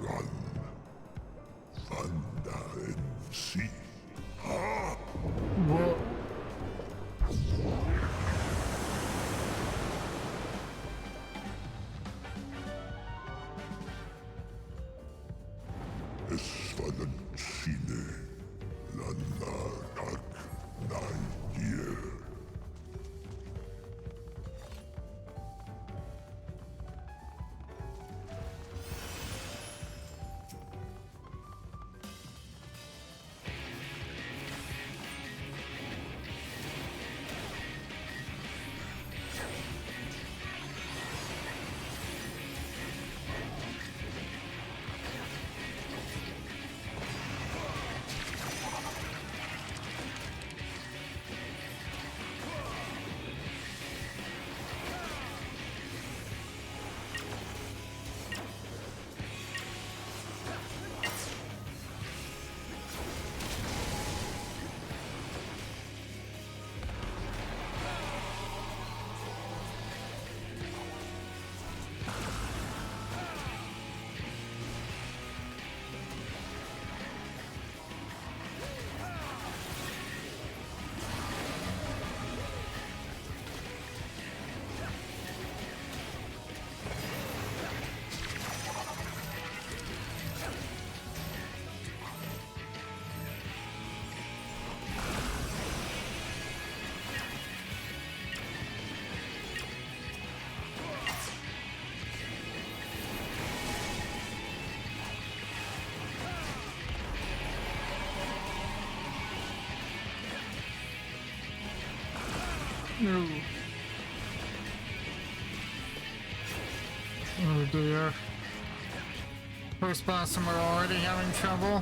run. Thunder and sea. Ah! Whoa. Esfalancine. Lanakak Naidie. No. Oh dear. First boss and we're already having trouble.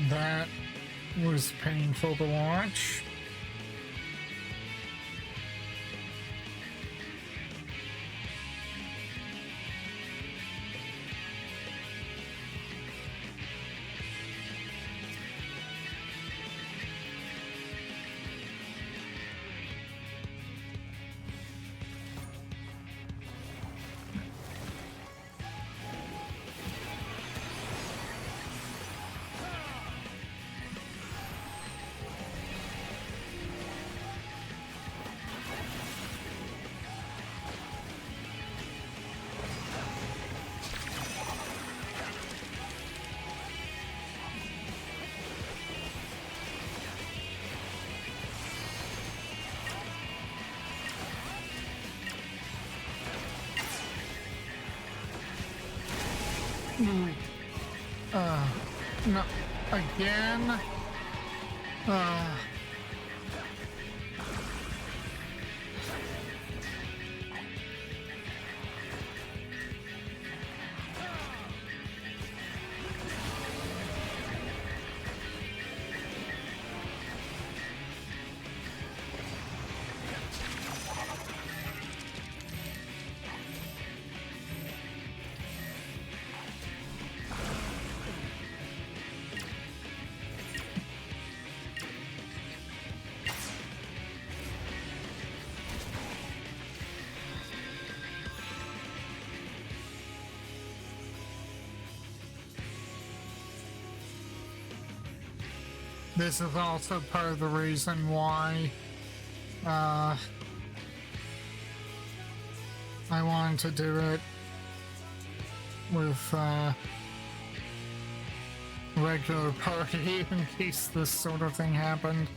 That was painful to watch. No, again? This is also part of the reason why I wanted to do it with regular party in case this sort of thing happened.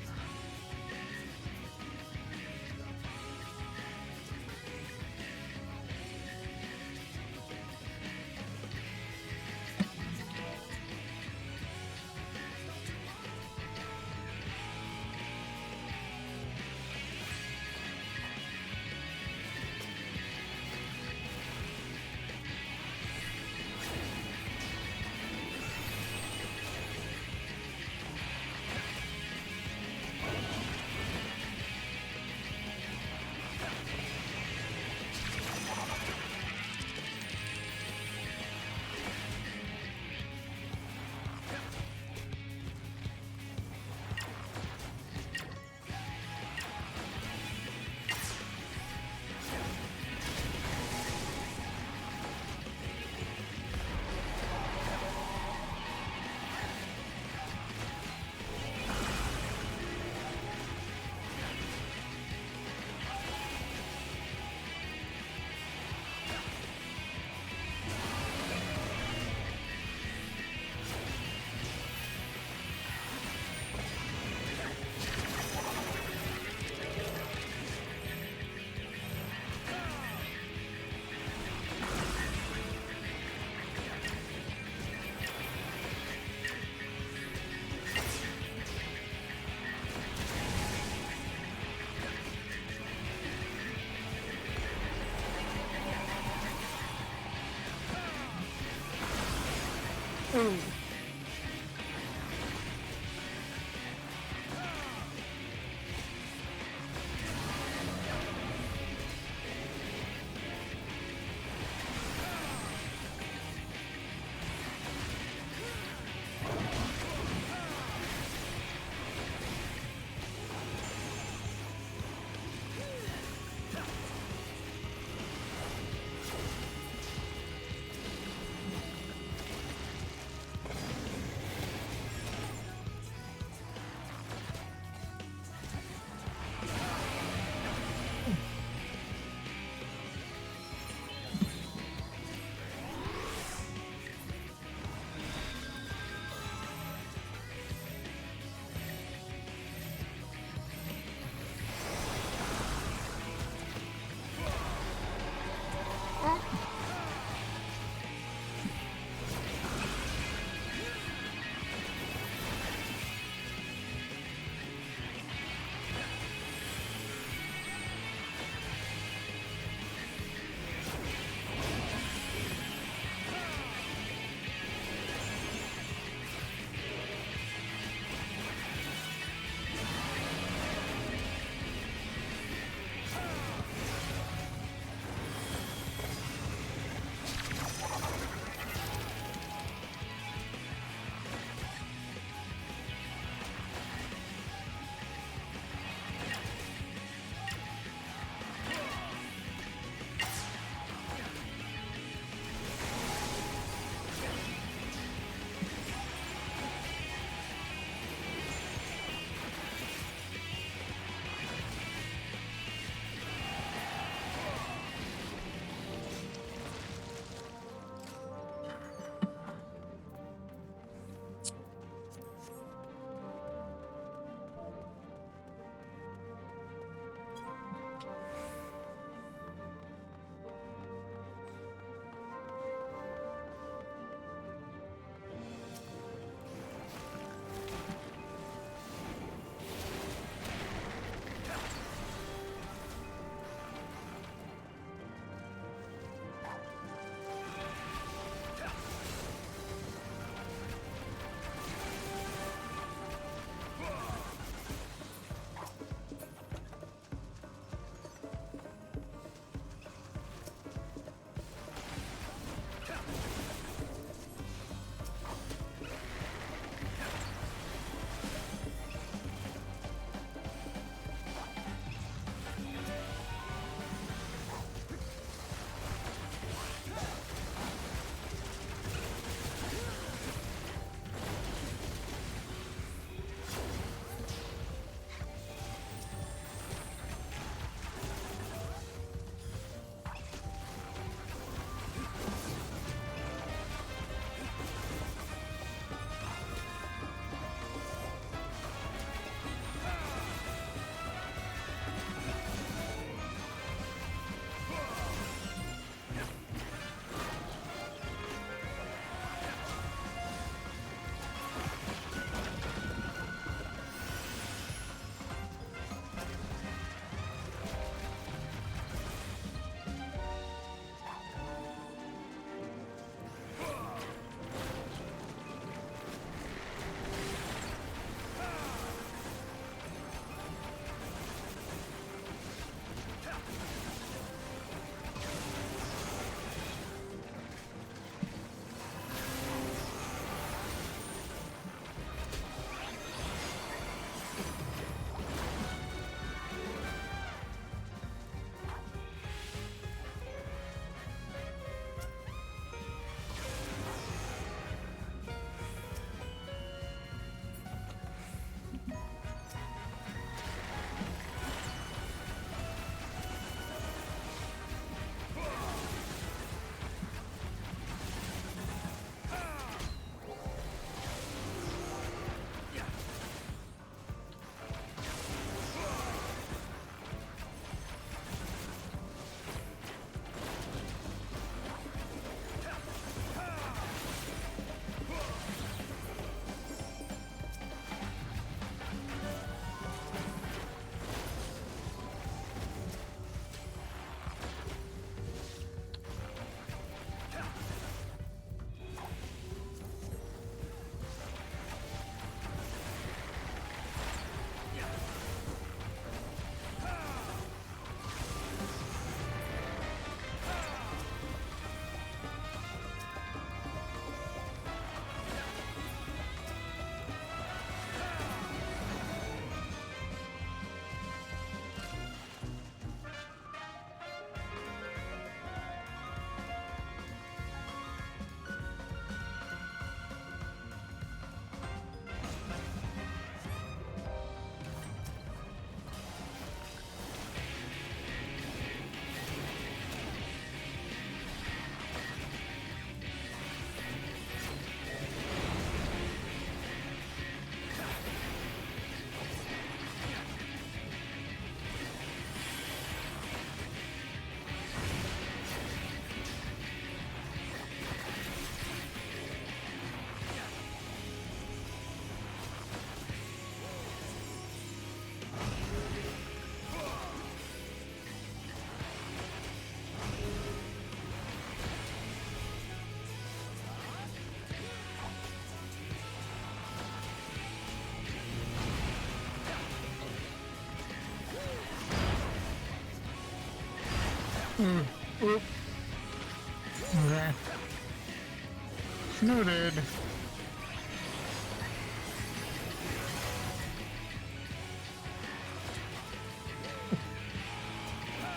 Oop. Okay. Noted.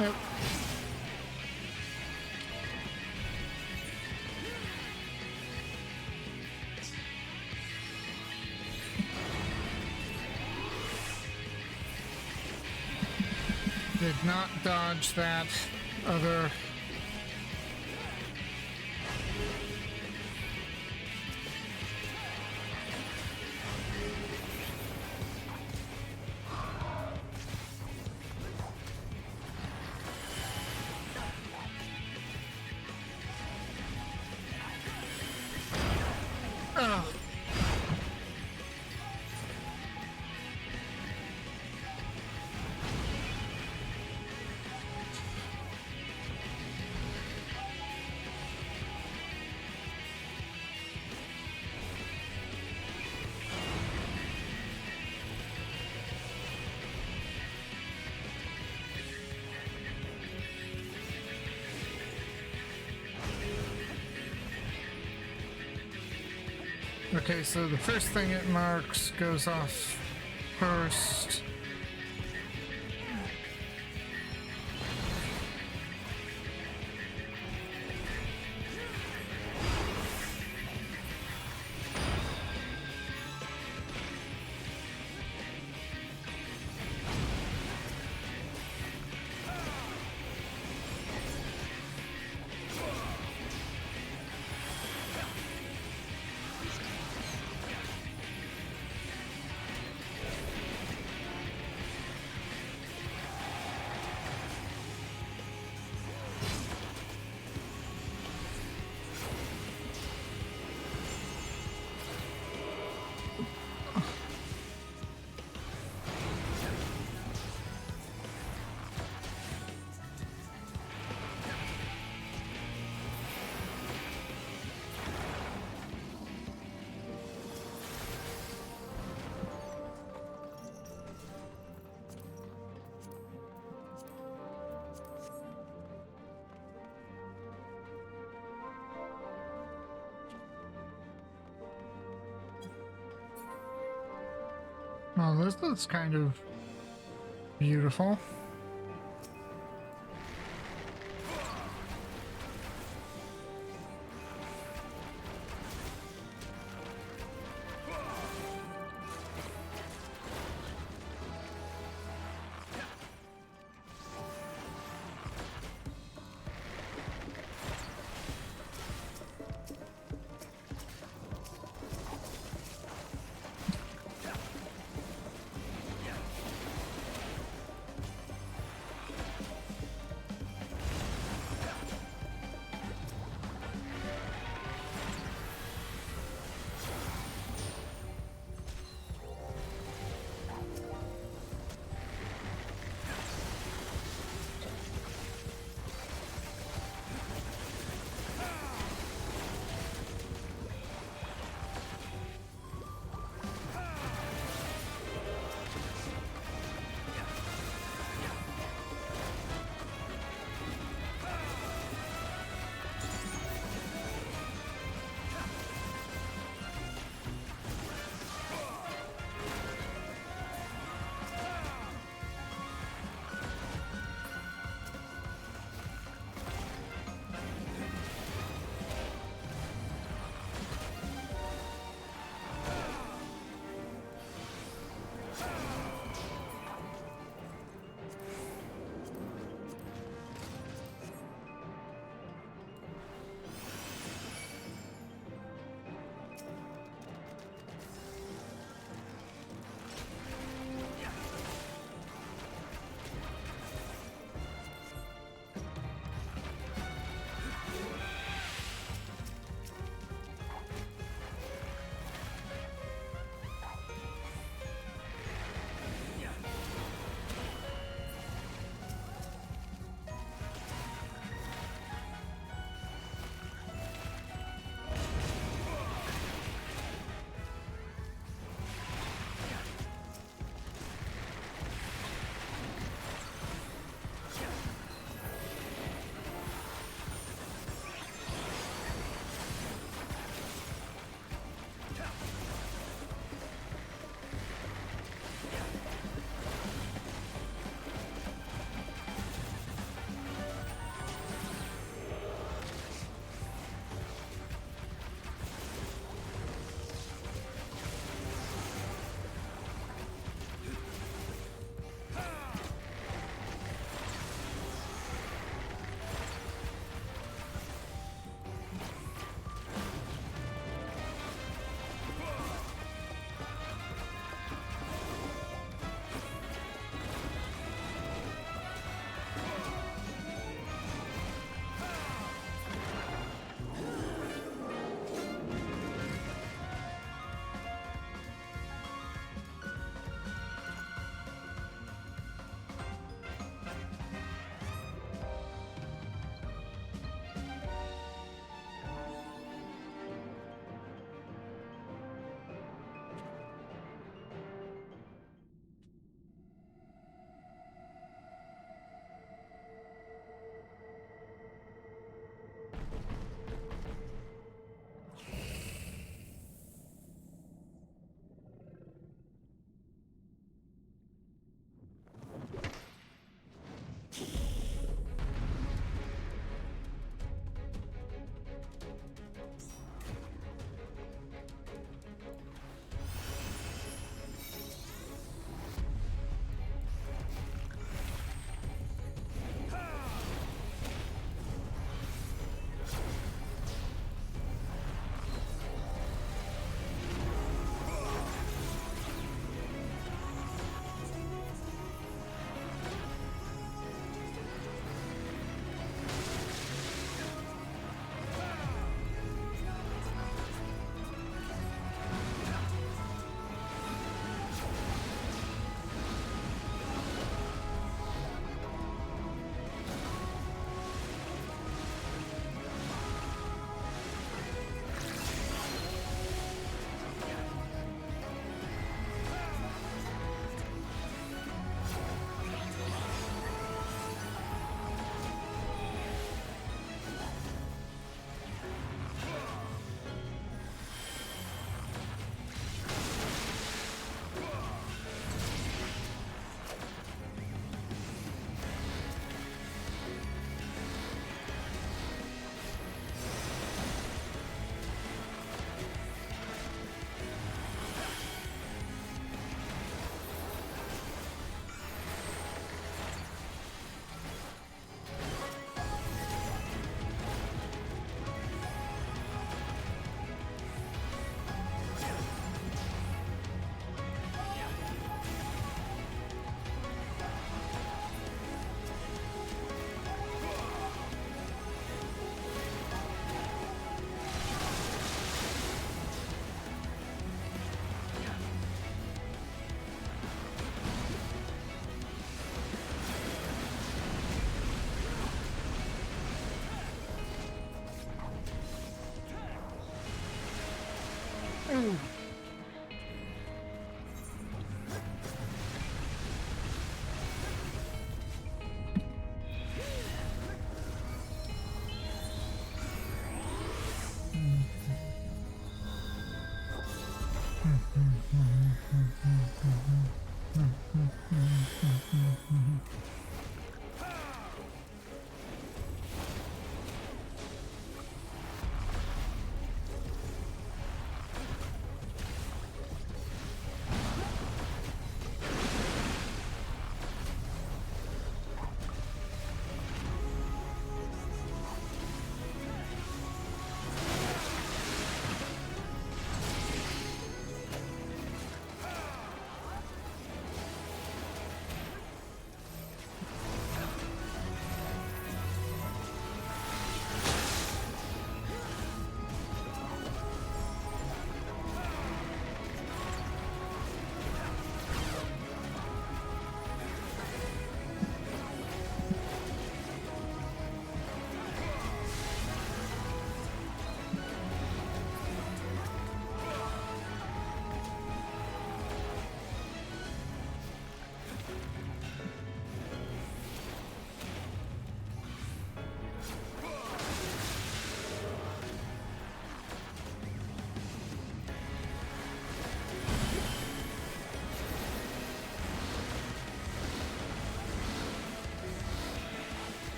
Yep. Did not dodge that other. Oh. Okay, so the first thing it marks goes off first. Well, this is kind of beautiful.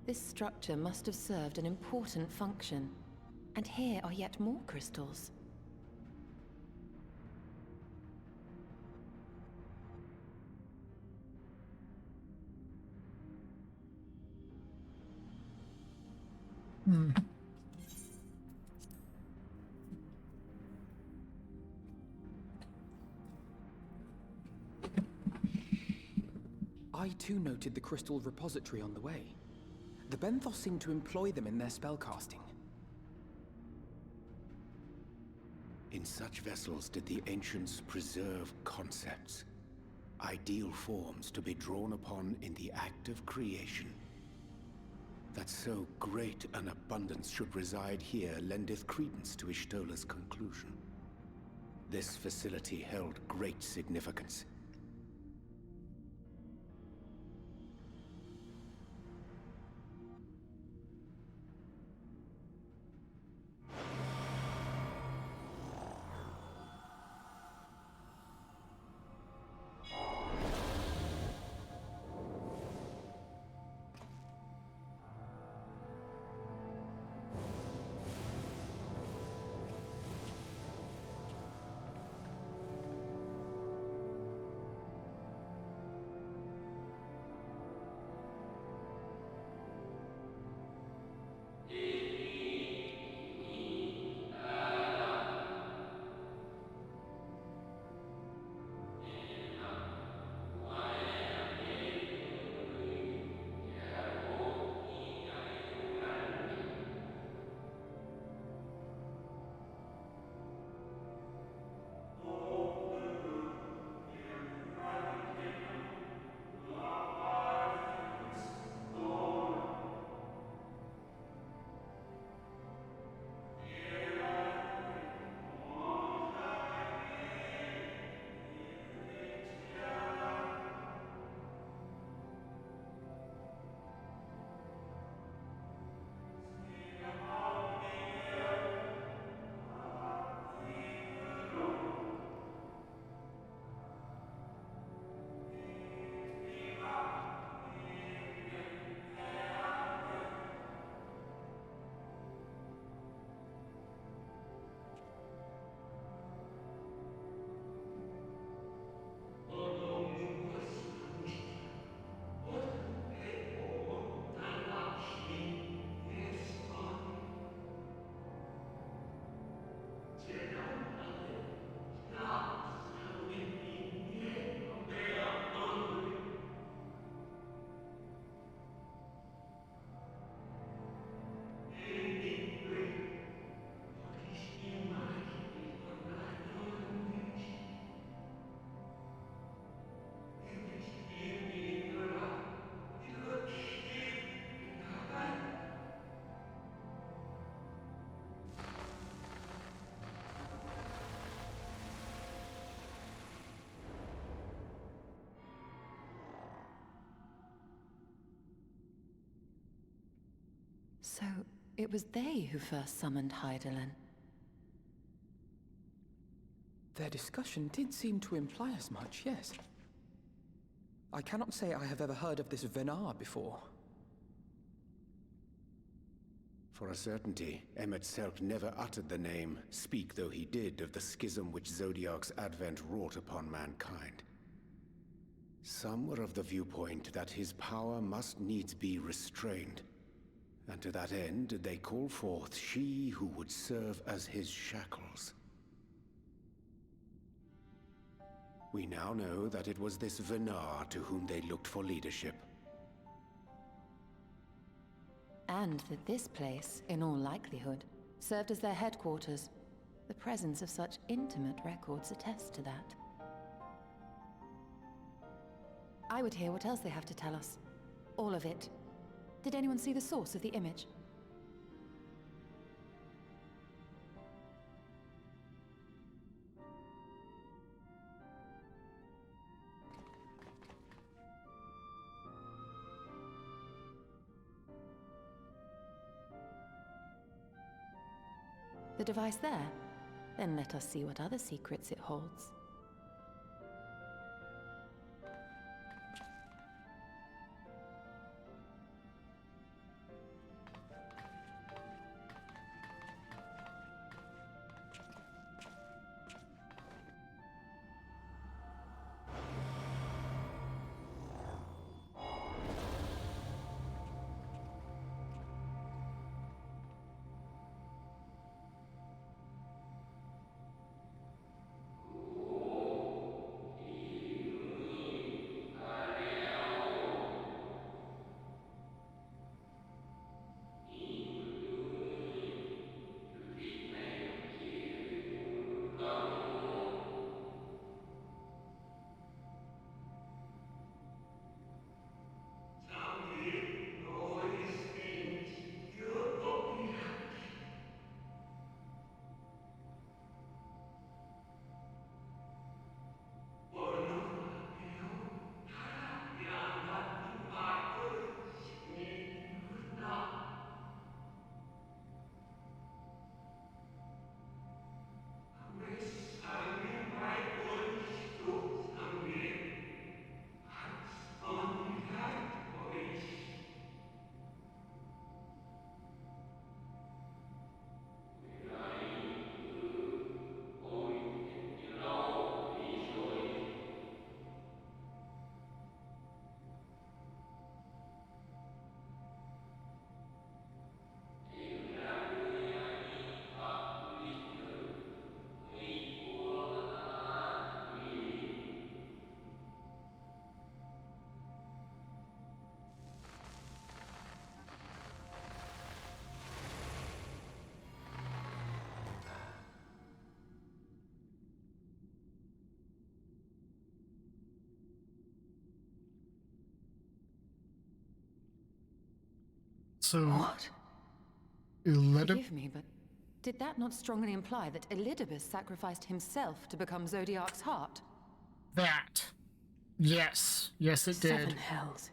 This structure must have served an important function. And here are yet more crystals. I too noted the crystal repository on the way. The Benthos seem to employ them in their spellcasting. In such vessels did the ancients preserve concepts. ideal forms to be drawn upon in the act of creation. That so great an abundance should reside here lendeth credence to Ishtola's conclusion. This facility held great significance. So, it was they who first summoned Hydaelyn. Their discussion did seem to imply as much, yes. I cannot say I have ever heard of this Venar before. For a certainty, Emet-Selch never uttered the name, speak though he did of the schism which Zodiark's advent wrought upon mankind. Some were of the viewpoint that his power must needs be restrained, and to that end did they call forth she who would serve as his shackles. We now know that it was this Venar to whom they looked for leadership. And that this place, in all likelihood, served as their headquarters. The presence of such intimate records attests to that. I would hear what else they have to tell us. All of it. Did anyone see the source of the image? The device there? Then let us see what other secrets it holds. So, What? Forgive me, but did that not strongly imply that Elidibus sacrificed himself to become Zodiark's heart? That. Yes. Yes, it did. 7 hells.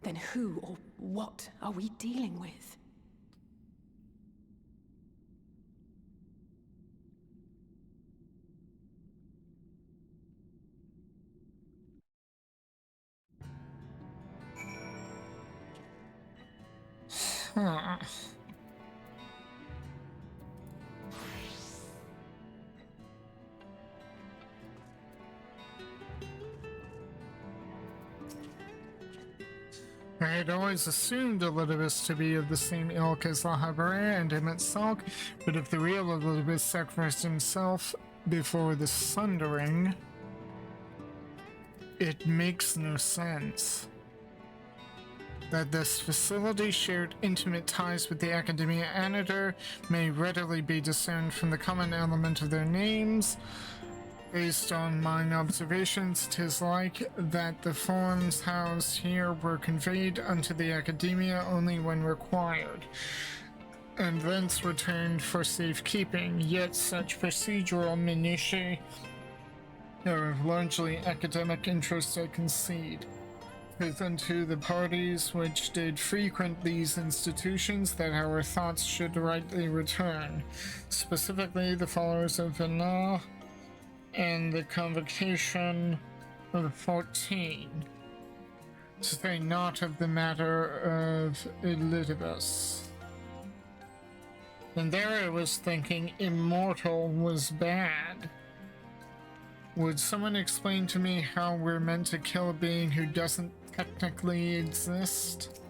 Then who or what are we dealing with? Huh. I had always assumed Elidibus to be of the same ilk as La Habrea and Emmett Salk, but if the real Elidibus sacrificed himself before the Sundering, it makes no sense. That this facility shared intimate ties with the Academia Anator may readily be discerned from the common element of their names. Based on mine observations, 'tis like that the forms housed here were conveyed unto the Academia only when required, and thence returned for safekeeping, yet such procedural minutiae are of largely academic interest, I concede. 'Tis unto the parties which did frequent these institutions that our thoughts should rightly return, specifically the followers of Vana and the Convocation of 14, to say naught of the matter of Elidibus. And there I was thinking immortal was bad. Would someone explain to me how we're meant to kill a being who doesn't technically exist?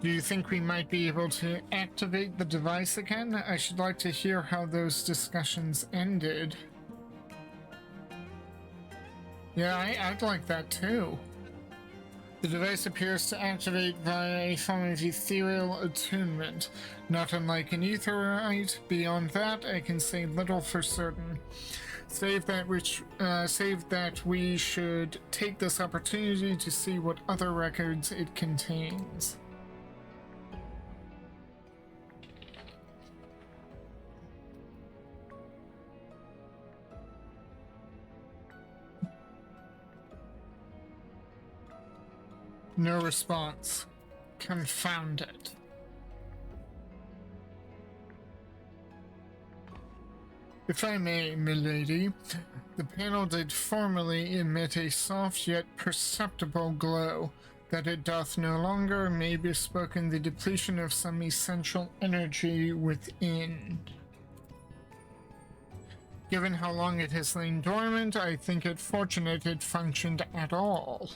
Do you think we might be able to activate the device again? I should like to hear how those discussions ended. Yeah, I'd like that too. The device appears to activate via a form of ethereal attunement, not unlike an etherite. Beyond that, I can say little for certain. Save that we should take this opportunity to see what other records it contains. No response. Confound it. If I may, milady, the panel did formerly emit a soft yet perceptible glow. That it doth no longer may bespoken the depletion of some essential energy within. Given how long it has lain dormant, I think it fortunate it functioned at all.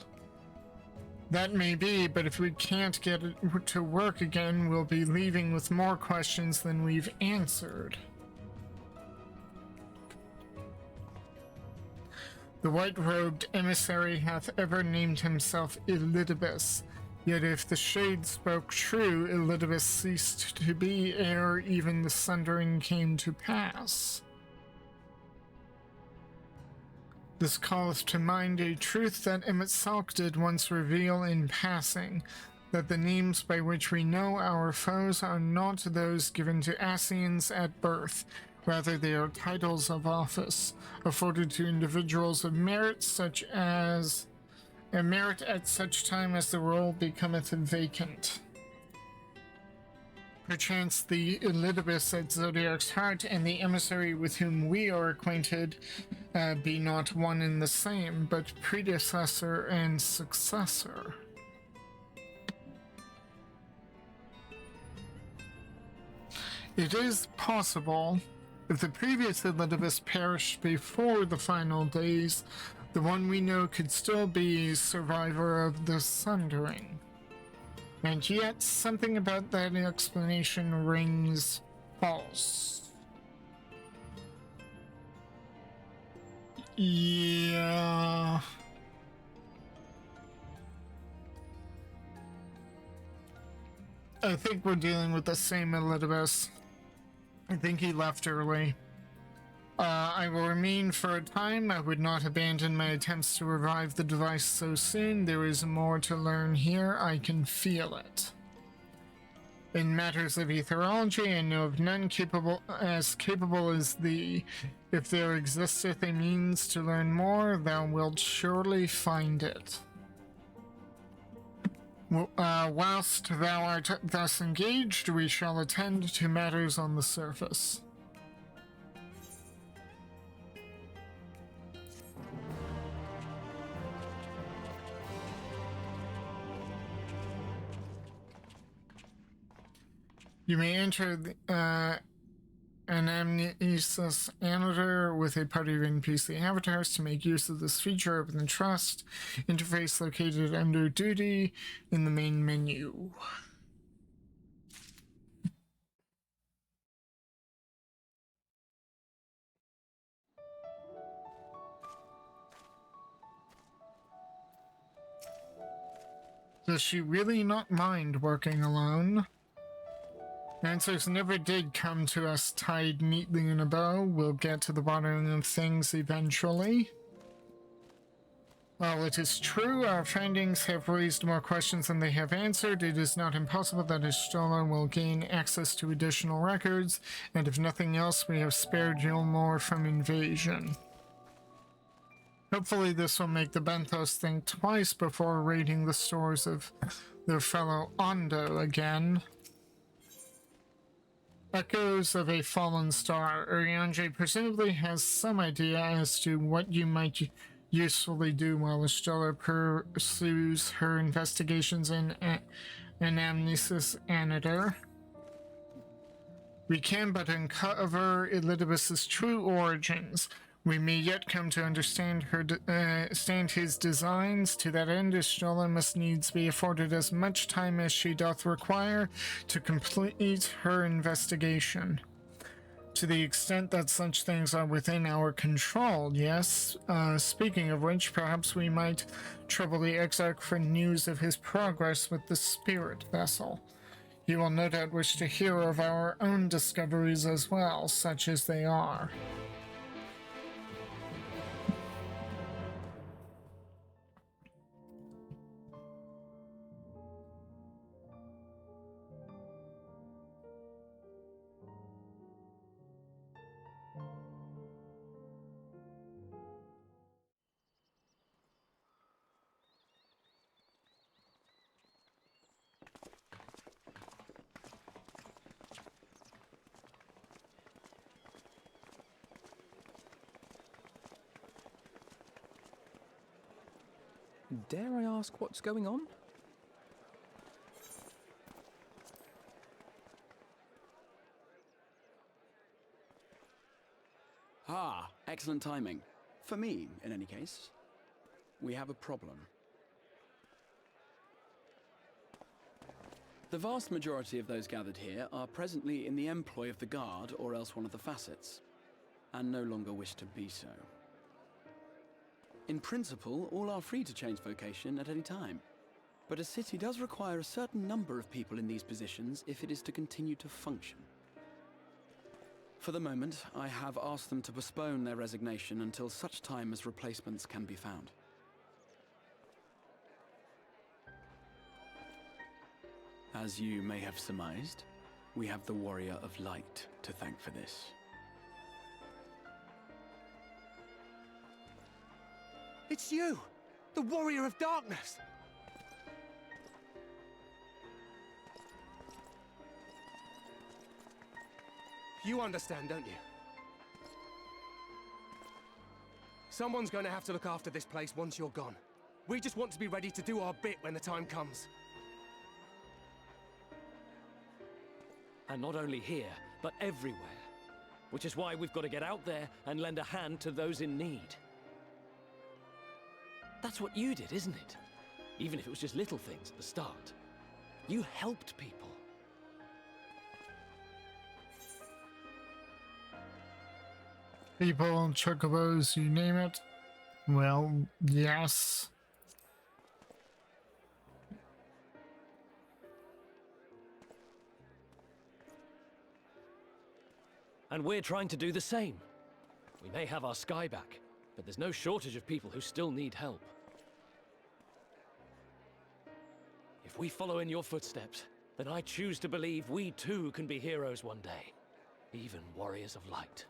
That may be, but if we can't get it to work again, we'll be leaving with more questions than we've answered. The white-robed emissary hath ever named himself Elidibus, yet if the shade spoke true, Elidibus ceased to be ere even the sundering came to pass. This calleth to mind a truth that Emmett Salk did once reveal in passing, that the names by which we know our foes are not those given to Ascians at birth. Rather, they are titles of office, afforded to individuals of merit, such as a merit at such time as the role becometh vacant. Perchance the Elidibus at Zodiark's heart and the emissary with whom we are acquainted be not one and the same, but predecessor and successor. It is possible, if the previous Elidibus perished before the final days, the one we know could still be a survivor of the Sundering. And yet, something about that explanation rings false. Yeah. I think we're dealing with the same Elidibus. I think he left early. I will remain for a time. I would not abandon my attempts to revive the device so soon. There is more to learn here. I can feel it. In matters of etherology, I know of none capable as thee. If there existeth a means to learn more, thou wilt surely find it. Whilst thou art thus engaged, we shall attend to matters on the surface. You may enter an amnesis annotator with a party of NPC avatars to make use of this feature. Open the trust interface located under duty in the main menu. Does she really not mind working alone? Answers never did come to us tied neatly in a bow. We'll get to the bottom of things eventually. While it is true our findings have raised more questions than they have answered, it is not impossible that Ishtola will gain access to additional records, and if nothing else, we have spared Yulmore from invasion. Hopefully this will make the Benthos think twice before raiding the stores of their fellow Ondo again. Echoes of a fallen star. Urianger presumably has some idea as to what you might usefully do while Ishtola pursues her investigations in an amnesis annotator. We can but uncover Elidibus's true origins. We may yet come to understand stand his designs. To that end, Ishtola must needs be afforded as much time as she doth require to complete her investigation. To the extent that such things are within our control, yes. Speaking of which, perhaps we might trouble the Exarch for news of his progress with the spirit vessel. He will no doubt wish to hear of our own discoveries as well, such as they are. Dare I ask what's going on? Ah, excellent timing. For me, in any case. We have a problem. The vast majority of those gathered here are presently in the employ of the Guard or else one of the facets, and no longer wish to be so. In principle, all are free to change vocation at any time, but a city does require a certain number of people in these positions if it is to continue to function. For the moment, I have asked them to postpone their resignation until such time as replacements can be found. As you may have surmised, we have the Warrior of Light to thank for this. It's you! The Warrior of Darkness! You understand, don't you? Someone's going to have to look after this place once you're gone. We just want to be ready to do our bit when the time comes. And not only here, but everywhere. Which is why we've got to get out there and lend a hand to those in need. That's what you did, isn't it? Even if it was just little things at the start. You helped people. People, chocobos, you name it. Well, yes. And we're trying to do the same. We may have our sky back, but there's no shortage of people who still need help. If we follow in your footsteps, then I choose to believe we too can be heroes one day. Even warriors of light.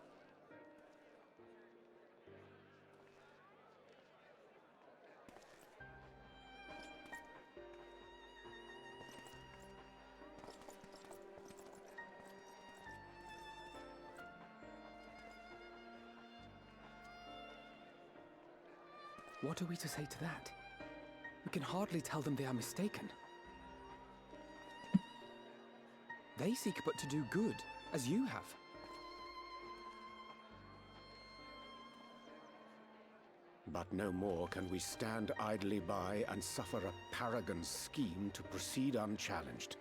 What are we to say to that? We can hardly tell them they are mistaken. They seek but to do good, as you have. But no more can we stand idly by and suffer a paragon's scheme to proceed unchallenged.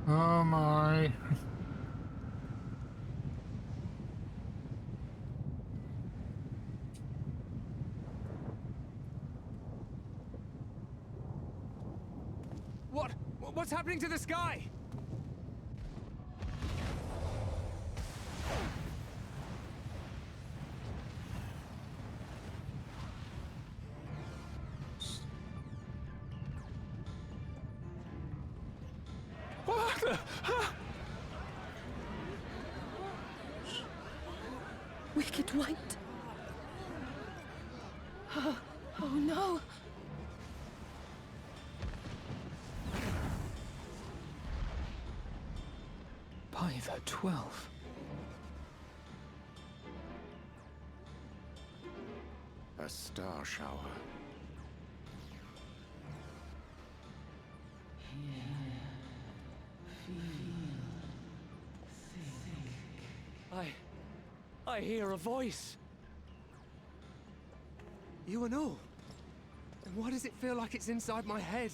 Oh my. What's happening to the sky? What the? Wicked White. Oh no. By the 12. A star shower. I hear a voice. You and all? And why does it feel like it's inside my head?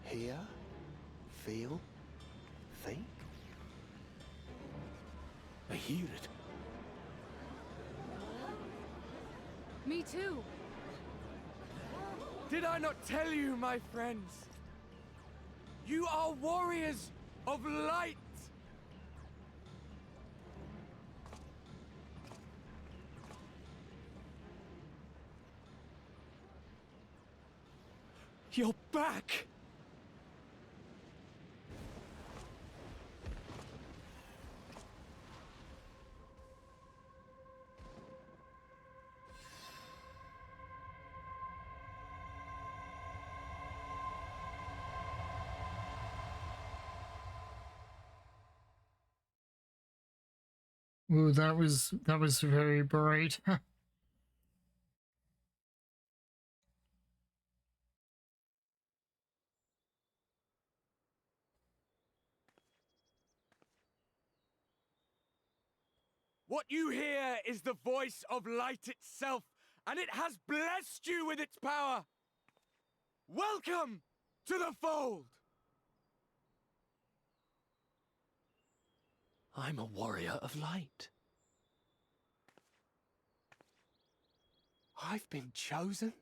Hear? Feel? Think? I hear it. Me too. Did I not tell you, my friends? You are warriors of light! You're back! Ooh, that was very bright. What you hear is the voice of light itself, and it has blessed you with its power. Welcome to the fold! I'm a warrior of light. I've been chosen?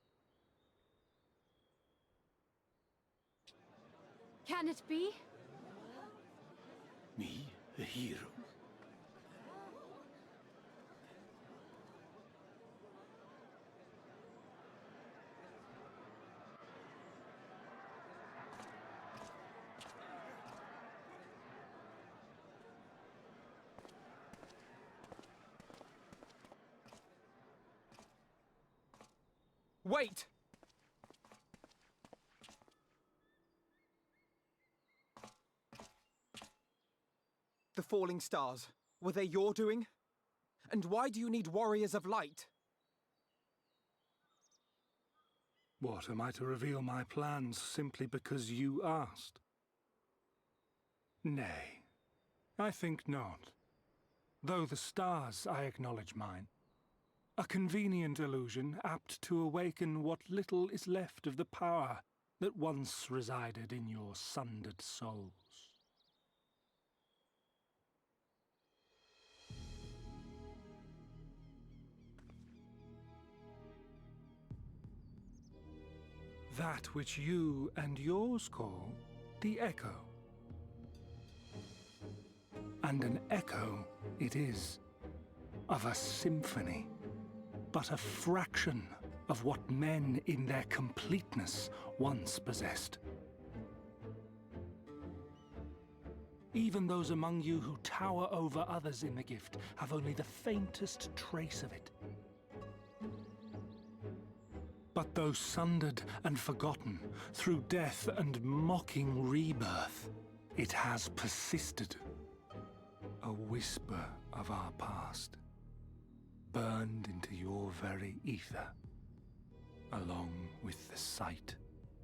Can it be? Me, a hero. Wait! The falling stars, were they your doing? And why do you need warriors of light? What, am I to reveal my plans simply because you asked? Nay, I think not. Though the stars, I acknowledge mine. A convenient illusion apt to awaken what little is left of the power that once resided in your sundered souls. that which you and yours call the echo. And an echo it is, of a symphony, but a fraction of what men in their completeness once possessed. Even those among you who tower over others in the gift have only the faintest trace of it. But though sundered and forgotten through death and mocking rebirth, it has persisted. A whisper of our past, burned into your very ether, along with the sight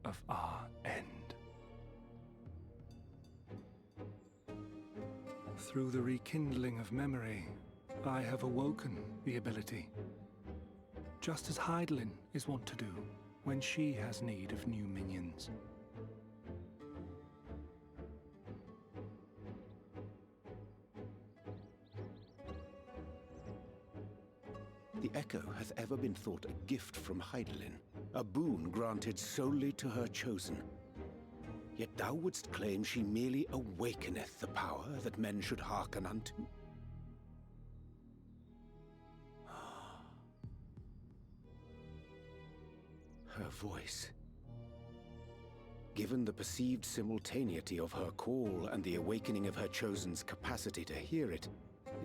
of our end. Through the rekindling of memory, I have awoken the ability, just as Hydaelyn is wont to do when she has need of new minions. The Echo hath ever been thought a gift from Hydaelyn, a boon granted solely to her chosen. Yet thou wouldst claim she merely awakeneth the power that men should hearken unto? Her voice. Given the perceived simultaneity of her call and the awakening of her chosen's capacity to hear it,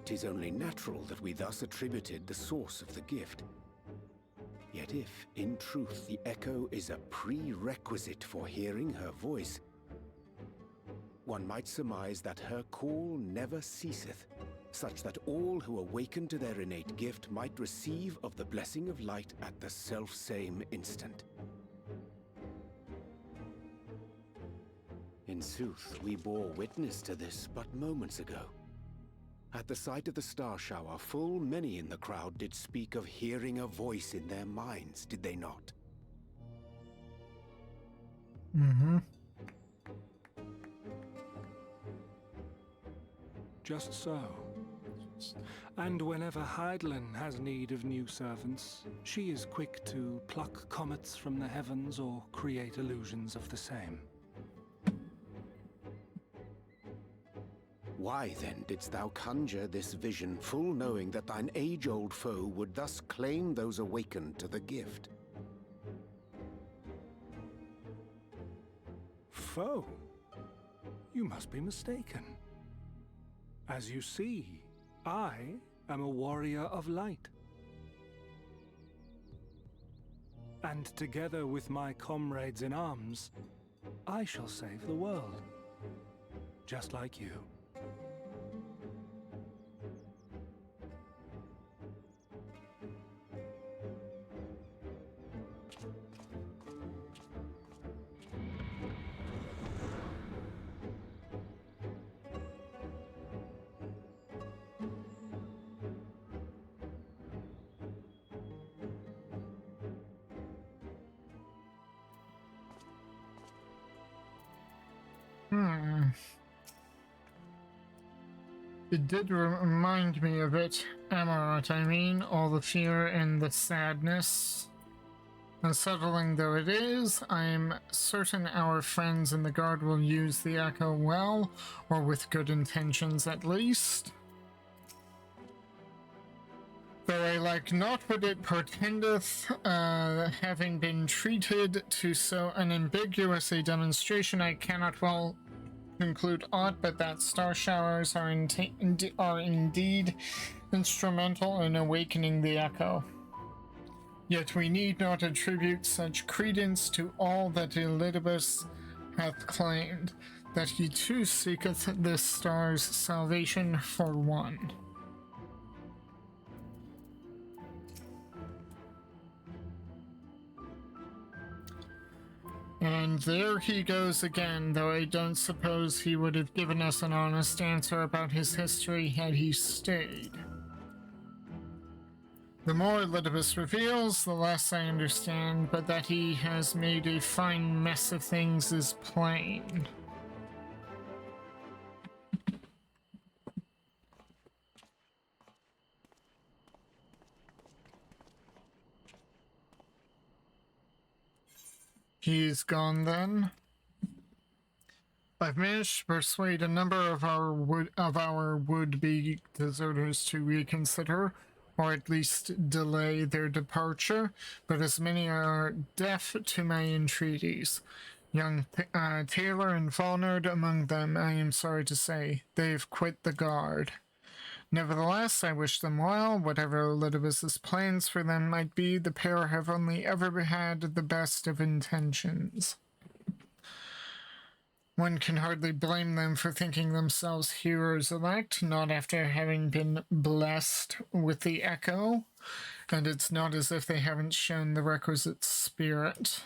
it is only natural that we thus attributed the source of the gift. Yet if, in truth, the echo is a prerequisite for hearing her voice, one might surmise that her call never ceaseth, such that all who awaken to their innate gift might receive of the blessing of light at the self-same instant. In sooth, we bore witness to this but moments ago. At the sight of the star shower, full many in the crowd did speak of hearing a voice in their minds, did they not? Mm-hmm. Just so. And whenever Hydaelyn has need of new servants, she is quick to pluck comets from the heavens or create illusions of the same. Why then didst thou conjure this vision, full knowing that thine age-old foe would thus claim those awakened to the gift? Foe? You must be mistaken. As you see, I am a warrior of light. And together with my comrades in arms, I shall save the world. Just like you. It did remind me of it, Amarant, I mean, all the fear and the sadness. Unsettling though it is, I'm certain our friends in the Guard will use the Echo well, or with good intentions at least. Though I like not what it portendeth, having been treated to so unambiguous a demonstration, I cannot well conclude aught but that star showers are indeed instrumental in awakening the Echo. Yet we need not attribute such credence to all that Elidibus hath claimed, that he too seeketh this star's salvation for one. And there he goes again, though I don't suppose he would have given us an honest answer about his history had he stayed. The more Elidibus reveals, the less I understand, but that he has made a fine mess of things is plain. He's gone then. I've managed to persuade a number of our would-be deserters to reconsider, or at least delay their departure, but as many are deaf to my entreaties. Young Taylor and Volnard among them, I am sorry to say. They've quit the guard. Nevertheless, I wish them well. Whatever Elidibus's plans for them might be, the pair have only ever had the best of intentions. One can hardly blame them for thinking themselves heroes elect, not after having been blessed with the echo, and it's not as if they haven't shown the requisite spirit.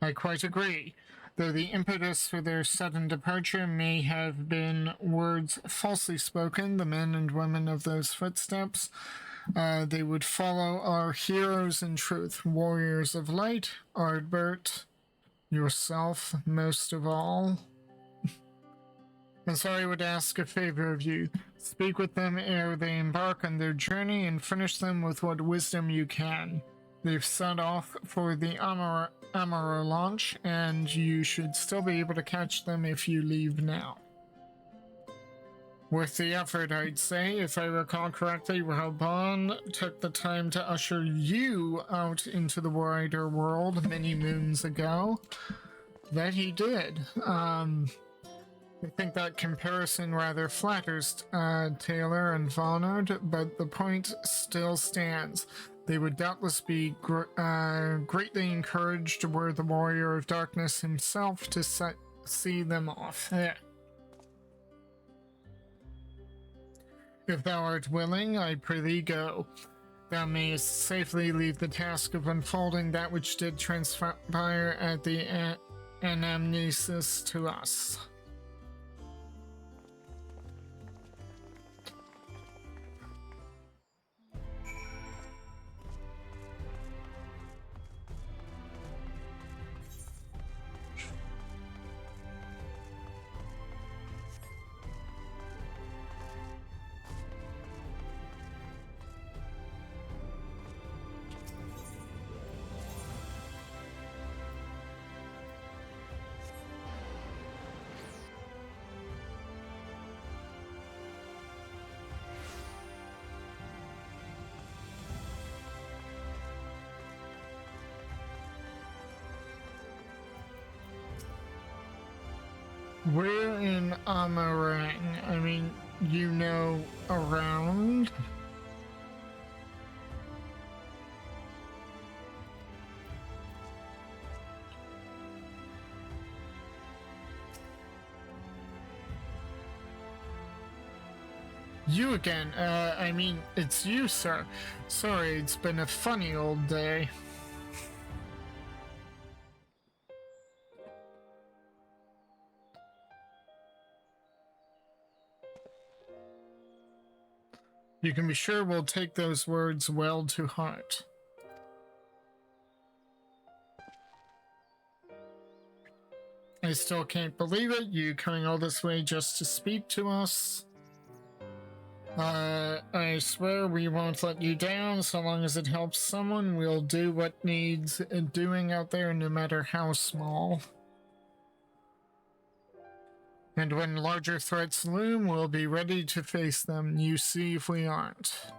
I quite agree. Though the impetus for their sudden departure may have been words falsely spoken, the men and women of those footsteps, they would follow our heroes in truth, warriors of light, Ardbert, yourself most of all. And so I would ask a favor of you. Speak with them ere they embark on their journey and furnish them with what wisdom you can. They've set off for the Amara launch, and you should still be able to catch them if you leave now. Worth the effort, I'd say. If I recall correctly, Raoban took the time to usher you out into the wider world many moons ago. That he did. I think that comparison rather flatters Taylor and Volnard, but the point still stands. They would doubtless be greatly encouraged were the Warrior of Darkness himself to see them off. If thou art willing, I prithee go. Thou mayest safely leave the task of unfolding that which did transpire at the anamnesis to us. Where in Amarang? I mean, you know, around? You again? I mean, it's you, sir. Sorry, it's been a funny old day. You can be sure we'll take those words well to heart. I still can't believe it, you coming all this way just to speak to us. I swear we won't let you down. So long as it helps someone, we'll do what needs doing out there, no matter how small. And when larger threats loom, we'll be ready to face them. You see if we aren't.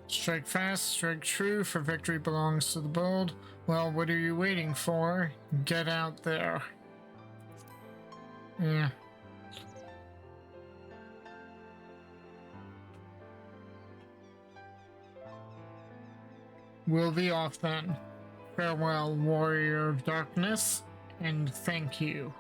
Strike fast, strike true, for victory belongs to the bold. Well, what are you waiting for? Get out there. Yeah. We'll be off then. Farewell, Warrior of Darkness, and thank you.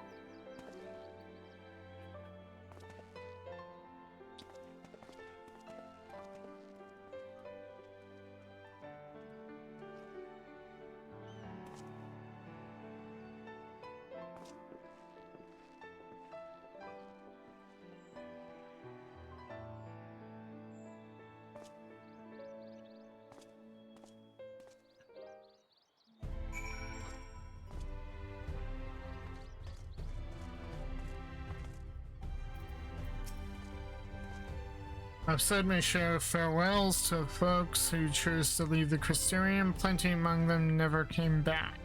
I've said my share of farewells to folks who chose to leave the Crystarium. Plenty among them never came back.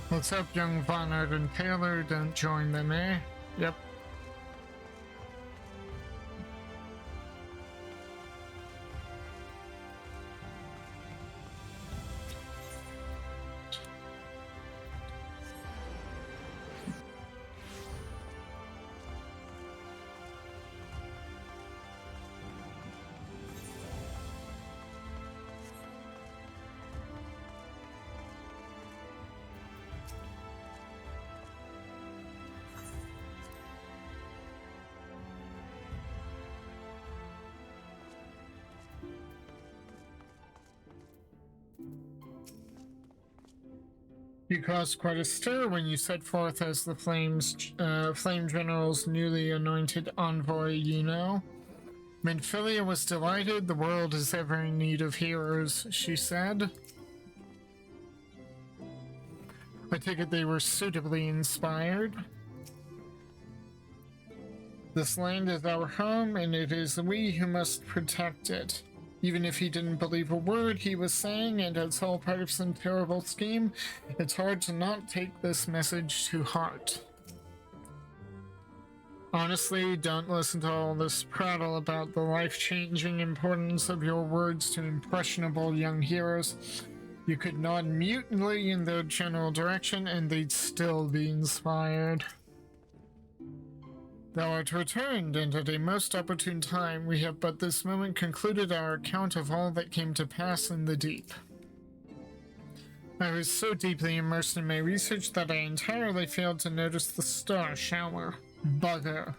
Let's hope young Von Art and Taylor don't join them, eh? Yep. You caused quite a stir when you set forth as the Flame General's newly anointed envoy, you know. Minfilia was delighted. The world is ever in need of heroes, she said. I take it they were suitably inspired. This land is our home, and it is we who must protect it. Even if he didn't believe a word he was saying, and it's all part of some terrible scheme, it's hard to not take this message to heart. Honestly, don't listen to all this prattle about the life-changing importance of your words to impressionable young heroes. You could nod mutely in their general direction, and they'd still be inspired. Thou art returned, and at a most opportune time. We have but this moment concluded our account of all that came to pass in the deep. I was so deeply immersed in my research that I entirely failed to notice the star shower. Bugger.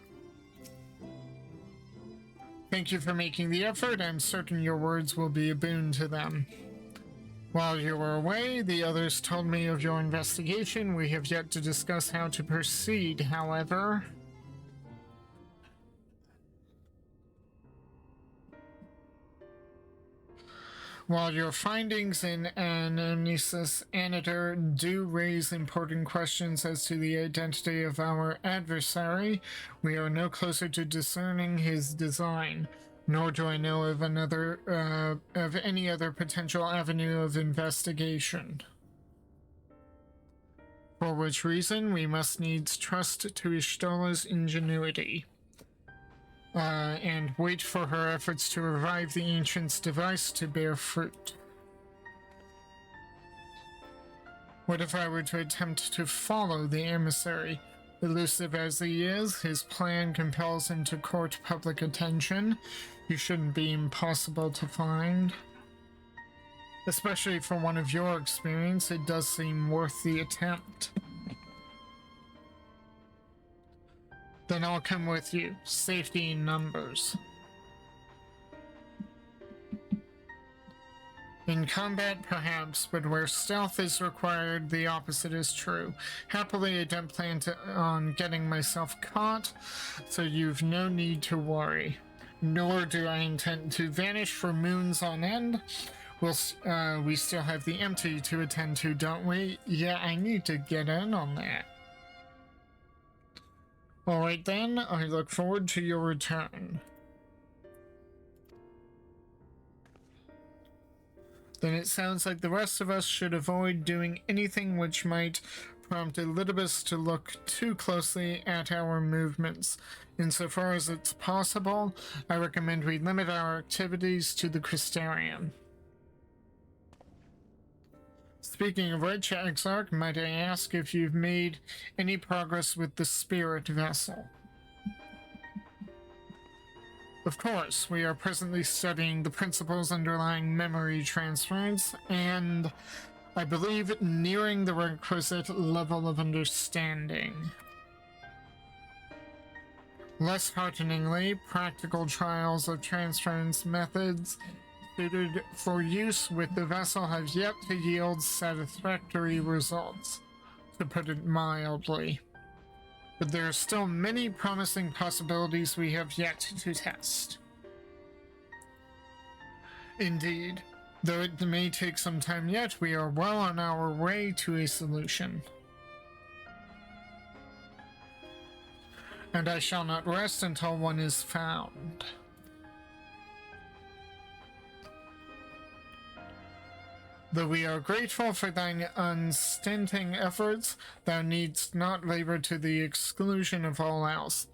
Thank you for making the effort. I'm certain your words will be a boon to them. While you were away, the others told me of your investigation. We have yet to discuss how to proceed, however. While your findings in Anamnesis Anator do raise important questions as to the identity of our adversary, we are no closer to discerning his design, nor do I know of any other potential avenue of investigation. For which reason, we must needs trust to Ishtola's ingenuity. And wait for her efforts to revive the Ancient's device to bear fruit. What if I were to attempt to follow the emissary? Elusive as he is, his plan compels him to court public attention. He shouldn't be impossible to find. Especially for one of your experience, it does seem worth the attempt. Then I'll come with you. Safety in numbers. In combat, perhaps, but where stealth is required, the opposite is true. Happily, I don't plan on getting myself caught, so you've no need to worry. Nor do I intend to vanish for moons on end. We still have the empty to attend to, don't we? Yeah, I need to get in on that. Alright then, I look forward to your return. Then it sounds like the rest of us should avoid doing anything which might prompt Elidibus to look too closely at our movements. Insofar as it's possible, I recommend we limit our activities to the Crystarium. Speaking of which, Exarch, might I ask if you've made any progress with the spirit vessel? Of course, we are presently studying the principles underlying memory transference, and I believe nearing the requisite level of understanding. Less hearteningly, practical trials of transference methods suited for use with the vessel have yet to yield satisfactory results, to put it mildly. But there are still many promising possibilities we have yet to test. Indeed, though it may take some time yet, we are well on our way to a solution. and I shall not rest until one is found. Though we are grateful for thine unstinting efforts, thou needst not labor to the exclusion of all else.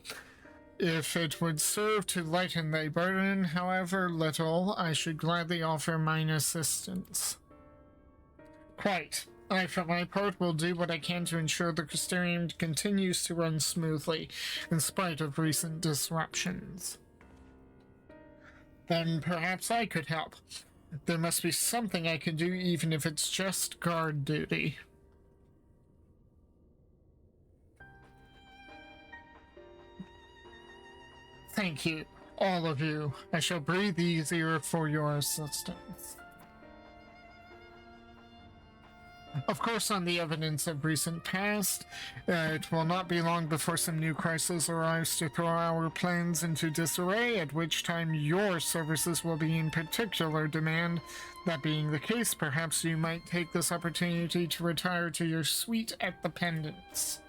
If it would serve to lighten thy burden, however little, I should gladly offer mine assistance. Quite. I, for my part, will do what I can to ensure the Crystarium continues to run smoothly, in spite of recent disruptions. Then perhaps I could help. There must be something I can do, even if it's just guard duty. Thank you, all of you. I shall breathe easier for your assistance. Of course, on the evidence of recent past, it will not be long before some new crisis arrives to throw our plans into disarray, at which time your services will be in particular demand. That being the case, perhaps you might take this opportunity to retire to your suite at the Pendants.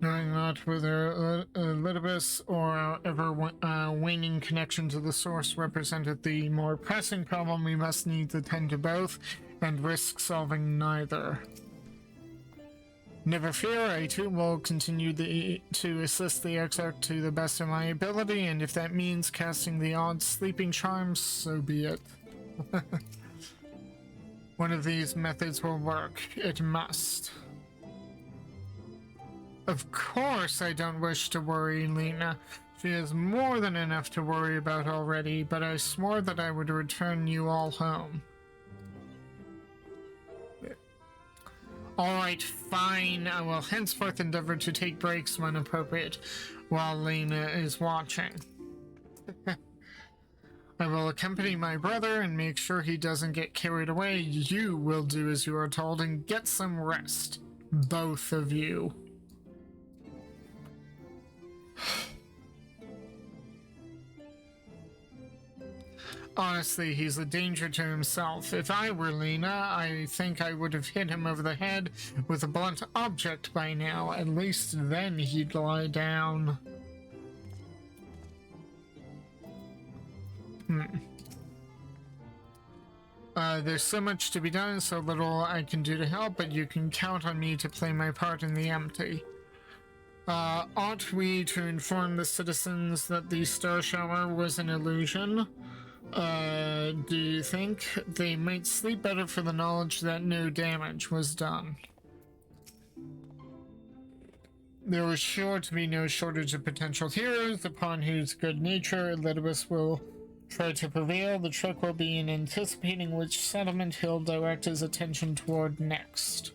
Knowing not whether Elidibus or our ever-waning connection to the source represented the more pressing problem, we must needs attend to both, and risk solving neither. Never fear, I too will continue to assist the Exarch to the best of my ability, and if that means casting the odd sleeping charms, so be it. One of these methods will work. It must. Of course I don't wish to worry Lena. She has more than enough to worry about already, but I swore that I would return you all home. Alright, fine. I will henceforth endeavor to take breaks when appropriate, while Lena is watching. I will accompany my brother and make sure he doesn't get carried away. You will do as you are told and get some rest. Both of you. Honestly, he's a danger to himself. If I were Lena, I think I would have hit him over the head with a blunt object by now. At least then he'd lie down. There's so much to be done, so little I can do to help, but you can count on me to play my part in the empty. Ought we to inform the citizens that the star shower was an illusion? Do you think they might sleep better for the knowledge that no damage was done? There was sure to be no shortage of potential heroes upon whose good nature Elidibus will try to prevail. The trick will be in anticipating which settlement he'll direct his attention toward next.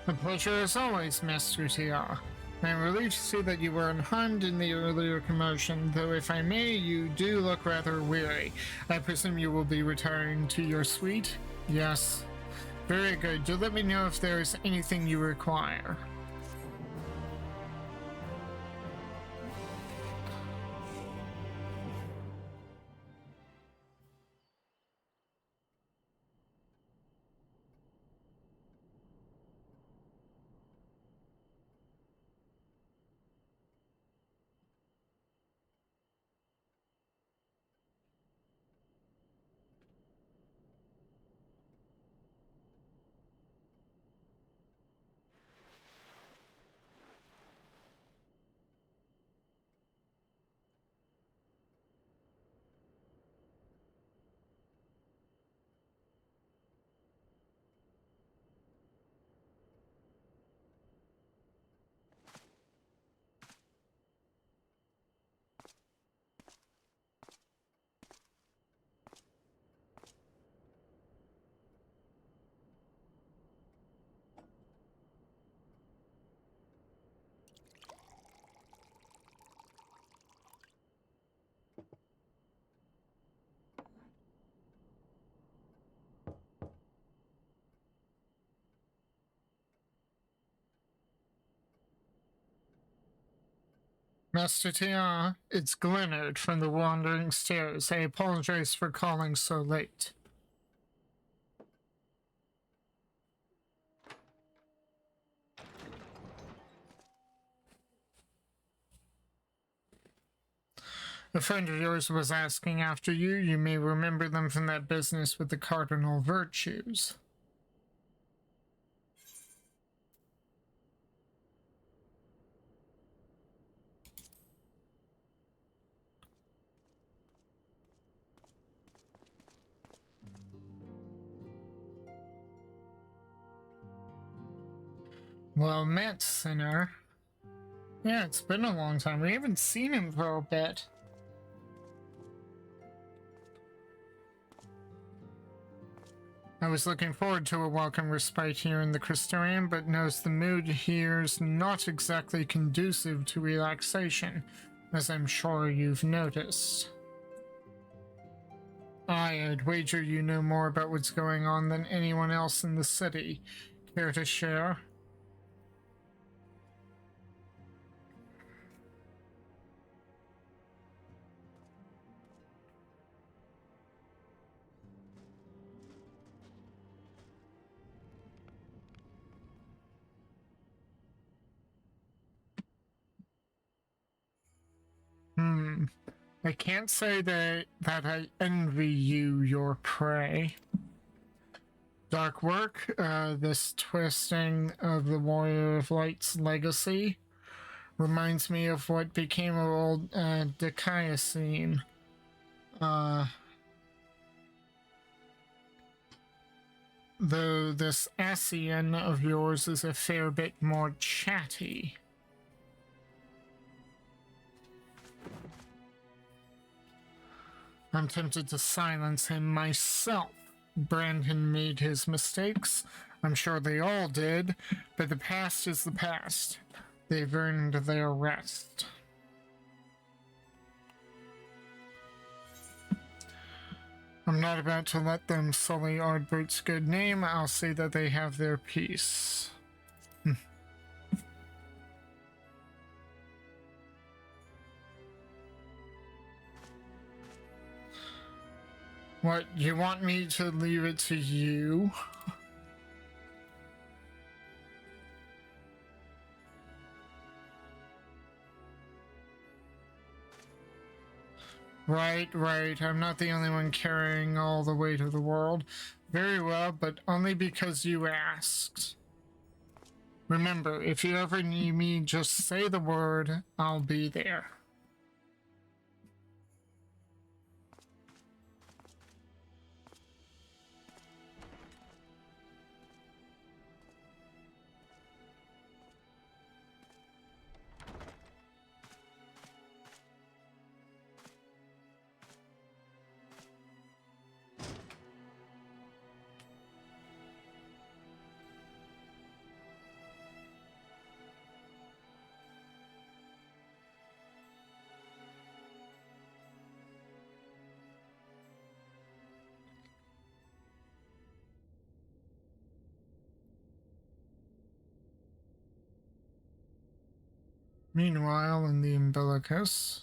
A pleasure as always, Master Tiara. I am relieved to see that you were unharmed in the earlier commotion, though if I may, you do look rather weary. I presume you will be retiring to your suite? Yes. Very good. Do let me know if there is anything you require. Master Tia, it's Glenard from the Wandering Stairs. I apologize for calling so late. A friend of yours was asking after you. You may remember them from that business with the cardinal virtues. Well met, sinner. Yeah, it's been a long time. We haven't seen him for a bit. I was looking forward to a welcome respite here in the Crystorium, but notice the mood here's not exactly conducive to relaxation, as I'm sure you've noticed. I'd wager you know more about what's going on than anyone else in the city. Care to share? I can't say that I envy you your prey. Dark work, this twisting of the Warrior of Light's legacy reminds me of what became of old Dicaiosine. Though this Asian of yours is a fair bit more chatty. I'm tempted to silence him myself. Brandon made his mistakes. I'm sure they all did, but the past is the past. They've earned their rest. I'm not about to let them sully Ardbert's good name. I'll say that they have their peace. What, you want me to leave it to you? Right. I'm not the only one carrying all the weight of the world. Very well, but only because you asked. Remember, if you ever need me, just say the word, I'll be there. Meanwhile, in the umbilicus...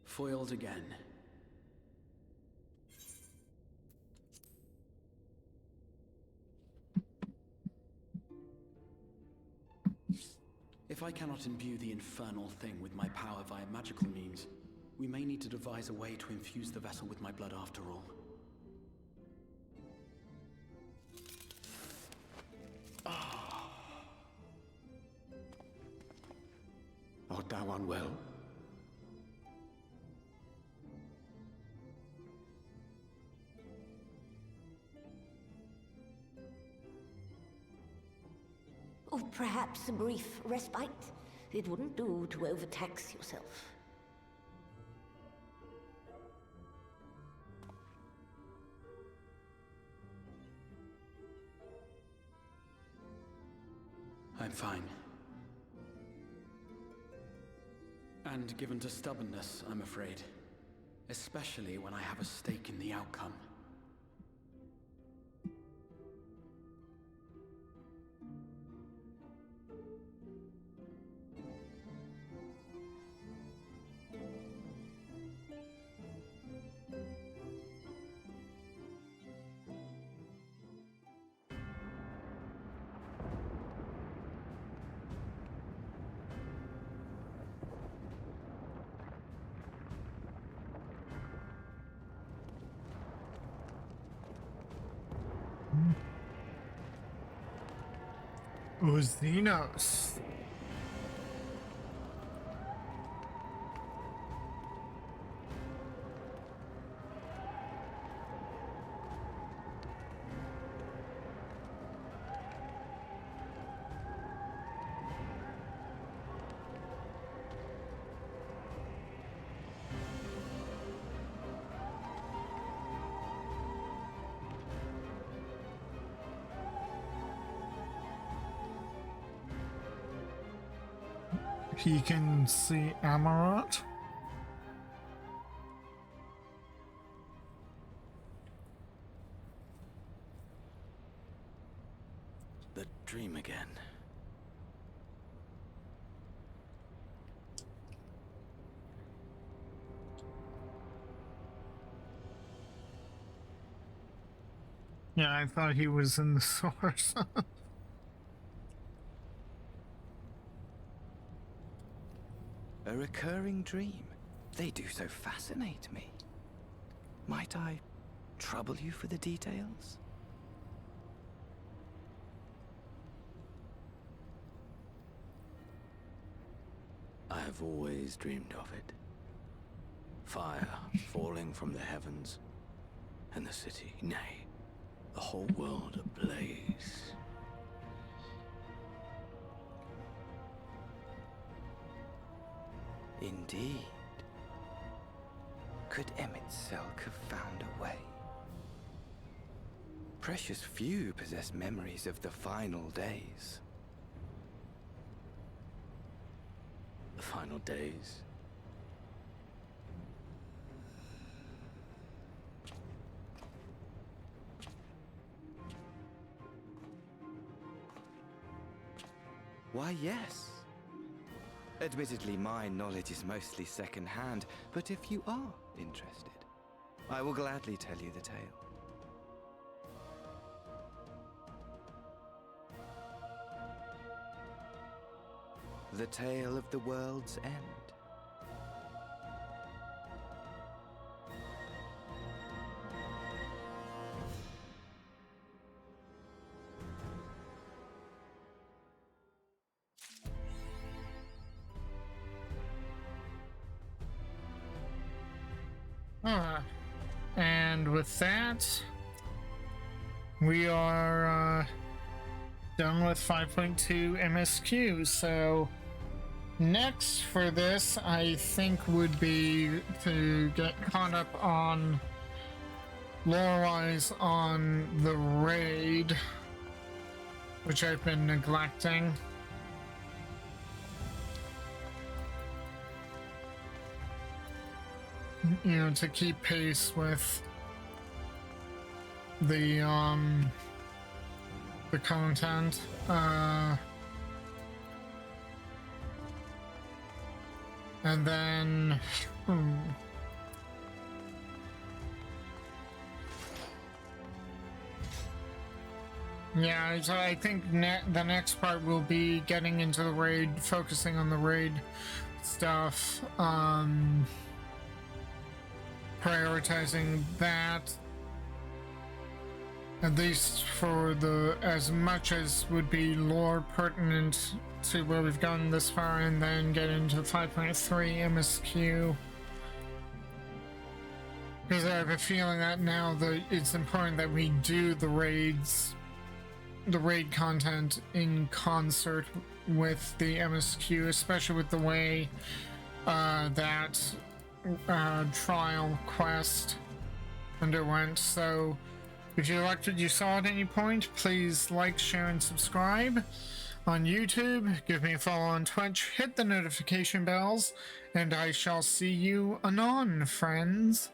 Foiled again. If I cannot imbue the infernal thing with my power via magical means, we may need to devise a way to infuse the vessel with my blood after all. Art thou unwell? Oh, perhaps a brief respite? It wouldn't do to overtax yourself. I'm fine. And given to stubbornness, I'm afraid. Especially when I have a stake in the outcome. Uzinos. He can see Amarat. The dream again. Yeah, I thought he was in the source. A recurring dream. They do so fascinate me. Might I trouble you for the details? I have always dreamed of it. Fire falling from the heavens, and the city, nay, the whole world ablaze. Indeed. Could Emmett Selk have found a way? Precious few possess memories of the final days. The final days. Why, yes. Admittedly, my knowledge is mostly second-hand, but if you are interested, I will gladly tell you the tale. The tale of the world's end. And with that, we are done with 5.2 MSQ. So next for this, I think, would be to get caught up on lore-wise on the raid, which I've been neglecting. You know, to keep pace with the content. And then yeah, so I think the next part will be getting into the raid, focusing on the raid stuff, prioritizing that, at least for the as much as would be lore pertinent to where we've gotten this far, and then get into 5.3 MSQ, because I have a feeling that now that it's important that we do the raid content in concert with the MSQ, especially with the way that trial quest underwent. So if you liked what you saw at any point, please like, share, and subscribe. on YouTube, give me a follow on Twitch, hit the notification bells, and I shall see you anon, friends.